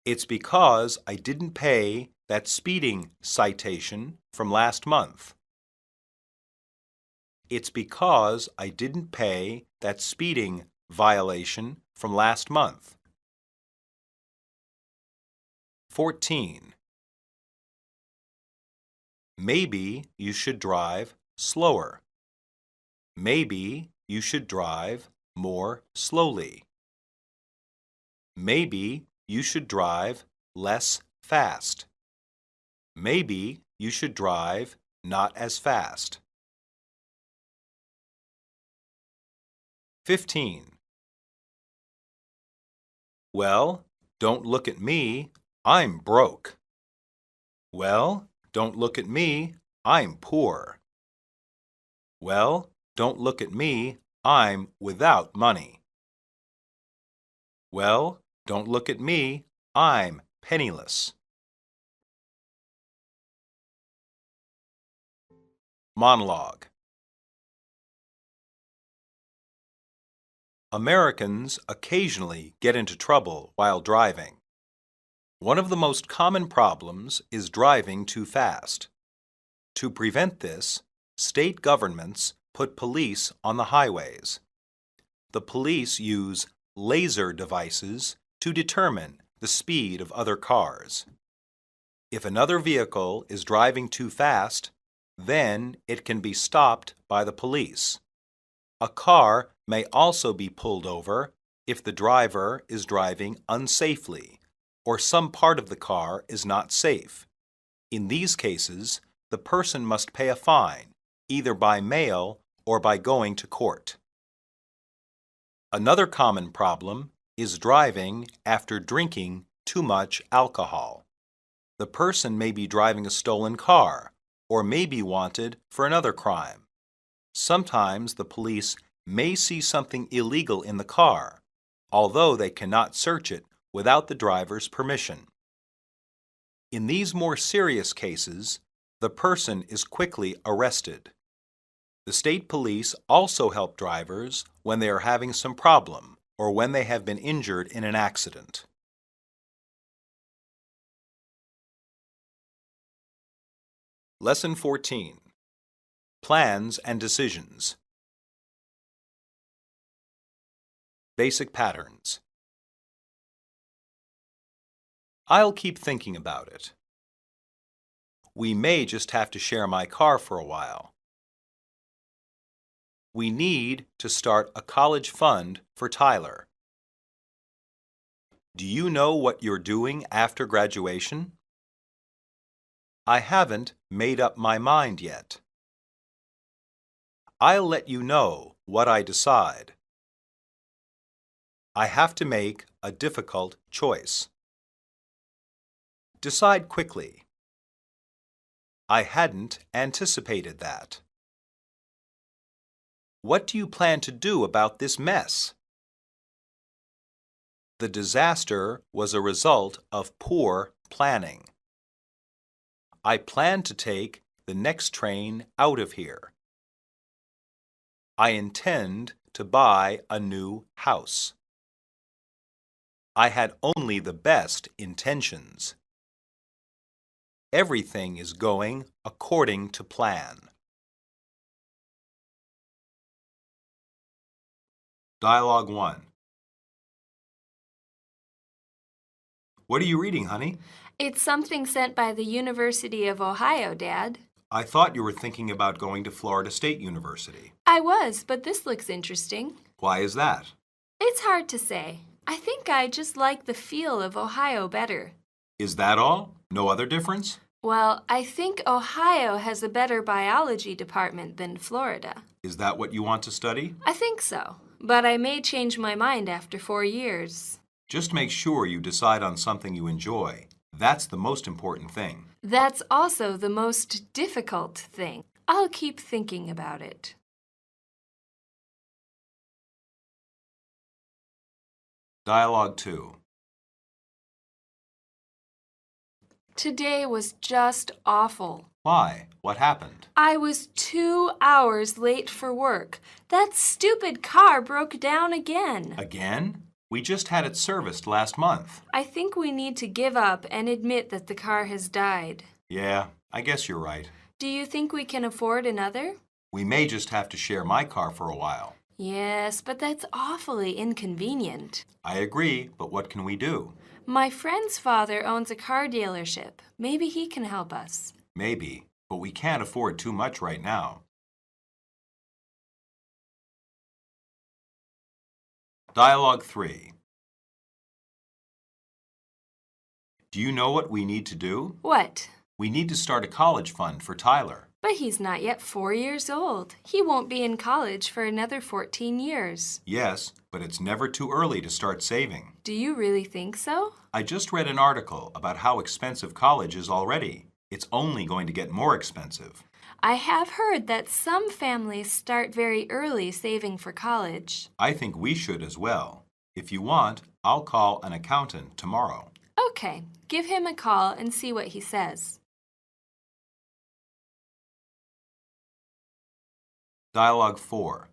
It's because I didn't pay that speeding citation from last month. It's because I didn't pay that speeding violation from last month. 14. Maybe you should drive slower. Maybe you should drive more slowly. Maybe you should drive less fast. Maybe you should drive not as fast. 15. Well, don't look at me, I'm broke. Well, don't look at me, I'm poor. Well, don't look at me, I'm without money. Well, don't look at me, I'm penniless. Monologue. Americans occasionally get into trouble while driving. One of the most common problems is driving too fast. To prevent this, state governments put police on the highways. The police use laser devices to determine the speed of other cars. If another vehicle is driving too fast, then it can be stopped by the police. A car may also be pulled over if the driver is driving unsafely or some part of the car is not safe. In these cases, the person must pay a fine, either by mail or by going to court. Another common problem is driving after drinking too much alcohol. The person may be driving a stolen car or may be wanted for another crime. Sometimes the police may see something illegal in the car, although they cannot search it without the driver's permission. In these more serious cases, the person is quickly arrested. The state police also help drivers when they are having some problem or when they have been injured in an accident. Lesson 14. Plans and Decisions. Basic Patterns. I'll keep thinking about it. We may just have to share my car for a while. We need to start a college fund for Tyler. Do you know what you're doing after graduation? I haven't made up my mind yet. I'll let you know what I decide. I have to make a difficult choice. Decide quickly. I hadn't anticipated that. What do you plan to do about this mess? The disaster was a result of poor planning. I plan to take the next train out of here. I intend to buy a new house. I had only the best intentions. Everything is going according to plan. Dialogue 1. What are you reading, honey? It's something sent by the University of Ohio, Dad. I thought you were thinking about going to Florida State University. I was, but this looks interesting. Why is that? It's hard to say. I think I just like the feel of Ohio better. Is that all? No other difference? Well, I think Ohio has a better biology department than Florida. Is that what you want to study? I think so, but I may change my mind after 4 years. Just make sure you decide on something you enjoy. That's the most important thing. That's also the most difficult thing. I'll keep thinking about it. Dialogue 2. Today was just awful. Why? What happened? I was 2 hours late for work. That stupid car broke down again. Again? We just had it serviced last month. I think we need to give up and admit that the car has died. Yeah, I guess you're right. Do you think we can afford another? We may just have to share my car for a while. Yes, but that's awfully inconvenient. I agree, but what can we do? My friend's father owns a car dealership. Maybe he can help us. Maybe, but we can't afford too much right now. Dialogue 3. Do you know what we need to do? What? We need to start a college fund for Tyler. But he's not yet 4 years old. He won't be in college for another 14 years. Yes, but it's never too early to start saving. Do you really think so? I just read an article about how expensive college is already. It's only going to get more expensive. I have heard that some families start very early saving for college. I think we should as well. If you want, I'll call an accountant tomorrow. Okay, give him a call and see what he says. Dialogue 4.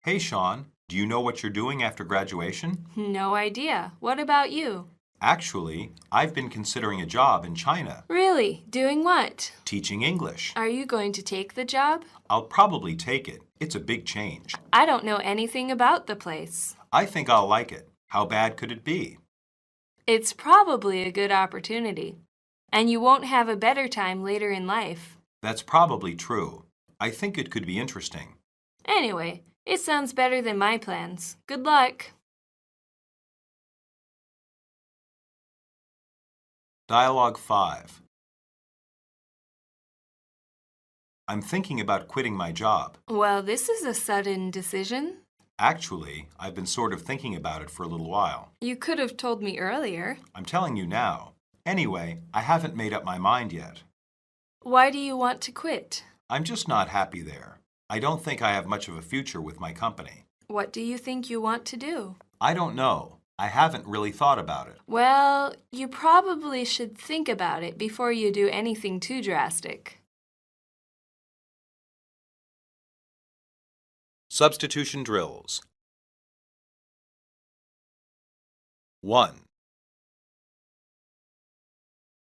Hey, Sean, do you know what you're doing after graduation? No idea. What about you? Actually, I've been considering a job in China, Really? Doing what? teaching English. Are you going to take the job? I'll probably take it. It's a big change. I don't know anything about the place. I think I'll like it. How bad could it be? It's probably a good opportunity. And you won't have a better time later in life. That's probably true. I think it could be interesting. Anyway, it sounds better than my plans. Good luck. Dialogue 5. I'm thinking about quitting my job. Well, this is a sudden decision. Actually, I've been sort of thinking about it for a little while. You could have told me earlier. I'm telling you now. Anyway, I haven't made up my mind yet. Why do you want to quit? I'm just not happy there. I don't think I have much of a future with my company. What do you think you want to do? I don't know. I haven't really thought about it. Well, you probably should think about it before you do anything too drastic. Substitution drills. 1.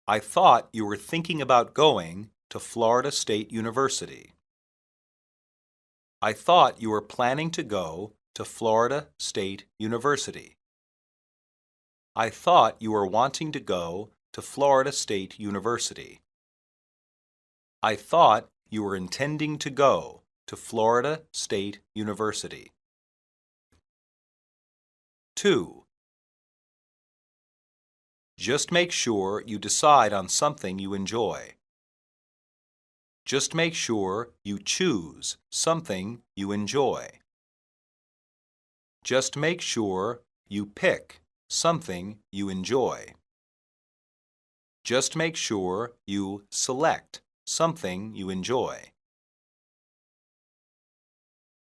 I thought you were thinking about going to Florida State University. I thought you were planning to go to Florida State University. I thought you were wanting to go to Florida State University. I thought you were intending to go to Florida State University. 2. Just make sure you decide on something you enjoy. Just make sure you choose something you enjoy. Just make sure you pick something you enjoy. Just make sure you select something you enjoy.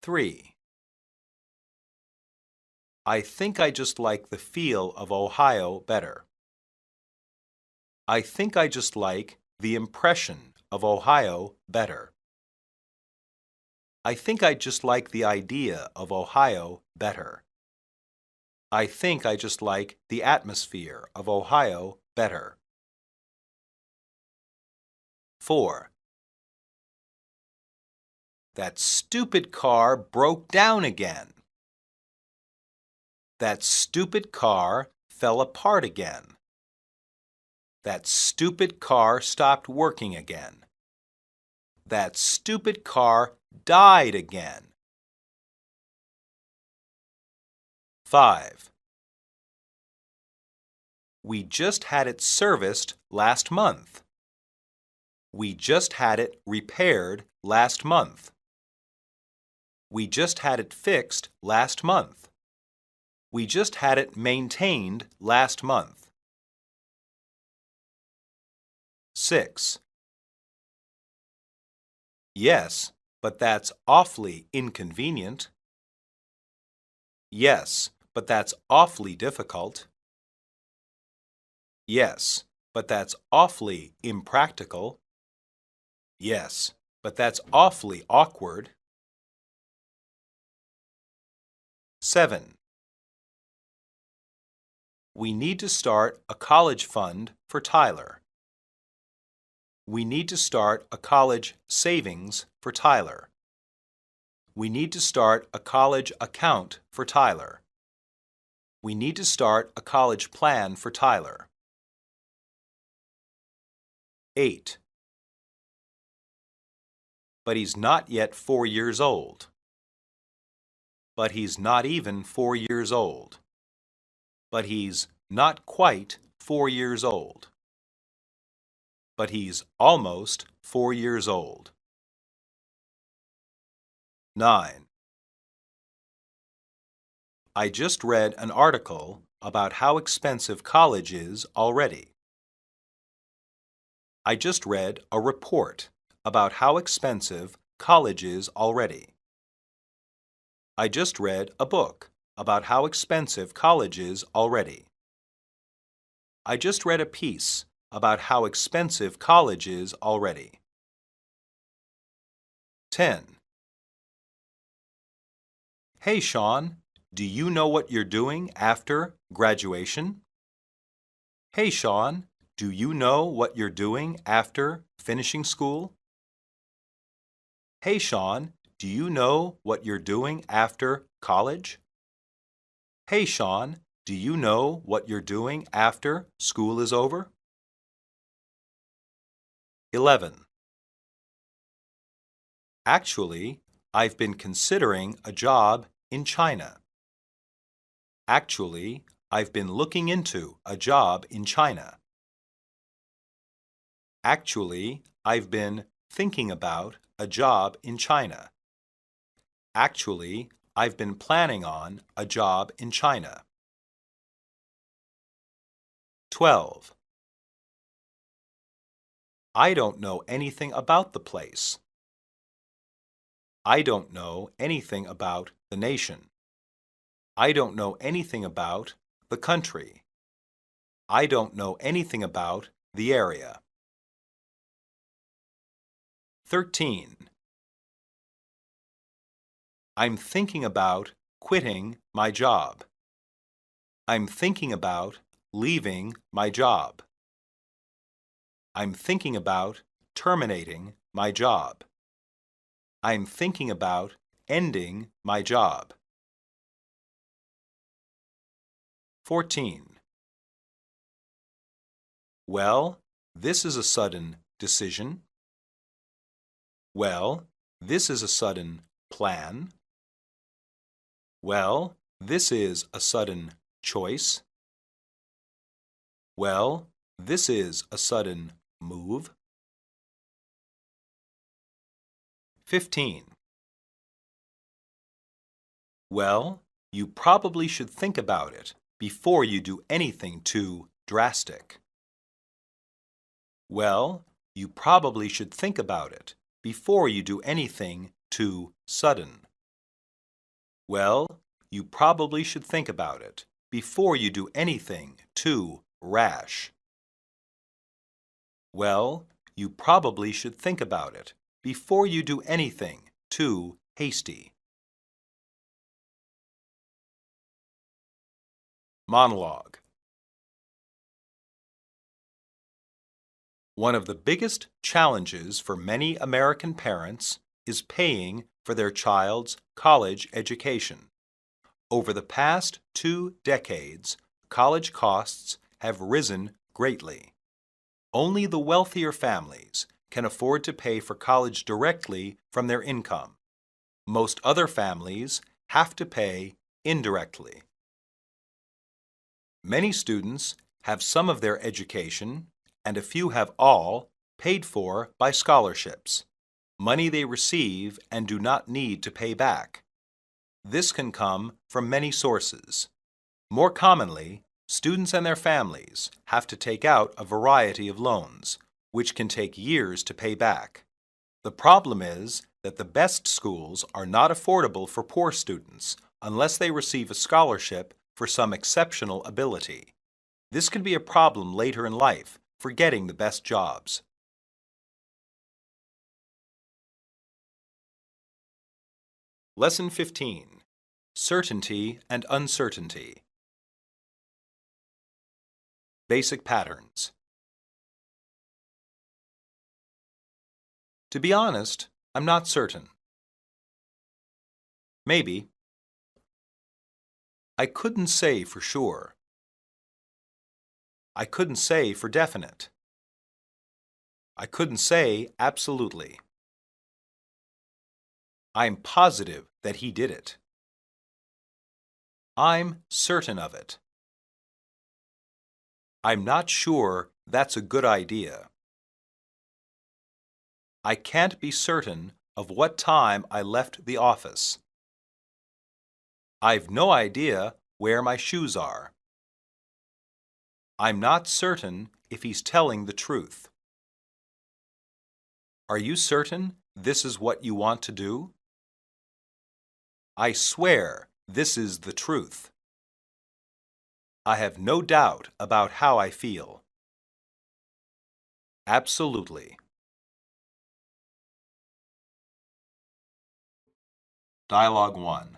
3. I think I just like the feel of Ohio better. I think I just like the impression of Ohio better. I think I just like the idea of Ohio better. I think I just like the atmosphere of Ohio better. 4. That stupid car broke down again. That stupid car fell apart again. That stupid car stopped working again. That stupid car died again. 5. We just had it serviced last month. We just had it repaired last month. We just had it fixed last month. We just had it maintained last month. 6. Yes, but that's awfully inconvenient. Yes, but that's awfully difficult. Yes, but that's awfully impractical. Yes, but that's awfully awkward. 7. We need to start a college fund for Tyler. We need to start a college savings for Tyler. We need to start a college account for Tyler. We need to start a college plan for Tyler. 8. But he's not yet 4 years old. But he's not even 4 years old. But he's not quite 4 years old. But he's almost 4 years old. 9. I just read an article about how expensive college is already. I just read a report about how expensive college is already. I just read a book about how expensive college is already. I just read a piece about how expensive college is already. 10. Hey, Sean, do you know what you're doing after graduation? Hey, Sean, do you know what you're doing after finishing school? Hey, Sean, do you know what you're doing after college? Hey, Sean, do you know what you're doing after school is over? 11. Actually, I've been considering a job in China. Actually, I've been looking into a job in China. Actually, I've been thinking about a job in China. Actually, I've been planning on a job in China. 12. I don't know anything about the place. I don't know anything about the nation. I don't know anything about the country. I don't know anything about the area. 13. I'm thinking about quitting my job. I'm thinking about leaving my job. I'm thinking about terminating my job. I'm thinking about ending my job. 14. Well, this is a sudden decision. Well, this is a sudden plan. Well, this is a sudden choice. Well, this is a sudden move. 15. Well, you probably should think about it before you do anything too drastic. Well, you probably should think about it before you do anything too sudden. Well, you probably should think about it before you do anything too rash. Well, you probably should think about it before you do anything too hasty. Monologue. One of the biggest challenges for many American parents is paying for their child's college education. Over the past 2 decades, college costs have risen greatly. Only the wealthier families can afford to pay for college directly from their income. Most other families have to pay indirectly. Many students have some of their education, and a few have all, paid for by scholarships, money they receive and do not need to pay back. This can come from many sources. More commonly, students and their families have to take out a variety of loans, which can take years to pay back. The problem is that the best schools are not affordable for poor students unless they receive a scholarship for some exceptional ability. This can be a problem later in life for getting the best jobs. Lesson 15. Certainty and Uncertainty. Basic patterns. To be honest, I'm not certain. Maybe. I couldn't say for sure. I couldn't say for definite. I couldn't say absolutely. I'm positive that he did it. I'm certain of it. I'm not sure that's a good idea. I can't be certain of what time I left the office. I've no idea where my shoes are. I'm not certain if he's telling the truth. Are you certain this is what you want to do? I swear this is the truth. I have no doubt about how I feel. Absolutely. Dialogue 1.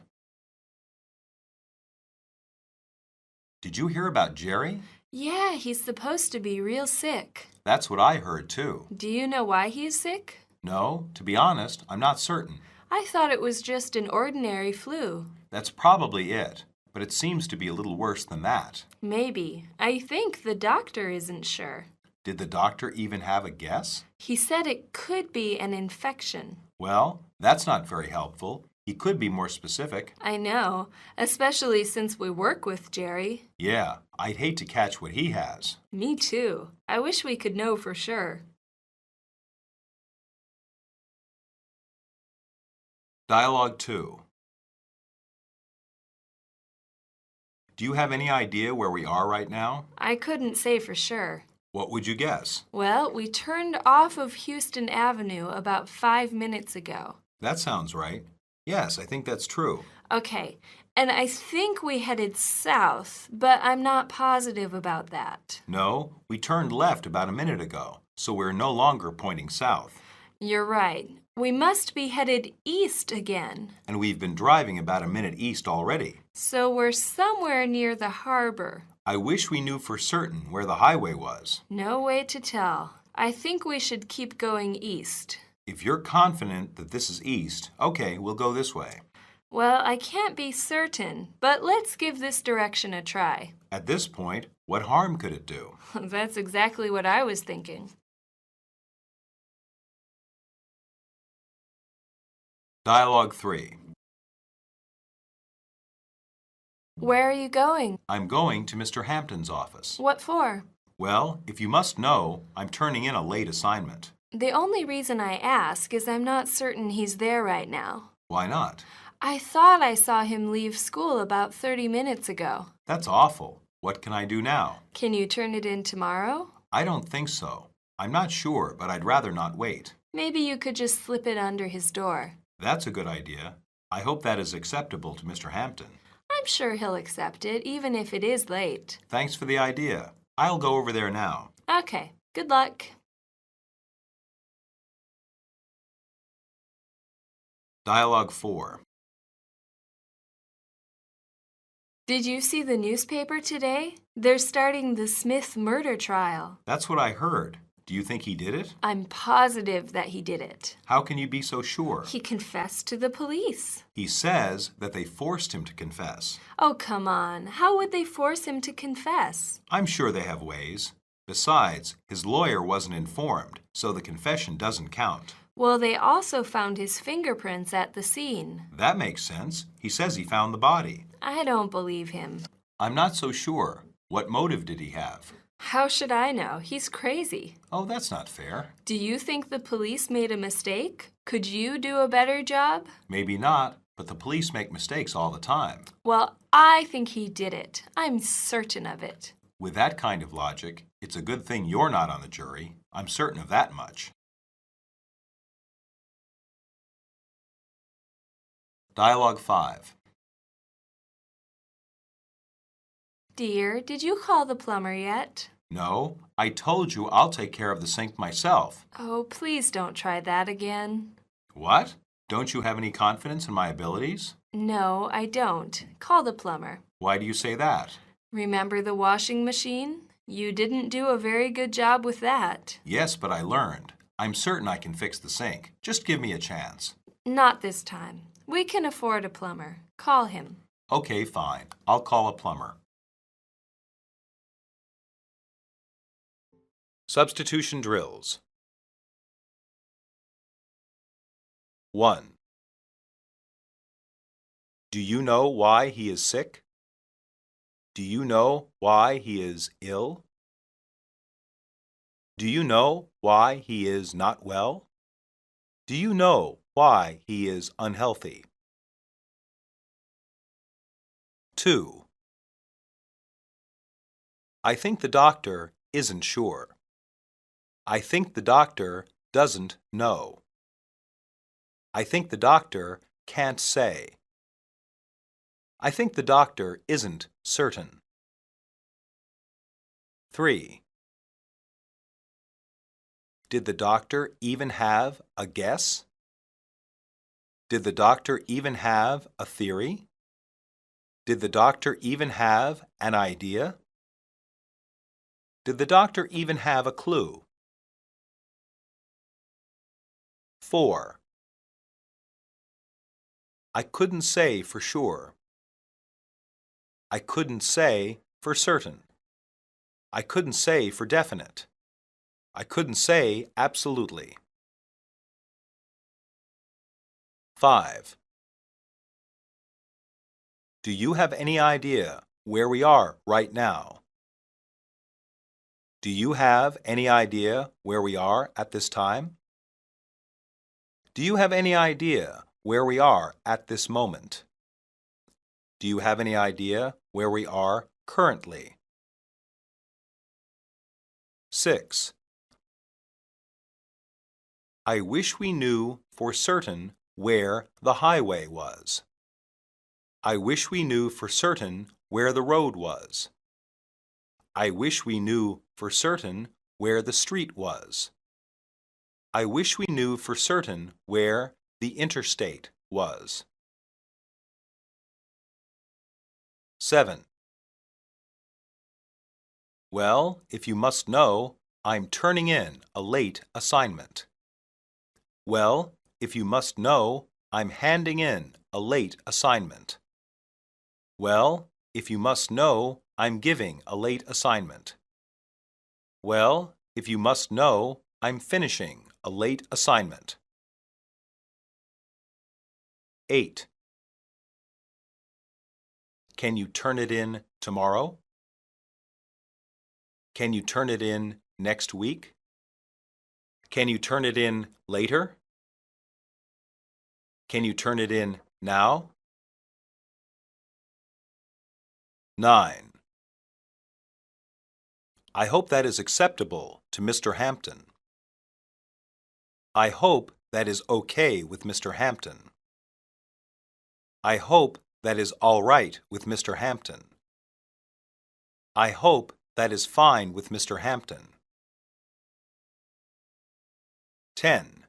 Did you hear about Jerry? Yeah, he's supposed to be real sick. That's what I heard too. Do you know why he's sick? No, to be honest, I'm not certain. I thought it was just an ordinary flu. That's probably it, but it seems to be a little worse than that. Maybe. I think the doctor isn't sure. Did the doctor even have a guess? He said it could be an infection. Well, that's not very helpful. He could be more specific. I know, especially since we work with Jerry. Yeah, I'd hate to catch what he has. Me too. I wish we could know for sure. Dialogue 2. Do you have any idea where we are right now? I couldn't say for sure. What would you guess? Well, we turned off of Houston Avenue about 5 minutes ago. That sounds right. Yes, I think that's true. Okay, and I think we headed south, but I'm not positive about that. No, we turned left about a minute ago, so we're no longer pointing south. You're right. We must be headed east again. And we've been driving about a minute east already. So we're somewhere near the harbor. I wish we knew for certain where the highway was. No way to tell. I think we should keep going east. If you're confident that this is east, okay, we'll go this way. Well, I can't be certain, but let's give this direction a try. At this point, what harm could it do? That's exactly what I was thinking. Dialogue 3. Where are you going? I'm going to Mr. Hampton's office. What for? Well, if you must know, I'm turning in a late assignment. The only reason I ask is I'm not certain he's there right now. Why not? I thought I saw him leave school about 30 minutes ago. That's awful. What can I do now? Can you turn it in tomorrow? I don't think so. I'm not sure, but I'd rather not wait. Maybe you could just slip it under his door. That's a good idea. I hope that is acceptable to Mr. Hampton. I'm sure he'll accept it, even if it is late. Thanks for the idea. I'll go over there now. Okay, good luck. Dialogue 4. Did you see the newspaper today? They're starting the Smith murder trial. That's what I heard. Do you think he did it? I'm positive that he did it. How can you be so sure? He confessed to the police. He says that they forced him to confess. Oh, come on. How would they force him to confess? I'm sure they have ways. Besides, his lawyer wasn't informed, so the confession doesn't count. Well, they also found his fingerprints at the scene. That makes sense. He says he found the body. I don't believe him. I'm not so sure. What motive did he have? How should I know? He's crazy. Oh, that's not fair. Do you think the police made a mistake? Could you do a better job? Maybe not, but the police make mistakes all the time. Well, I think he did it. I'm certain of it. With that kind of logic, it's a good thing you're not on the jury. I'm certain of that much. Dialogue 5. Dear, did you call the plumber yet? No, I told you I'll take care of the sink myself. Oh, please don't try that again. What? Don't you have any confidence in my abilities? No, I don't. Call the plumber. Why do you say that? Remember the washing machine? You didn't do a very good job with that. Yes, but I learned. I'm certain I can fix the sink. Just give me a chance. Not this time. We can afford a plumber. Call him. Okay, fine. I'll call a plumber. Substitution drills. 1. Do you know why he is sick? Do you know why he is ill? Do you know why he is not well? Do you know why he is unhealthy? 2. I think the doctor isn't sure. I think the doctor doesn't know. I think the doctor can't say. I think the doctor isn't certain. 3. Did the doctor even have a guess? Did the doctor even have a theory? Did the doctor even have an idea? Did the doctor even have a clue? 4. I couldn't say for sure. I couldn't say for certain. I couldn't say for definite. I couldn't say absolutely. 5. Do you have any idea where we are right now? Do you have any idea where we are at this time? Do you have any idea where we are at this moment? Do you have any idea where we are currently? 6. I wish we knew for certain where the highway was. I wish we knew for certain where the road was. I wish we knew for certain where the street was. I wish we knew for certain where the interstate was. 7. Well, if you must know, I'm turning in a late assignment. Well, if you must know, I'm handing in a late assignment. Well, if you must know, I'm giving a late assignment. Well, if you must know, I'm finishing a late assignment. 8. Can you turn it in tomorrow? Can you turn it in next week? Can you turn it in later? Can you turn it in now? 9. I hope that is acceptable to Mr. Hampton. I hope that is okay with Mr. Hampton. I hope that is all right with Mr. Hampton. I hope that is fine with Mr. Hampton. 10.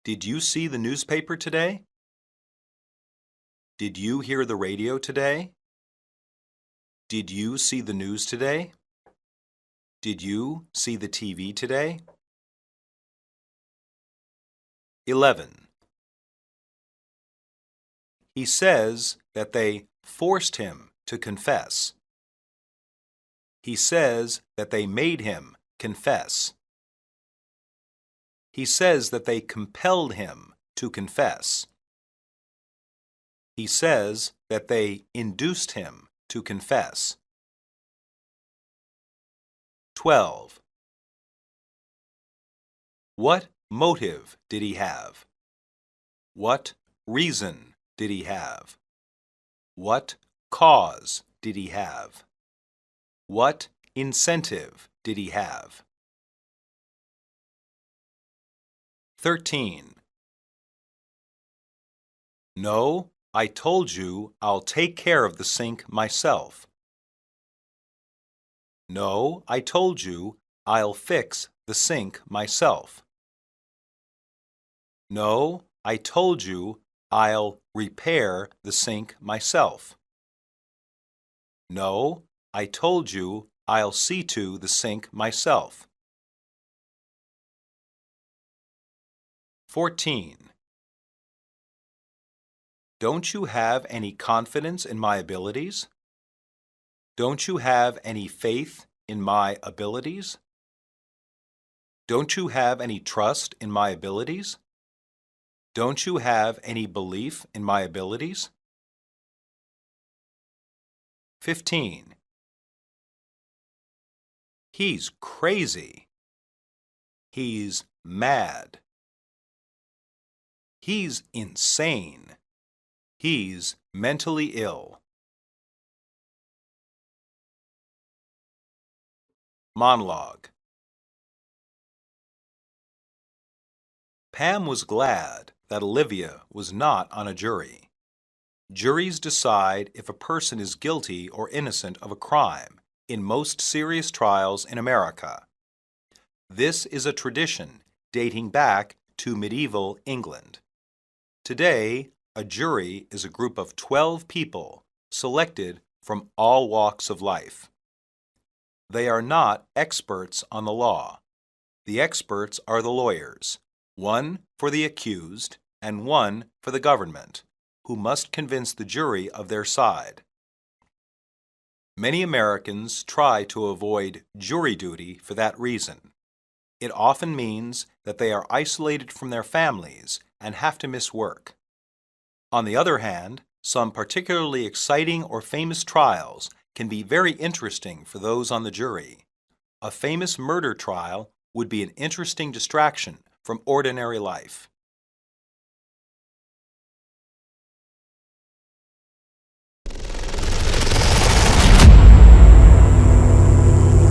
Did you see the newspaper today? Did you hear the radio today? Did you see the news today? Did you see the TV today? 11. He says that they forced him to confess. He says that they made him confess. He says that they compelled him to confess. He says that they induced him to confess. 12. What motive did he have? What reason did he have? What cause did he have? What incentive did he have? 13. No, I told you I'll take care of the sink myself. No, I told you I'll fix the sink myself. No, I told you I'll repair the sink myself. No, I told you I'll see to the sink myself. 14. Don't you have any confidence in my abilities? Don't you have any faith in my abilities? Don't you have any trust in my abilities? Don't you have any belief in my abilities? 15. He's crazy. He's mad. He's insane. He's mentally ill. Monologue. Pam was glad that Olivia was not on a jury. Juries decide if a person is guilty or innocent of a crime in most serious trials in America. This is a tradition dating back to medieval England. Today, a jury is a group of 12 people selected from all walks of life. They are not experts on the law. The experts are the lawyers, one for the accused and one for the government, who must convince the jury of their side. Many Americans try to avoid jury duty for that reason. It often means that they are isolated from their families and have to miss work. On the other hand, some particularly exciting or famous trials can be very interesting for those on the jury. A famous murder trial would be an interesting distraction from ordinary life.